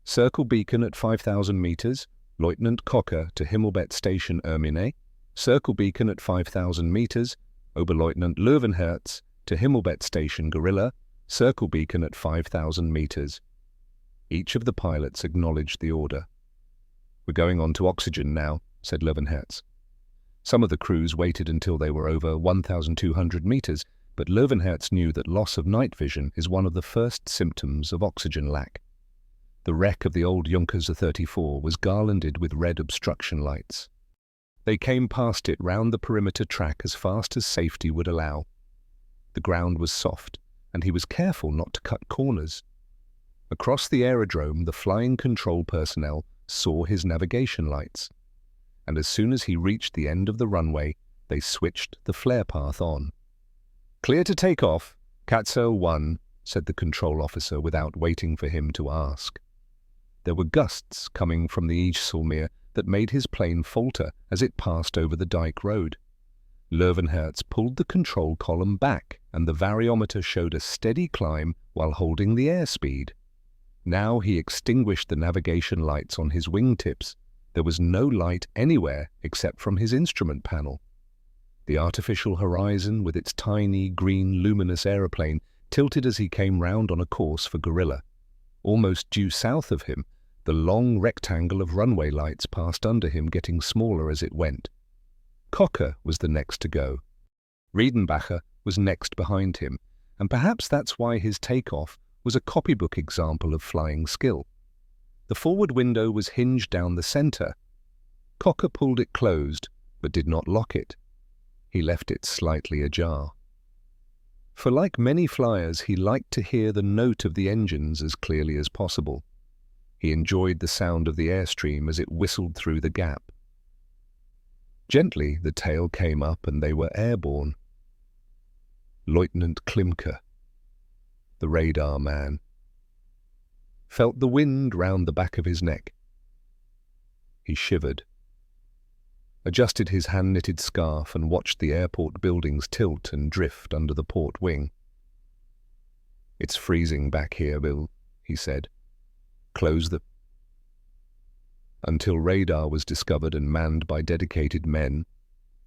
Circle beacon at 5,000 meters, Lieutenant Kocher to Himmelbett Station Ermine. Circle beacon at 5,000 meters, Oberleutnant Löwenherz to Himmelbett Station Gorilla. Circle beacon at 5,000 meters. Each of the pilots acknowledged the order. "We're going on to oxygen now," said Löwenherz. Some of the crews waited until they were over 1,200 meters, but Löwenherz knew that loss of night vision is one of the first symptoms of oxygen lack. The wreck of the old Junkers 34 was garlanded with red obstruction lights. They came past it round the perimeter track as fast as safety would allow. The ground was soft, and he was careful not to cut corners. Across the aerodrome, the flying control personnel saw his navigation lights, and as soon as he reached the end of the runway, they switched the flare path on. "Clear to take off, Katso 1, said the control officer without waiting for him to ask. There were gusts coming from the Ijsselmeer that made his plane falter as it passed over the dike road. Löwenherz pulled the control column back, and the variometer showed a steady climb while holding the airspeed. Now he extinguished the navigation lights on his wingtips. There was no light anywhere except from his instrument panel. The artificial horizon, with its tiny, green, luminous aeroplane, tilted as he came round on a course for Gorilla. Almost due south of him, the long rectangle of runway lights passed under him, getting smaller as it went. Cocker was the next to go. Riedenbacher was next behind him, and perhaps that's why his takeoff was a copybook example of flying skill. The forward window was hinged down the center. Cocker pulled it closed, but did not lock it. He left it slightly ajar. For like many flyers, he liked to hear the note of the engines as clearly as possible. He enjoyed the sound of the airstream as it whistled through the gap. Gently, the tail came up and they were airborne. Lieutenant Klimke, the radar man, felt the wind round the back of his neck. He shivered, adjusted his hand-knitted scarf and watched the airport buildings tilt and drift under the port wing. "It's freezing back here, Bill," he said. "Close the—" Until radar was discovered and manned by dedicated men,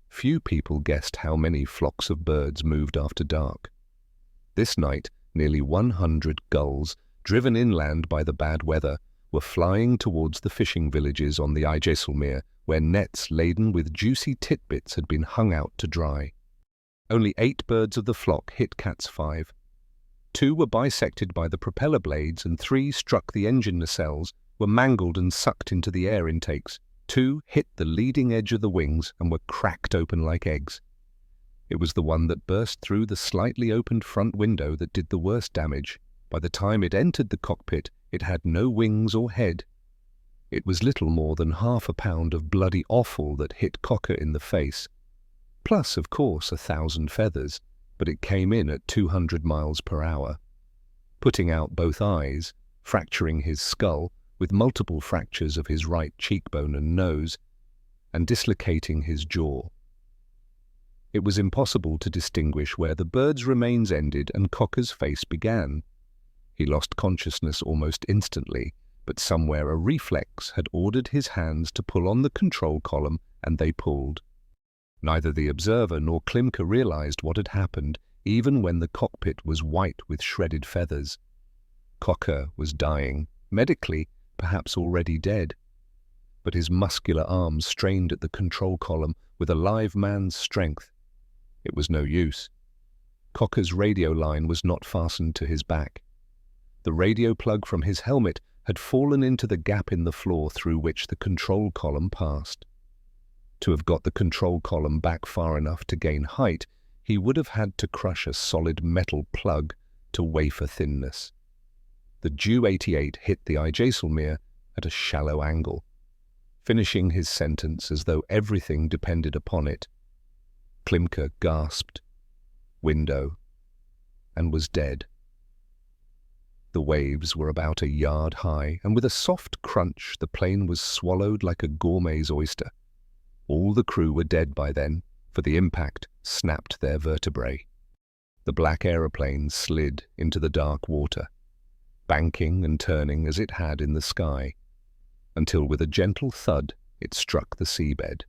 few people guessed how many flocks of birds moved after dark. This night, nearly 100 gulls, driven inland by the bad weather, were flying towards the fishing villages on the Ijsselmeer, where nets laden with juicy titbits had been hung out to dry. Only 8 birds of the flock hit Cats 5. 2 were bisected by the propeller blades, and 3 struck the engine nacelles, were mangled and sucked into the air intakes. 2 hit the leading edge of the wings and were cracked open like eggs. It was the one that burst through the slightly opened front window that did the worst damage. By the time it entered the cockpit, it had no wings or head. It was little more than half a pound of bloody offal that hit Cocker in the face. Plus, of course, 1,000 feathers, but it came in at 200 miles per hour, putting out both eyes, fracturing his skull, with multiple fractures of his right cheekbone and nose, and dislocating his jaw. It was impossible to distinguish where the bird's remains ended and Cocker's face began. He lost consciousness almost instantly, but somewhere a reflex had ordered his hands to pull on the control column, and they pulled. Neither the observer nor Klimke realized what had happened, even when the cockpit was white with shredded feathers. Cocker was dying, medically, perhaps already dead. But his muscular arms strained at the control column with a live man's strength. It was no use. Cocker's radio line was not fastened to his back. The radio plug from his helmet had fallen into the gap in the floor through which the control column passed. To have got the control column back far enough to gain height, he would have had to crush a solid metal plug to wafer thinness. The Ju-88 hit the Ijsselmeer at a shallow angle, finishing his sentence as though everything depended upon it. Klimke gasped, window, and was dead. The waves were about a yard high, and with a soft crunch the plane was swallowed like a gourmet's oyster. All the crew were dead by then, for the impact snapped their vertebrae. The black aeroplane slid into the dark water, banking and turning as it had in the sky, until with a gentle thud it struck the seabed.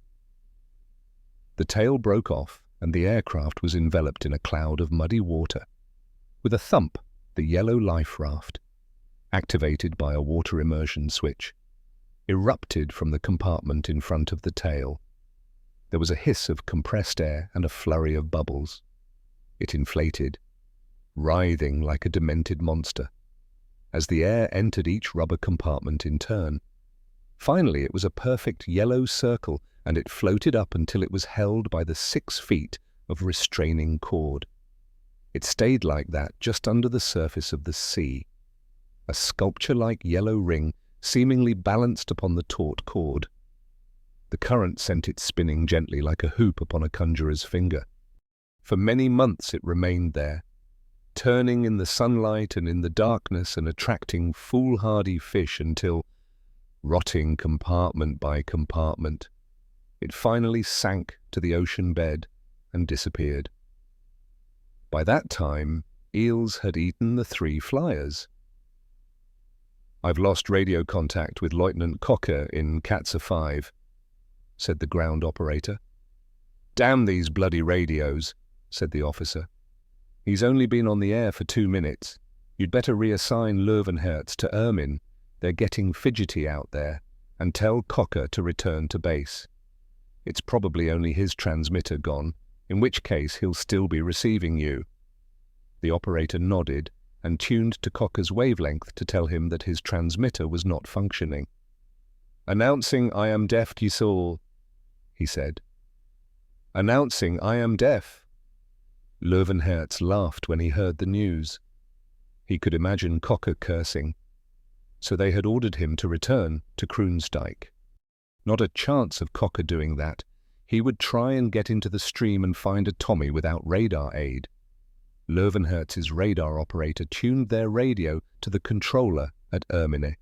The tail broke off, and the aircraft was enveloped in a cloud of muddy water. With a thump, the yellow life raft, activated by a water immersion switch, erupted from the compartment in front of the tail. There was a hiss of compressed air and a flurry of bubbles. It inflated, writhing like a demented monster, as the air entered each rubber compartment in turn. Finally, it was a perfect yellow circle, and it floated up until it was held by the 6 feet of restraining cord. It stayed like that just under the surface of the sea. A sculpture-like yellow ring seemingly balanced upon the taut cord. The current sent it spinning gently like a hoop upon a conjurer's finger. For many months it remained there, turning in the sunlight and in the darkness and attracting foolhardy fish until, rotting compartment by compartment, it finally sank to the ocean bed and disappeared. By that time, eels had eaten the 3 flyers. "I've lost radio contact with Lieutenant Cocker in Katza 5, said the ground operator. "Damn these bloody radios," said the officer. "He's only been on the air for 2 minutes. You'd better reassign Löwenherz to Ermin. They're getting fidgety out there, and tell Cocker to return to base. It's probably only his transmitter gone, in which case he'll still be receiving you." The operator nodded and tuned to Cocker's wavelength to tell him that his transmitter was not functioning. "Announcing I am deaf, ye soul," he said. "Announcing I am deaf." Löwenherz laughed when he heard the news. He could imagine Cocker cursing. So they had ordered him to return to Kroonsteik. Not a chance of Cocker doing that. He would try and get into the stream and find a Tommy without radar aid. Löwenherz's radar operator tuned their radio to the controller at Ermine.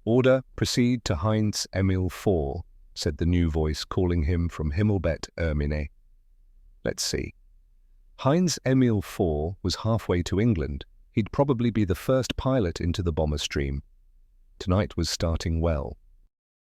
"Order, proceed to Heinz Emil 4, said the new voice calling him from Himmelbett, Ermine. Let's see. Heinz Emil 4 was halfway to England. He'd probably be the first pilot into the bomber stream. Tonight was starting well.